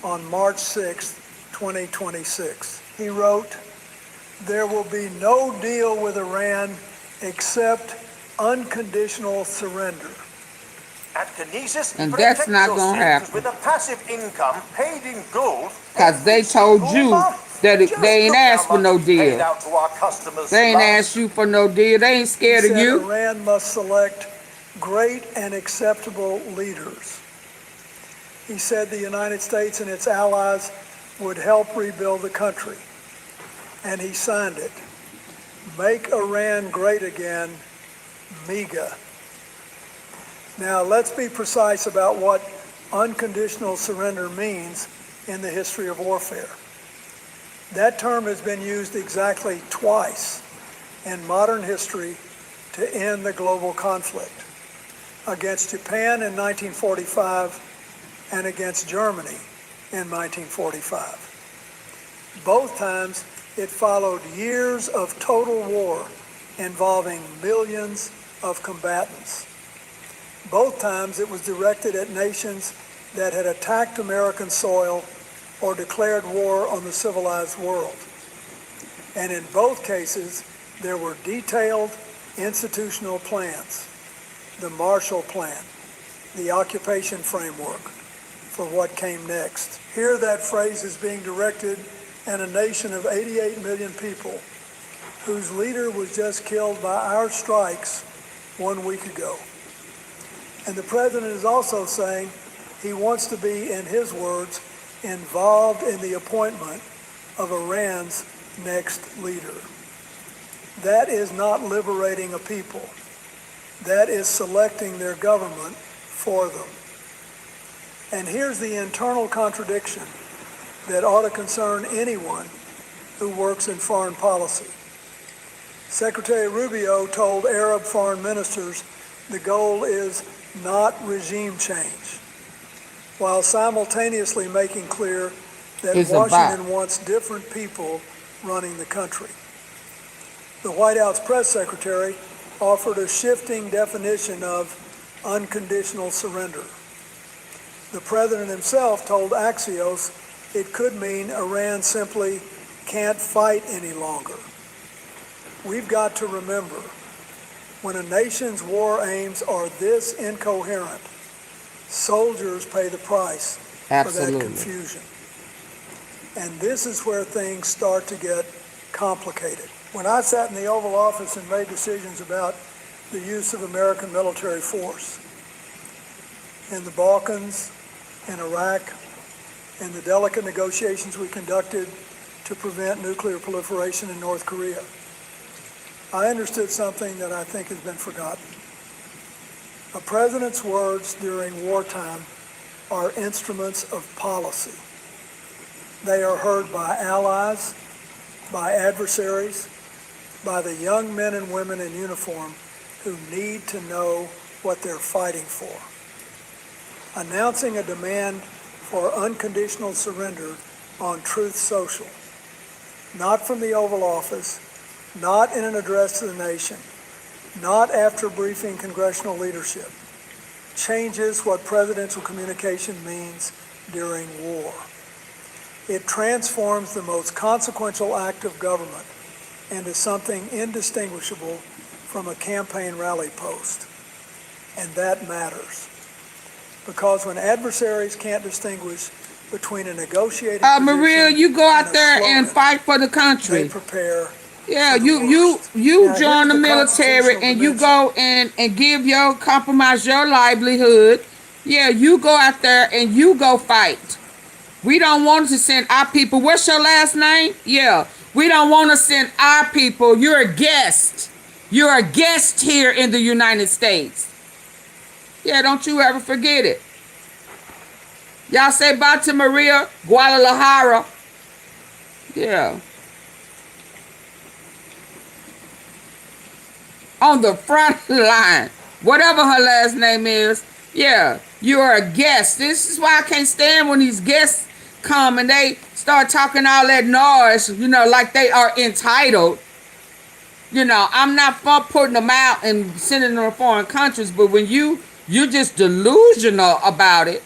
on March 6, 2026. He wrote, "There will be no deal with Iran except unconditional surrender." At Kinesis, And that's not going to happen. With a passive income paid in gold. Because they told you that they ain't asked for no deal. They ain't asked you for no deal. They ain't scared of you. Iran must select great and acceptable leaders. He said the United States and its allies would help rebuild the country. And he signed it. Make Iran great again, MEGA. Now, let's be precise about what unconditional surrender means in the history of warfare. That term has been used exactly twice in modern history to end the global conflict, against Japan in 1945 and against Germany in 1945. Both times it followed years of total war involving millions of combatants. Both times it was directed at nations that had attacked American soil or declared war on the civilized world. And in both cases, there were detailed institutional plans, the Marshall Plan, the occupation framework for what came next. Here that phrase is being directed at a nation of 88 million people whose leader was just killed by our strikes 1 week ago. And the president is also saying he wants to be, in his words, involved in the appointment of Iran's next leader. That is not liberating a people. That is selecting their government for them. And here's the internal contradiction that ought to concern anyone who works in foreign policy. Secretary Rubio told Arab foreign ministers the goal is not regime change, while simultaneously making clear that Washington wants different people running the country. The White House press secretary offered a shifting definition of unconditional surrender. The president himself told Axios it could mean Iran simply can't fight any longer. We've got to remember, when a nation's war aims are this incoherent, soldiers pay the price for that confusion. And this is where things start to get complicated. When I sat in the Oval Office and made decisions about the use of American military force in the Balkans, in Iraq, and the delicate negotiations we conducted to prevent nuclear proliferation in North Korea, I understood something that I think has been forgotten. A president's words during wartime are instruments of policy. They are heard by allies, by adversaries, by the young men and women in uniform who need to know what they're fighting for. Announcing a demand for unconditional surrender on Truth Social, not from the Oval Office, not in an address to the nation, not after briefing congressional leadership, changes what presidential communication means during war. It transforms the most consequential act of government into something indistinguishable from a campaign rally post. And that matters. Because when adversaries can't distinguish between a negotiated Maria, you go out there and fight for the country. They prepare. Yeah, you join the military and you go and give compromise your livelihood. Yeah, you go out there and you go fight. We don't want to send our people. What's your last name? Yeah, we don't want to send our people. You're a guest. You're a guest here in the United States. Yeah, don't you ever forget it. Y'all say bye to Maria Guadalajara. Yeah. On the front line, whatever her last name is. Yeah, you're a guest. This is why I can't stand when these guests come and they start talking all that noise, like they are entitled. I'm not for putting them out and sending them to foreign countries, but when you're just delusional about it,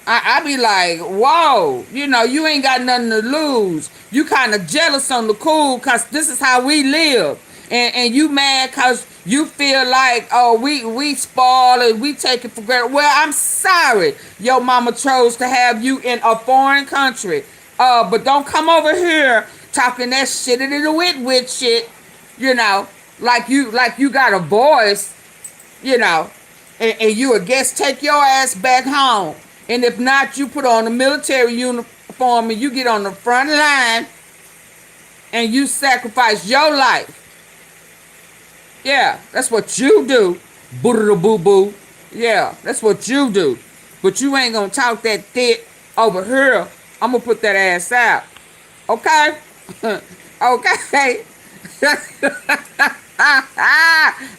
I be like, whoa, you ain't got nothing to lose. You kind of jealous on the cool because this is how we live. And you mad because you feel like, oh, we spoil and we take it for granted. Well, I'm sorry your mama chose to have you in a foreign country. But don't come over here talking that shit and the wit shit, like you got a voice, and you a guest. Take your ass back home. And if not, you put on a military uniform and you get on the front line and you sacrifice your life. Yeah, that's what you do, boo-boo-boo. Yeah, that's what you do. But you ain't gonna talk that thick over here. I'm gonna put that ass out. Okay? Okay.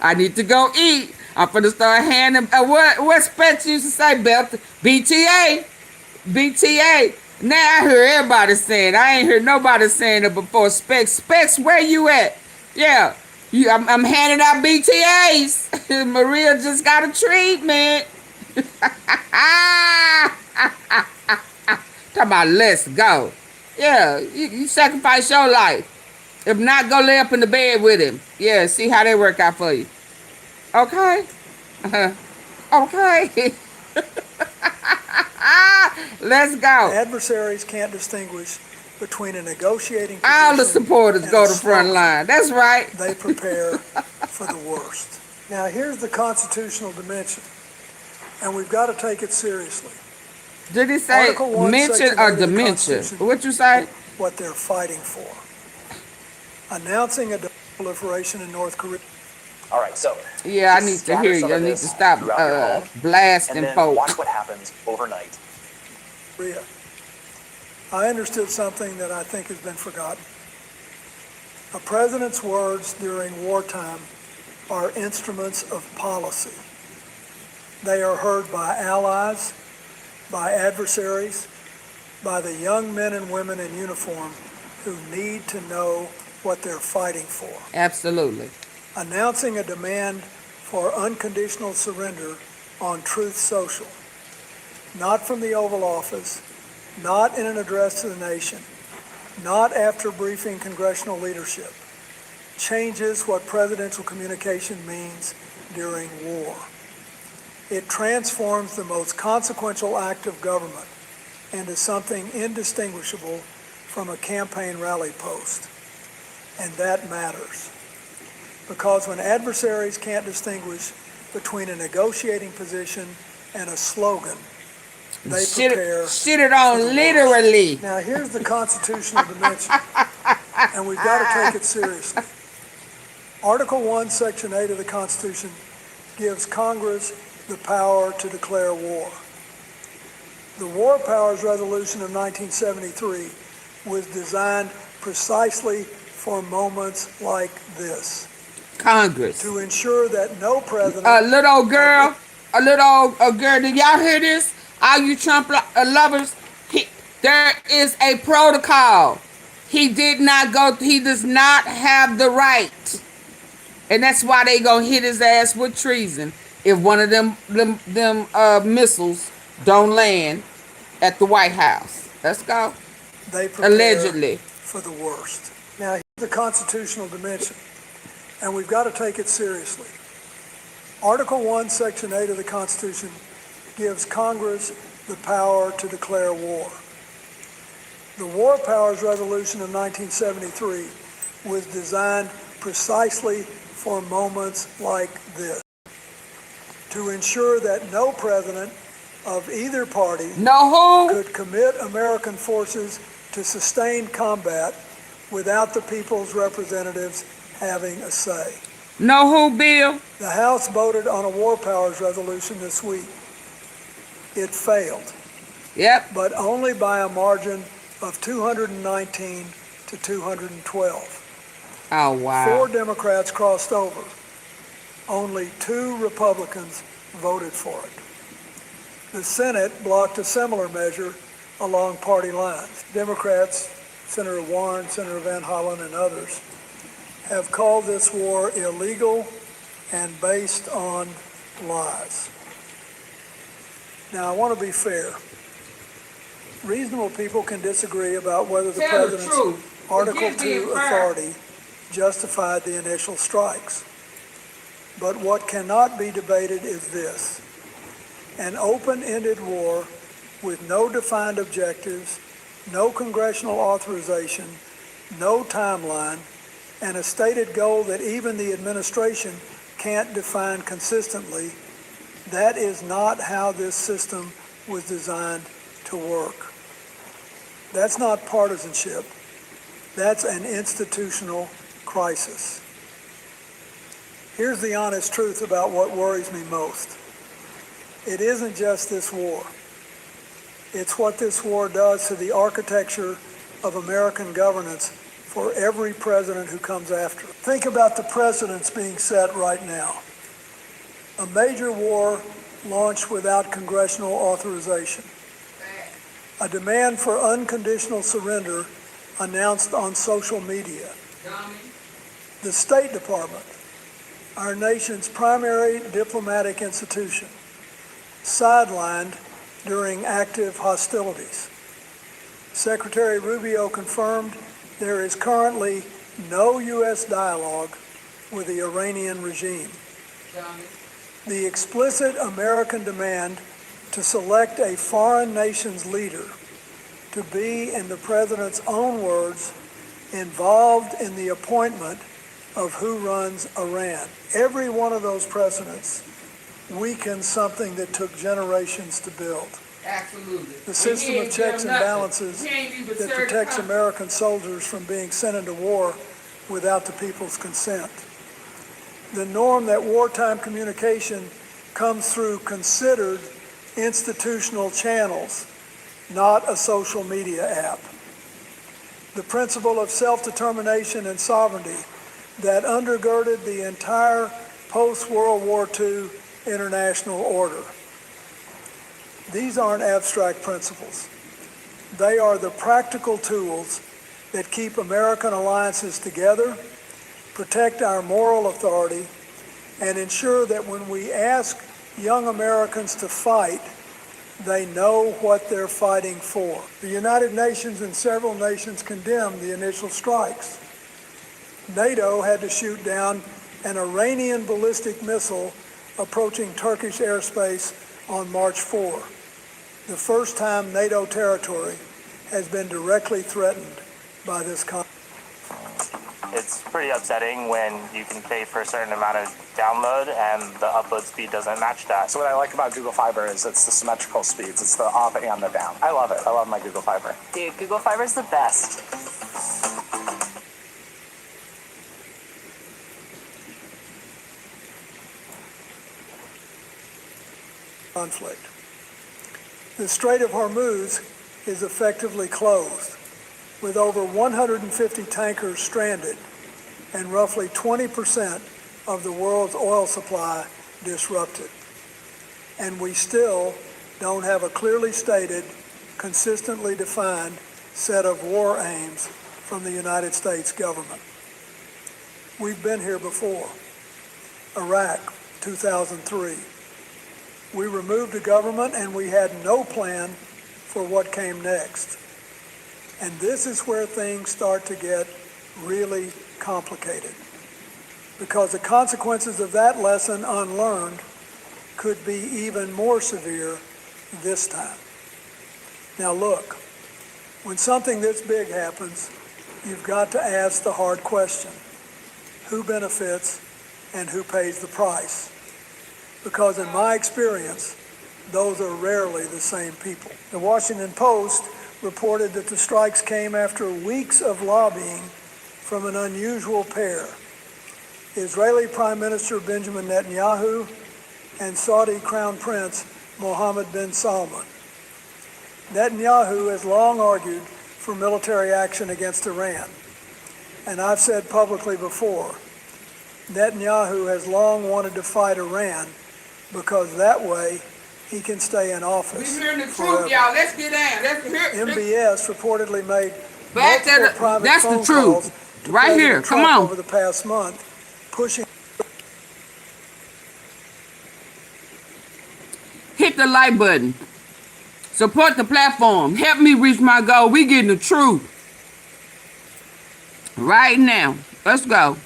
I need to go eat. I'm finna start handing what Specs used to say, Belt BTA. BTA. Now I hear everybody saying. I ain't heard nobody saying it before. Specs, where you at? Yeah. I'm handing out BTAs. Maria just got a treatment. Talk about let's go. Yeah, you sacrifice your life. If not, go lay up in the bed with him. Yeah, see how they work out for you. Okay? Okay. Let's go. Adversaries can't distinguish between a negotiating position. All the supporters go to front line. That's right. They prepare for the worst. Now, here's the constitutional dimension, and we've got to take it seriously. Did he say mention or dementia? What you say? What they're fighting for. Announcing a proliferation in North Korea. All right, so yeah, I need to hear you. I need to stop blasting and then folks. watch what happens overnight. Korea. I understood something that I think has been forgotten. A president's words during wartime are instruments of policy. They are heard by allies, by adversaries, by the young men and women in uniform who need to know what they're fighting for. Absolutely. Announcing a demand for unconditional surrender on Truth Social, not from the Oval Office, not in an address to the nation, not after briefing congressional leadership, changes what presidential communication means during war. It transforms the most consequential act of government into something indistinguishable from a campaign rally post. And that matters. Because when adversaries can't distinguish between a negotiating position and a slogan, they prepare. Shit it on literally. Now here's the constitutional dimension, and we've got to take it seriously. Article 1, Section 8 of the Constitution gives Congress the power to declare war. The War Powers Resolution of 1973 was designed precisely for moments like this. Congress. To ensure that no president... A little girl, did y'all hear this? All you Trump lovers, there is a protocol. He does not have the right. And that's why they gonna hit his ass with treason if one of them missiles don't land at the White House. Let's go. They prepare allegedly for the worst. Now, here's the constitutional dimension, and we've got to take it seriously. Article 1, Section 8 of the Constitution gives Congress the power to declare war. The War Powers Resolution of 1973 was designed precisely for moments like this, to ensure that no president of either party could commit American forces to sustained combat without the people's representatives having a say. Know who, Bill? The House voted on a War Powers Resolution this week. It failed. Yep. But only by a margin of 219 to 212. Oh, wow. 4 Democrats crossed over. Only 2 Republicans voted for it. The Senate blocked a similar measure along party lines. Democrats, Senator Warren, Senator Van Hollen, and others, have called this war illegal and based on lies. Now, I want to be fair. Reasonable people can disagree about whether the president's Article 2 authority justified the initial strikes. But what cannot be debated is this: an open-ended war with no defined objectives, no congressional authorization, no timeline, and a stated goal that even the administration can't define consistently, that is not how this system was designed to work. That's not partisanship. That's an institutional crisis. Here's the honest truth about what worries me most. It isn't just this war. It's what this war does to the architecture of American governance for every president who comes after. Think about the precedents being set right now. A major war launched without congressional authorization. A demand for unconditional surrender announced on social media. The State Department, our nation's primary diplomatic institution, sidelined during active hostilities. Secretary Rubio confirmed there is currently no U.S. dialogue with the Iranian regime. The explicit American demand to select a foreign nation's leader to be, in the president's own words, involved in the appointment of who runs Iran. Every one of those precedents weakens something that took generations to build. Absolutely. The system of checks and balances that protects American soldiers from being sent into war without the people's consent. The norm that wartime communication comes through considered institutional channels, not a social media app. The principle of self-determination and sovereignty that undergirded the entire post-World War II international order. These aren't abstract principles. They are the practical tools that keep American alliances together, protect our moral authority, and ensure that when we ask young Americans to fight, they know what they're fighting for. The United Nations and several nations condemned the initial strikes. NATO had to shoot down an Iranian ballistic missile approaching Turkish airspace on March 4, the first time NATO territory has been directly threatened by this conflict. It's pretty upsetting when you can pay for a certain amount of download and the upload speed doesn't match that. So what I like about Google Fiber is it's the symmetrical speeds. It's the up and the down. I love it. I love my Google Fiber. Dude, Google Fiber is the best. Conflict. The Strait of Hormuz is effectively closed, with over 150 tankers stranded and roughly 20% of the world's oil supply disrupted. And we still don't have a clearly stated, consistently defined set of war aims from the United States government. We've been here before. Iraq, 2003. We removed the government and we had no plan for what came next. And this is where things start to get really complicated, because the consequences of that lesson unlearned could be even more severe this time. Now look, when something this big happens, you've got to ask the hard question: who benefits and who pays the price? Because in my experience, those are rarely the same people. The Washington Post reported that the strikes came after weeks of lobbying from an unusual pair: Israeli Prime Minister Benjamin Netanyahu and Saudi Crown Prince Mohammed bin Salman. Netanyahu has long argued for military action against Iran. And I've said publicly before, Netanyahu has long wanted to fight Iran because that way he can stay in office. We're hearing the forever. truth, y'all. Let's get down. Let's hear MBS reportedly made Back to multiple the- private that's the phone truth. calls to Right President here. Come Trump on. over the past month, pushing. Hit the like button. Support the platform. Help me reach my goal. We getting the truth right now. Let's go.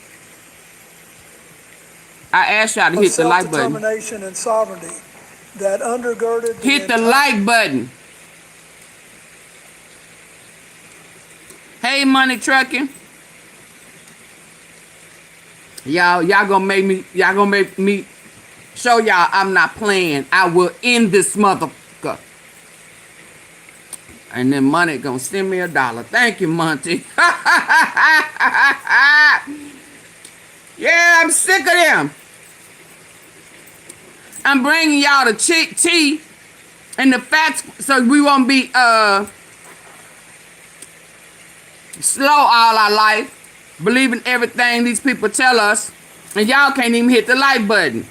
I asked y'all to hit the like button. Self-determination and sovereignty that undergirded Hit the like button. Hey, Money Trucking. Y'all gonna make me show y'all I'm not playing. I will end this motherfucker. And then Money gonna send me $1. Thank you, Monty. Yeah, I'm sick of them. I'm bringing y'all the tea and the facts so we won't be slow all our life, believing everything these people tell us, and y'all can't even hit the like button.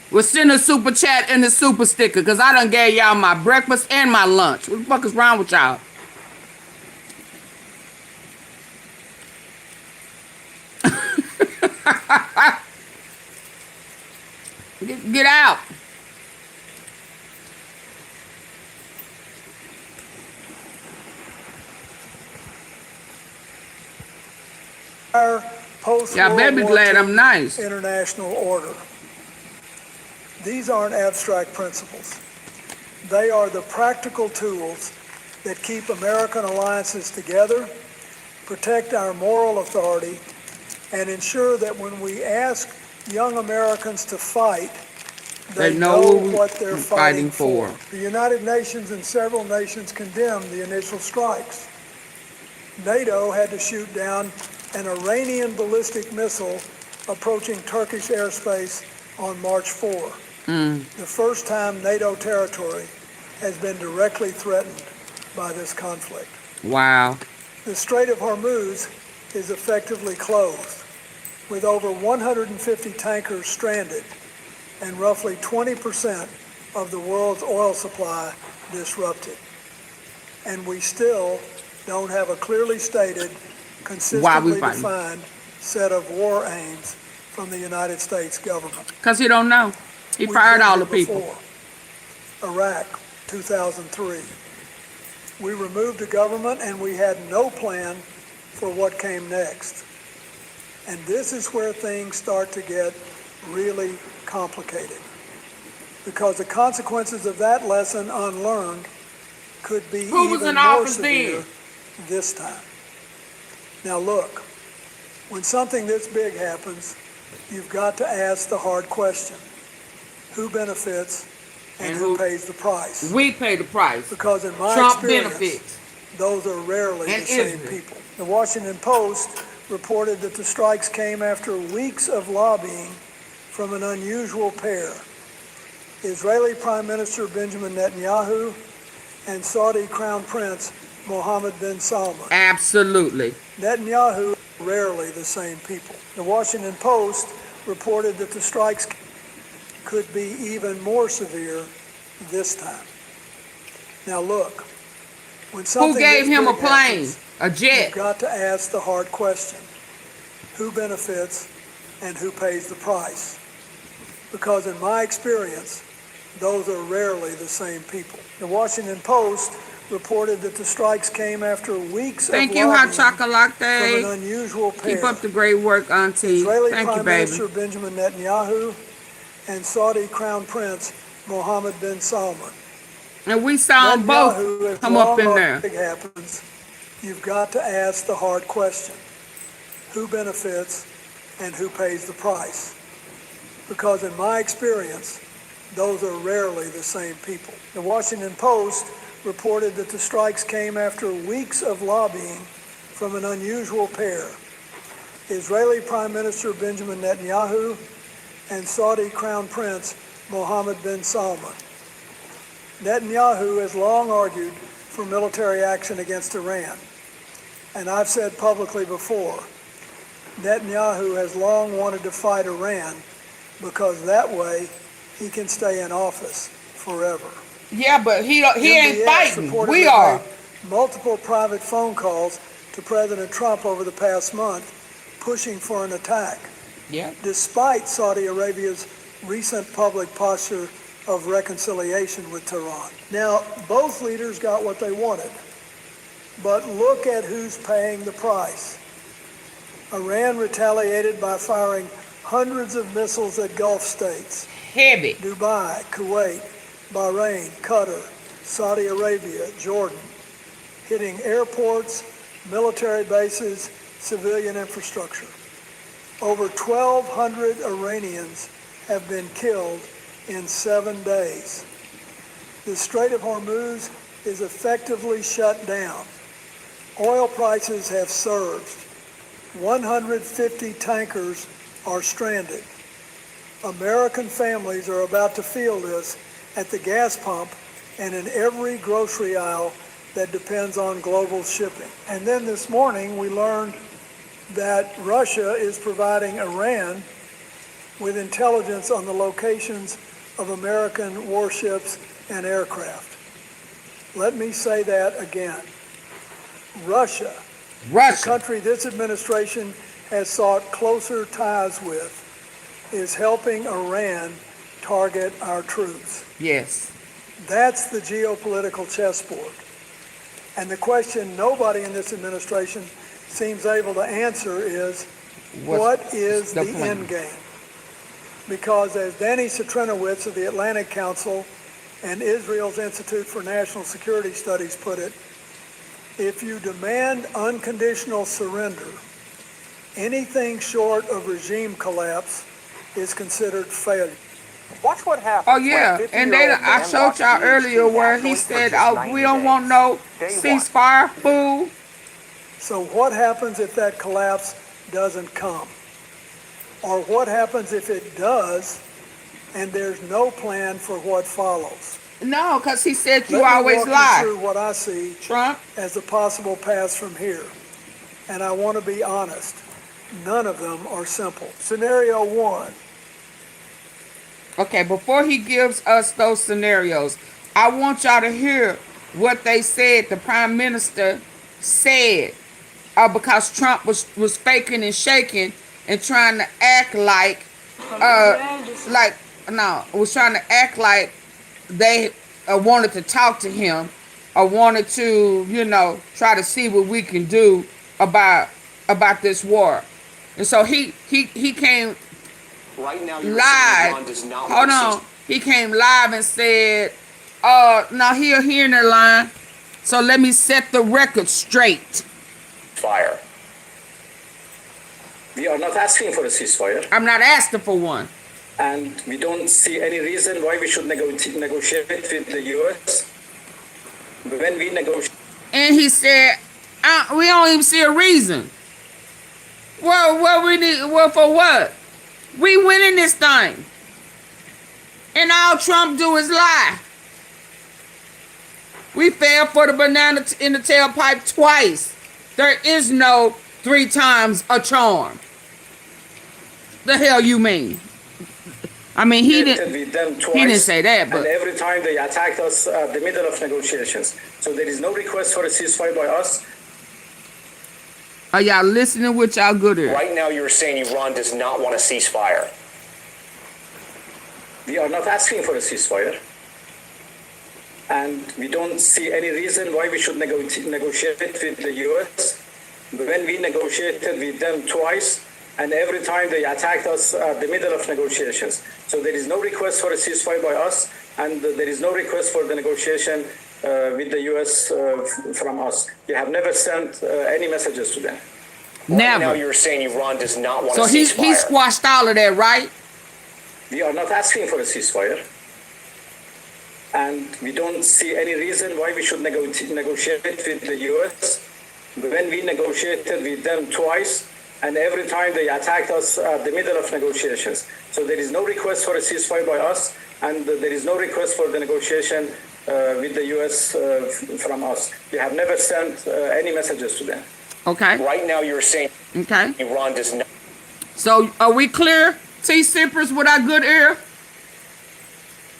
We'll send a super chat and a super sticker because I done gave y'all my breakfast and my lunch. What the fuck is wrong with y'all? Get out. Yeah, baby glad I'm nice. International order. These aren't abstract principles. They are the practical tools that keep American alliances together, protect our moral authority, and ensure that when we ask young Americans to fight, they know what they're fighting for. The United Nations and several nations condemned the initial strikes. NATO had to shoot down an Iranian ballistic missile approaching Turkish airspace on March 4. The first time NATO territory has been directly threatened by this conflict. Wow. The Strait of Hormuz is effectively closed, with over 150 tankers stranded and roughly 20% of the world's oil supply disrupted. And we still don't have a clearly stated, consistently defined set of war aims from the United States government. Because he don't know. He fired all the people. Iraq, 2003. We removed the government and we had no plan for what came next. And this is where things start to get really complicated. Because the consequences of that lesson unlearned could be even more severe this time. Now look, when something this big happens, you've got to ask the hard question. Who benefits and who pays the price? We pay the price. Because in my Trump experience, benefits. Those are rarely the same people. The Washington Post reported that the strikes came after weeks of lobbying from an unusual pair. Israeli Prime Minister Benjamin Netanyahu and Saudi Crown Prince Mohammed bin Salman. Absolutely. Netanyahu, rarely the same people. The Washington Post reported that the strikes could be even more severe this time. Now look, when something who gave him a plane, happens, a jet? You've got to ask the hard question. Who benefits and who pays the price? Because in my experience, those are rarely the same people. The Washington Post reported that the strikes came after weeks of lobbying Hot Chocolate. from an unusual pair. Keep up the great work, Auntie. Israeli Thank Prime you, baby. Minister Benjamin Netanyahu and Saudi Crown Prince Mohammed bin Salman. And we saw them both come up in there. When happens, you've got to ask the hard question. Who benefits and who pays the price? Because in my experience, those are rarely the same people. The Washington Post reported that the strikes came after weeks of lobbying from an unusual pair. Israeli Prime Minister Benjamin Netanyahu and Saudi Crown Prince Mohammed bin Salman. Netanyahu has long argued for military action against Iran. And I've said publicly before, Netanyahu has long wanted to fight Iran because that way he can stay in office forever. Yeah, but he ain't fighting. We are. Multiple private phone calls to President Trump over the past month pushing for an attack. Yeah. Despite Saudi Arabia's recent public posture of reconciliation with Tehran. Now, both leaders got what they wanted. But look at who's paying the price. Iran retaliated by firing hundreds of missiles at Gulf states. Heavy. Dubai, Kuwait, Bahrain, Qatar, Saudi Arabia, Jordan, hitting airports, military bases, civilian infrastructure. Over 1,200 Iranians have been killed in 7 days. The Strait of Hormuz is effectively shut down. Oil prices have surged. 150 tankers are stranded. American families are about to feel this at the gas pump and in every grocery aisle that depends on global shipping. And then this morning we learned that Russia is providing Iran with intelligence on the locations of American warships and aircraft. Let me say that again. Russia, the country this administration has sought closer ties with, is helping Iran target our troops. Yes. That's the geopolitical chessboard. And the question nobody in this administration seems able to answer is, what is the end game? Because as Danny Citrinowicz of the Atlantic Council and Israel's Institute for National Security Studies put it, if you demand unconditional surrender, anything short of regime collapse is considered failure. Watch what happens. Oh yeah, and I showed y'all earlier where he said, "Oh, we don't want no ceasefire, fool." So what happens if that collapse doesn't come? Or what happens if it does and there's no plan for what follows? No, because he said you Let me always walk lie. you through what I see Trump as the possible paths from here. And I want to be honest. None of them are simple. Scenario one. Okay, before he gives us those scenarios, I want y'all to hear what they said, the prime minister said, because Trump was faking and shaking and trying to act like, was trying to act like they wanted to talk to him or wanted to, try to see what we can do about this war. And so he came Right now, live. Hold on. He came live and said, now he'll hear in the line. So let me set the record straight. Fire. We are not asking for a ceasefire. I'm not asking for one. And we don't see any reason why we should negotiate with the U.S. When we negotiate. And he said, we don't even see a reason. Well, for what? We winning this thing. And all Trump do is lie. We fell for the banana in the tailpipe twice. There is no 3 times a charm. The hell you mean? I mean, he didn't say that, but and every time they attacked us at the middle of negotiations. So there is no request for a ceasefire by us. Are y'all listening with y'all good ear? Right now you're saying Iran does not want a ceasefire. We are not asking for a ceasefire. And we don't see any reason why we should negotiate with the U.S. When we negotiated with them twice, and every time they attacked us at the middle of negotiations. So there is no request for a ceasefire by us, and there is no request for the negotiation with the U.S. From us. You have never sent any messages to them. Never. Right now you're saying Iran does not want so a ceasefire. He squashed all of that, right? We are not asking for a ceasefire. And we don't see any reason why we should negotiate with the U.S. When we negotiated with them twice, and every time they attacked us at the middle of negotiations. So there is no request for a ceasefire by us, and there is no request for the negotiation with the U.S. From us. We have never sent any messages to them. Okay. Right now you're saying Iran does not. So are we clear, T-Sippers, with our good ear?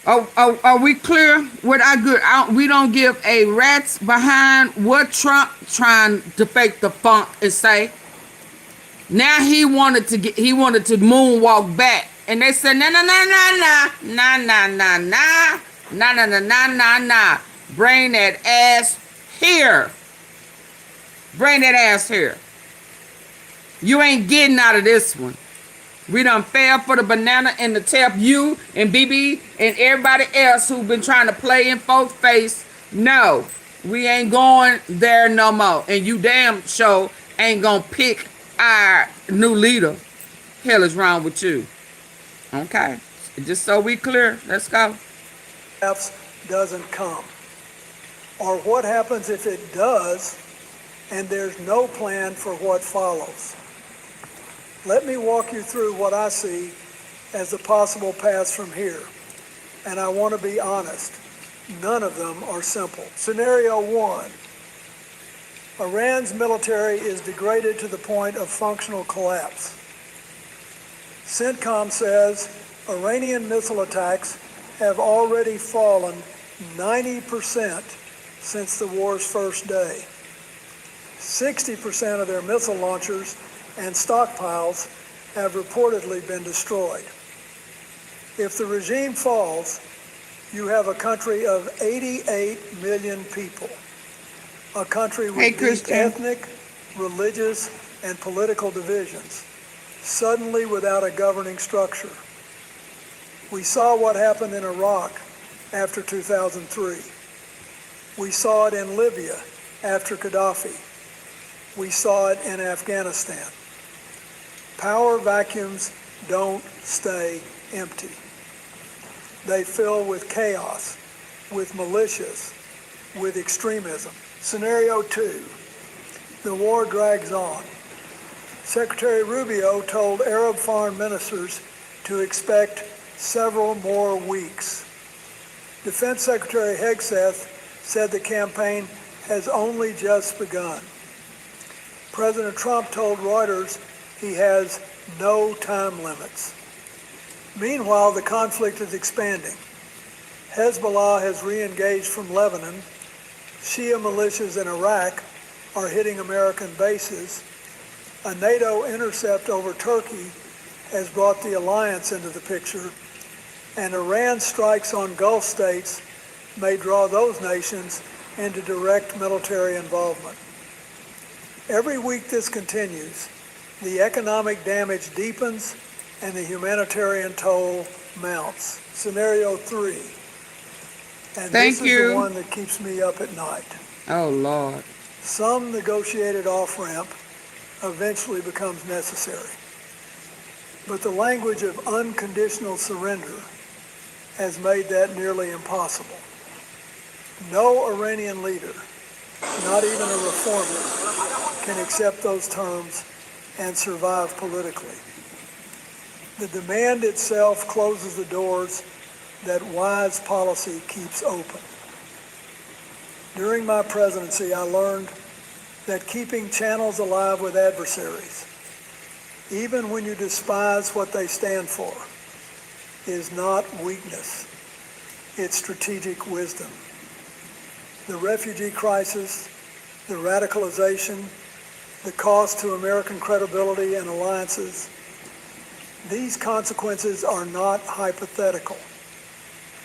Are we clear with our good? We don't give a rat's behind what Trump trying to fake the funk and say. Now he wanted to moonwalk back, and they said nah. Bring that ass here. Bring that ass here. You ain't getting out of this one. We done fell for the banana and the tail. You and BB and everybody else who've been trying to play in folks' face. No, we ain't going there no more. And you damn sure ain't gonna pick our new leader. Hell is wrong with you. Okay. Just so we clear. Let's go. Doesn't come. Or what happens if it does and there's no plan for what follows? Let me walk you through what I see as the possible paths from here. And I want to be honest, none of them are simple. Scenario 1. Iran's military is degraded to the point of functional collapse. CENTCOM says Iranian missile attacks have already fallen 90% since the war's first day. 60% of their missile launchers and stockpiles have reportedly been destroyed. If the regime falls, you have a country of 88 million people, a country with deep ethnic, religious, and political divisions, suddenly without a governing structure. We saw what happened in Iraq after 2003. We saw it in Libya after Gaddafi. We saw it in Afghanistan. Power vacuums don't stay empty. They fill with chaos, with militias, with extremism. Scenario 2, the war drags on. Secretary Rubio told Arab foreign ministers to expect several more weeks. Defense Secretary Hegseth said the campaign has only just begun. President Trump told Reuters he has no time limits. Meanwhile, the conflict is expanding. Hezbollah has re-engaged from Lebanon. Shia militias in Iraq are hitting American bases. A NATO intercept over Turkey has brought the alliance into the picture, and Iran's strikes on Gulf states may draw those nations into direct military involvement. Every week this continues, the economic damage deepens and the humanitarian toll mounts. Scenario 3. And this is the one that keeps me up at night. Oh, Lord. Some negotiated off-ramp eventually becomes necessary. But the language of unconditional surrender has made that nearly impossible. No Iranian leader, not even a reformer, can accept those terms and survive politically. The demand itself closes the doors that wise policy keeps open. During my presidency, I learned that keeping channels alive with adversaries, even when you despise what they stand for, is not weakness. It's strategic wisdom. The refugee crisis, the radicalization, the cost to American credibility and alliances, these consequences are not hypothetical.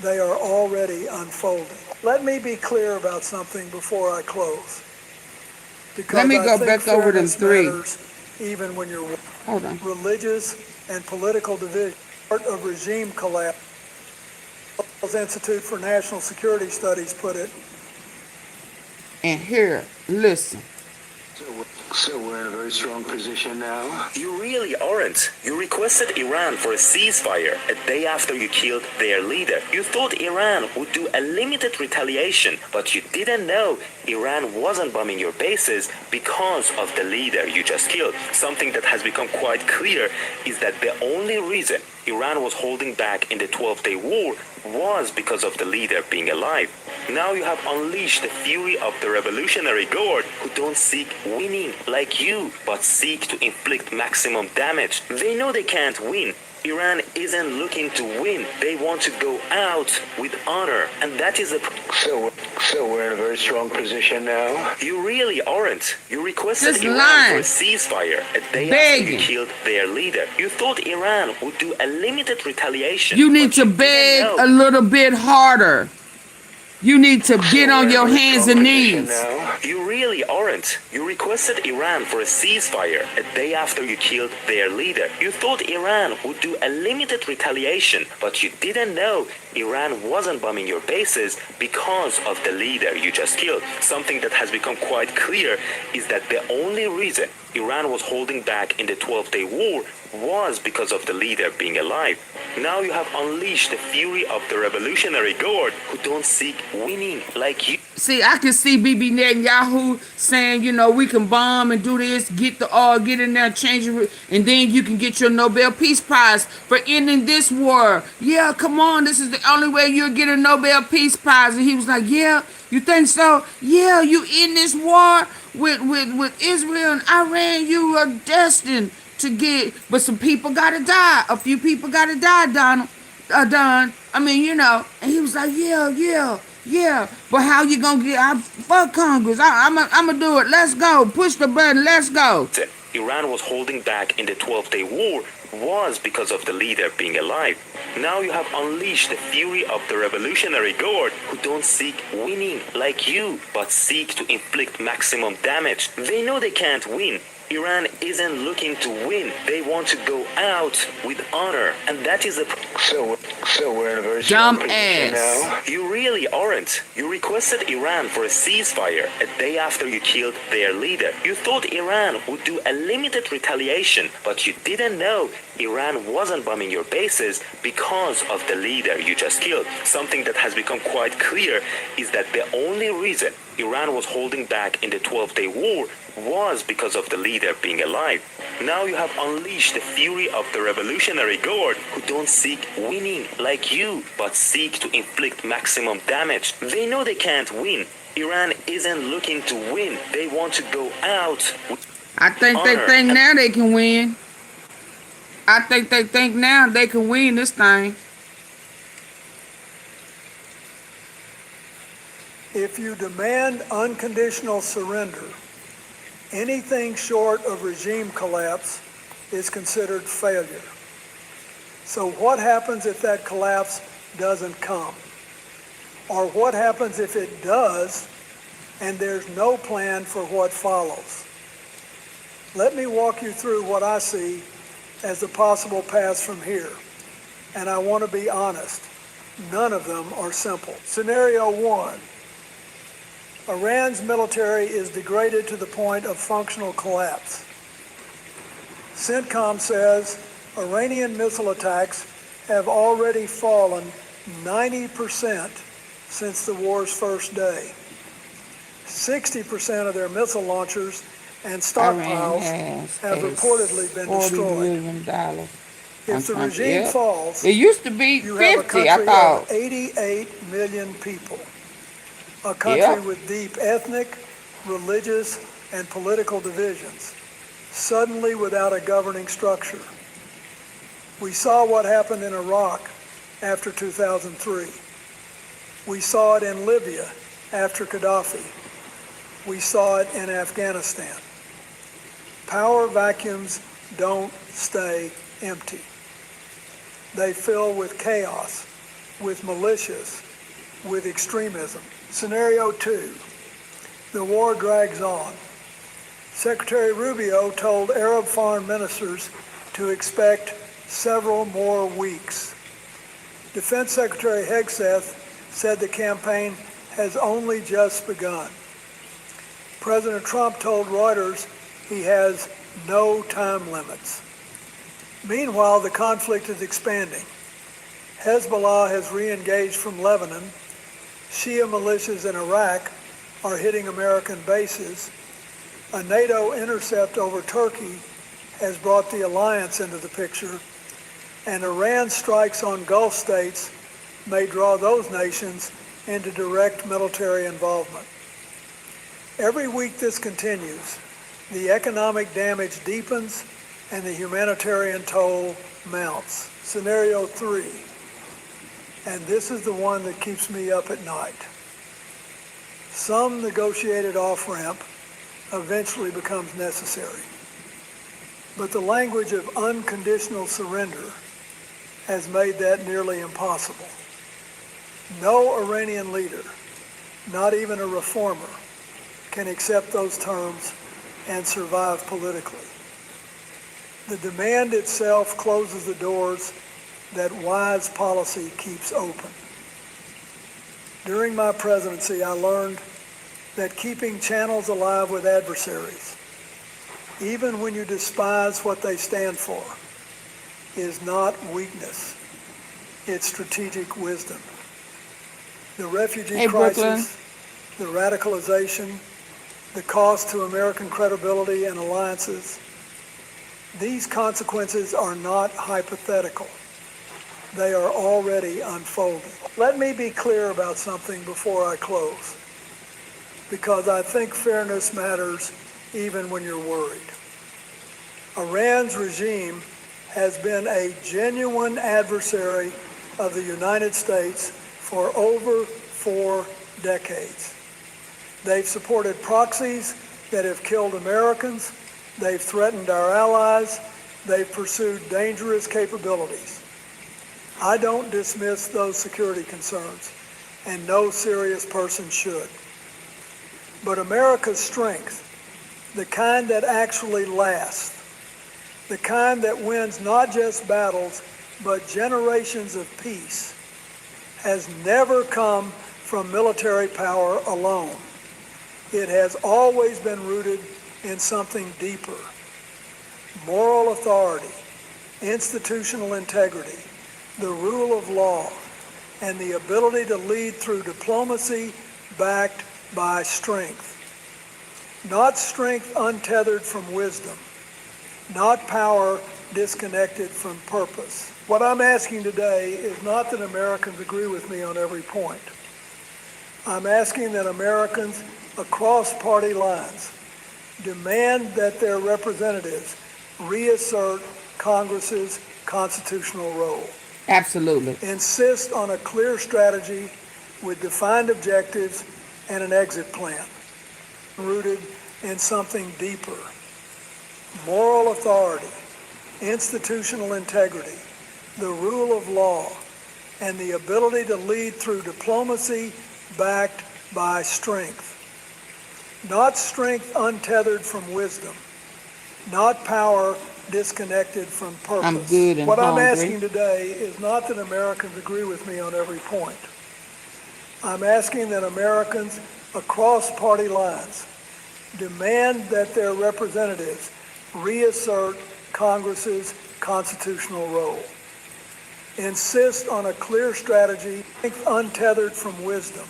They are already unfolding. Let me be clear about something before I close. Because let me go back over them three. Even when you're Hold on. Religious and political division, part of regime collapse. Institute for National Security Studies put it. And here, listen. So we're in a very strong position now? You really aren't. You requested Iran for a ceasefire a day after you killed their leader. You thought Iran would do a limited retaliation, but you didn't know Iran wasn't bombing your bases because of the leader you just killed. Something that has become quite clear is that the only reason Iran was holding back in the 12-day war was because of the leader being alive. Now you have unleashed the fury of the Revolutionary Guard, who don't seek winning like you, but seek to inflict maximum damage. They know they can't win. Iran isn't looking to win. They want to go out with honor, and that is a... So we're in a very strong position now? You really aren't. You requested Iran for a ceasefire a day after you killed their leader. You thought Iran would do a limited retaliation. You need to beg a little bit harder. You need to get on your hands and knees. You really aren't. You requested Iran for a ceasefire a day after you killed their leader. You thought Iran would do a limited retaliation, but you didn't know Iran wasn't bombing your bases because of the leader you just killed. Something that has become quite clear is that the only reason Iran was holding back in the 12-day war was because of the leader being alive. Now you have unleashed the fury of the Revolutionary Guard, who don't seek winning like you. See, I can see Bibi Netanyahu saying, you know, we can bomb and do this, get the oil, get in there, change it, and then you can get your Nobel Peace Prize for ending this war. Yeah, come on, this is the only way you'll get a Nobel Peace Prize. And he was like, yeah, you think so? Yeah, you in this war with Israel and Iran, you are destined to get, but some people gotta die. A few people gotta die, Donald. Don. I mean, you know, and he was like, yeah. But how you gonna get? Fuck Congress. I'm gonna do it. Let's go. Push the button. Let's go. Iran was holding back in the 12-day war was because of the leader being alive. Now you have unleashed the fury of the Revolutionary Guard, who don't seek winning like you, but seek to inflict maximum damage. They know they can't win. Iran isn't looking to win. They want to go out with honor, and that is the So we're in a very strong Dumb position ass. now. You really aren't. You requested Iran for a ceasefire a day after you killed their leader. You thought Iran would do a limited retaliation, but you didn't know Iran wasn't bombing your bases because of the leader you just killed. Something that has become quite clear is that the only reason Iran was holding back in the 12-day war was because of the leader being alive. Now you have unleashed the fury of the Revolutionary Guard, who don't seek winning like you, but seek to inflict maximum damage. They know they can't win. Iran isn't looking to win. They want to go out with I think they honor think and now they can win. I think they think now they can win this thing. If you demand unconditional surrender, anything short of regime collapse is considered failure. So what happens if that collapse doesn't come? Or what happens if it does and there's no plan for what follows? Let me walk you through what I see as the possible paths from here. And I want to be honest, none of them are simple. Scenario 1. Iran's military is degraded to the point of functional collapse. CENTCOM says Iranian missile attacks have already fallen 90% since the war's first day. 60% of their missile launchers and stockpiles have reportedly been destroyed. $40 million. If the regime falls, it used to be you have a 50, I country thought. of 88 million people. A country with deep ethnic, religious, and political divisions, suddenly without a governing structure. We saw what happened in Iraq after 2003. We saw it in Libya after Gaddafi. We saw it in Afghanistan. Power vacuums don't stay empty. They fill with chaos, with militias, with extremism. Scenario 2, the war drags on. Secretary Rubio told Arab foreign ministers to expect several more weeks. Defense Secretary Hegseth said the campaign has only just begun. President Trump told Reuters he has no time limits. Meanwhile, the conflict is expanding. Hezbollah has re-engaged from Lebanon. Shia militias in Iraq are hitting American bases. A NATO intercept over Turkey has brought the alliance into the picture, and Iran's strikes on Gulf states may draw those nations into direct military involvement. Every week this continues, the economic damage deepens and the humanitarian toll mounts. Scenario 3. And this is the one that keeps me up at night. Some negotiated off-ramp eventually becomes necessary. But the language of unconditional surrender has made that nearly impossible. No Iranian leader, not even a reformer, can accept those terms and survive politically. The demand itself closes the doors that wise policy keeps open. During my presidency, I learned that keeping channels alive with adversaries, even when you despise what they stand for, is not weakness. It's strategic wisdom. The refugee crisis the radicalization, the cost to American credibility and alliances. These consequences are not hypothetical. They are already unfolding. Let me be clear about something before I close, because I think fairness matters even when you're worried. Iran's regime has been a genuine adversary of the United States for over 4 decades. They've supported proxies that have killed Americans. They've threatened our allies. They've pursued dangerous capabilities. I don't dismiss those security concerns, and no serious person should. But America's strength, the kind that actually lasts, the kind that wins not just battles, but generations of peace, has never come from military power alone. It has always been rooted in something deeper: moral authority, institutional integrity, the rule of law, and the ability to lead through diplomacy backed by strength. Not strength untethered from wisdom, not power disconnected from purpose. What I'm asking today is not that Americans agree with me on every point. I'm asking that Americans across party lines demand that their representatives reassert Congress's constitutional role. Absolutely. Insist on a clear strategy with defined objectives and an exit plan, rooted in something deeper: moral authority, institutional integrity, the rule of law, and the ability to lead through diplomacy backed by strength. Not strength untethered from wisdom, not power disconnected from purpose. I'm good and What hungry. I'm asking today is not that Americans agree with me on every point. I'm asking that Americans across party lines demand that their representatives reassert Congress's constitutional role. Insist on a clear strategy untethered from wisdom,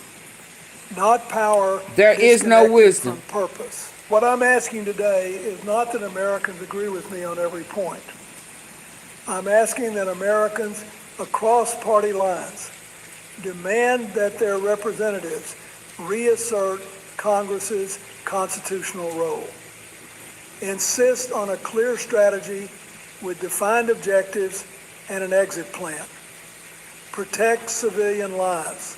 not power There is no disconnected wisdom. from purpose. What I'm asking today is not that Americans agree with me on every point. I'm asking that Americans across party lines demand that their representatives reassert Congress's constitutional role. Insist on a clear strategy with defined objectives and an exit plan. Protect civilian lives.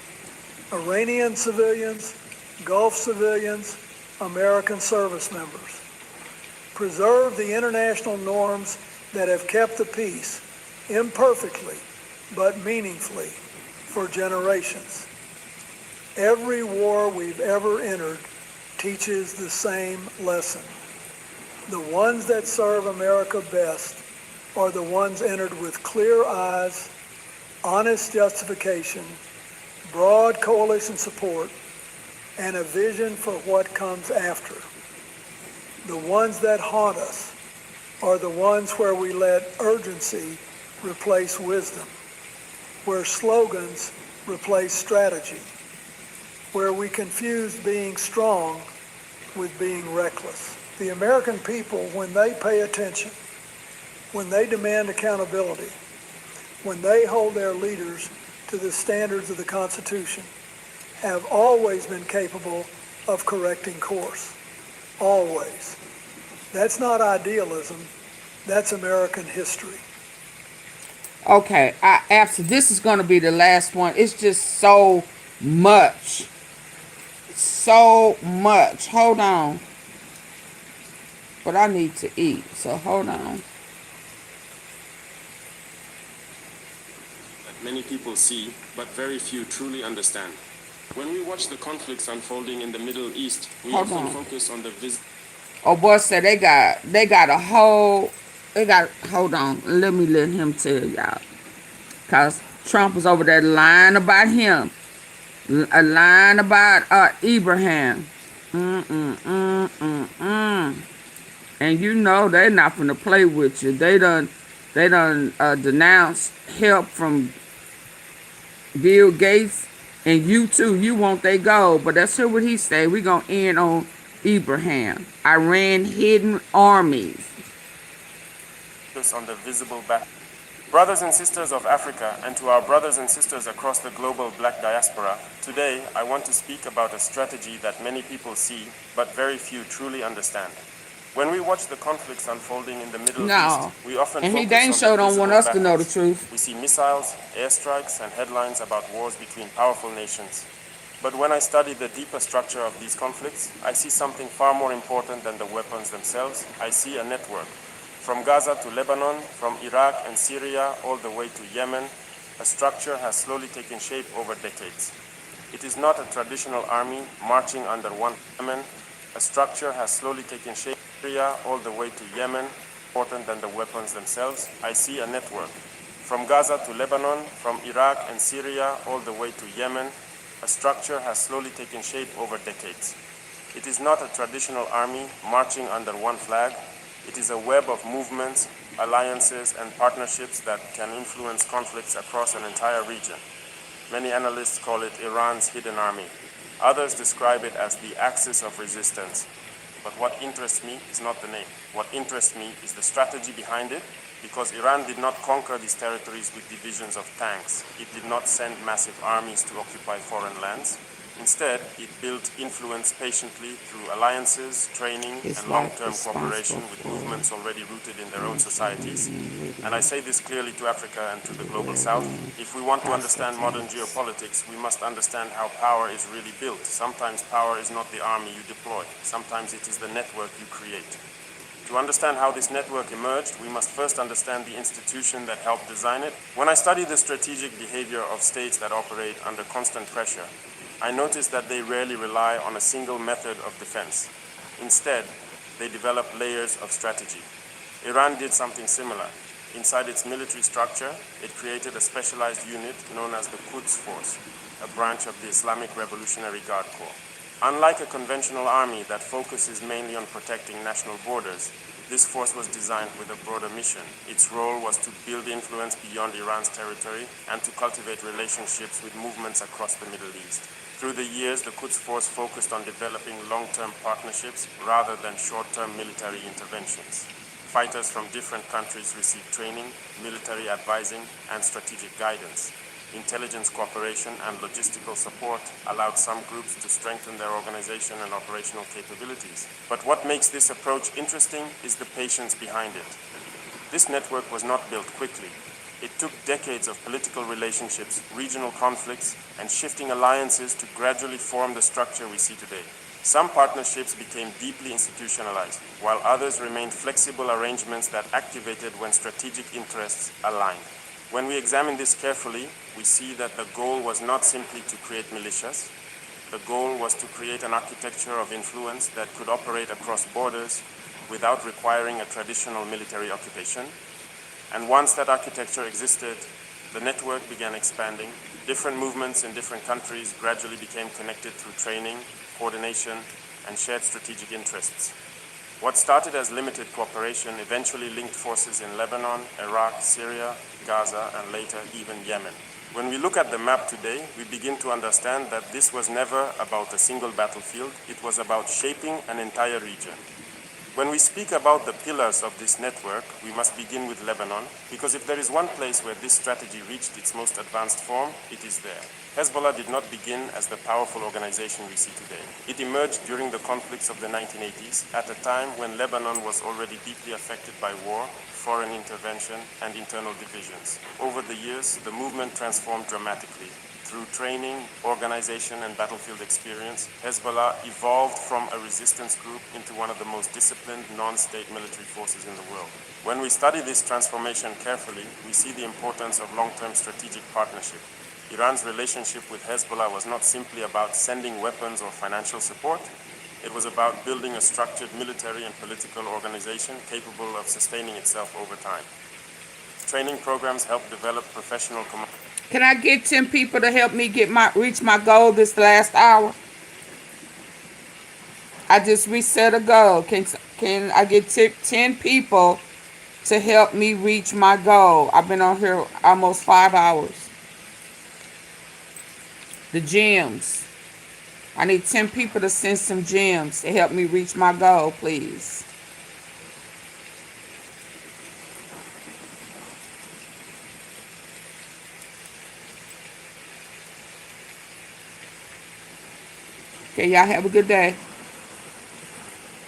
Iranian civilians, Gulf civilians, American service members. Preserve the international norms that have kept the peace, imperfectly but meaningfully, for generations. Every war we've ever entered teaches the same lesson. The ones that serve America best are the ones entered with clear eyes, honest justification, broad coalition support, and a vision for what comes after. The ones that haunt us are the ones where we let urgency replace wisdom, where slogans replace strategy, where we confuse being strong with being reckless. The American people, when they pay attention, when they demand accountability, when they hold their leaders to the standards of the Constitution, have always been capable of correcting course. Always. That's not idealism. That's American history. Okay, this is going to be the last one. It's just so much. So much. Hold on. But I need to eat, so hold on. That many people see, but very few truly understand. When we watch the conflicts unfolding in the Middle East, we Hold often on. focus on the Oh, boy said they got a whole, hold on, let him tell y'all. Because Trump was over there lying about him. Lying about Abraham. And you know they're not finna play with you. They done denounced help from Bill Gates And you too, you want they gold. But that's what he say. We gonna end on Abraham. Iran hidden armies. On the visible back. Brothers and sisters of Africa, and to our brothers and sisters across the global black diaspora, today I want to speak about a strategy that many people see, but very few truly understand. When we watch the conflicts unfolding in the Middle No. East, we often And he focus dang on sure the don't want visible us to know the battles. truth. We see missiles, airstrikes, and headlines about wars between powerful nations. But when I study the deeper structure of these conflicts, I see something far more important than the weapons themselves. I see a network. From Gaza to Lebanon, from Iraq and Syria all the way to Yemen, a structure has slowly taken shape over decades. It is not a traditional army marching under one Yemen. A structure has slowly taken shape Syria all the way to Yemen, important than the weapons themselves. I see a network. From Gaza to Lebanon, from Iraq and Syria all the way to Yemen, a structure has slowly taken shape over decades. It is not a traditional army marching under one flag. It is a web of movements, alliances, and partnerships that can influence conflicts across an entire region. Many analysts call it Iran's hidden army. Others describe it as the axis of resistance. But what interests me is not the name. What interests me is the strategy behind it, because Iran did not conquer these territories with divisions of tanks. It did not send massive armies to occupy foreign lands. Instead, it built influence patiently through alliances, training, and long-term cooperation with movements already rooted in their own societies. And I say this clearly to Africa and to the global south. If we want to understand modern geopolitics, we must understand how power is really built. Sometimes power is not the army you deploy. Sometimes it is the network you create. To understand how this network emerged, we must first understand the institution that helped design it. When I study the strategic behavior of states that operate under constant pressure, I notice that they rarely rely on a single method of defense. Instead, they develop layers of strategy. Iran did something similar. Inside its military structure, it created a specialized unit known as the Quds Force, a branch of the Islamic Revolutionary Guard Corps. Unlike a conventional army that focuses mainly on protecting national borders, this force was designed with a broader mission. Its role was to build influence beyond Iran's territory and to cultivate relationships with movements across the Middle East. Through the years, the Quds Force focused on developing long-term partnerships rather than short-term military interventions. Fighters from different countries received training, military advising, and strategic guidance. Intelligence cooperation and logistical support allowed some groups to strengthen their organization and operational capabilities. But what makes this approach interesting is the patience behind it. This network was not built quickly. It took decades of political relationships, regional conflicts, and shifting alliances to gradually form the structure we see today. Some partnerships became deeply institutionalized, while others remained flexible arrangements that activated when strategic interests aligned. When we examine this carefully, we see that the goal was not simply to create militias. The goal was to create an architecture of influence that could operate across borders without requiring a traditional military occupation. And once that architecture existed, the network began expanding. Different movements in different countries gradually became connected through training, coordination, and shared strategic interests. What started as limited cooperation eventually linked forces in Lebanon, Iraq, Syria, Gaza, and later even Yemen. When we look at the map today, we begin to understand that this was never about a single battlefield. It was about shaping an entire region. When we speak about the pillars of this network, we must begin with Lebanon, because if there is one place where this strategy reached its most advanced form, it is there. Hezbollah did not begin as the powerful organization we see today. It emerged during the conflicts of the 1980s, at a time when Lebanon was already deeply affected by war, foreign intervention, and internal divisions. Over the years, the movement transformed dramatically. Through training, organization, and battlefield experience, Hezbollah evolved from a resistance group into one of the most disciplined non-state military forces in the world. When we study this transformation carefully, we see the importance of long-term strategic partnership. Iran's relationship with Hezbollah was not simply about sending weapons or financial support. It was about building a structured military and political organization capable of sustaining itself over time. Training programs help develop professional command. Can I get 10 people to help me reach my goal this last hour? I just reset a goal. Can I get 10 people to help me reach my goal? I've been on here almost 5 hours. The gems. I need 10 people to send some gems to help me reach my goal, please. Okay, y'all have a good day.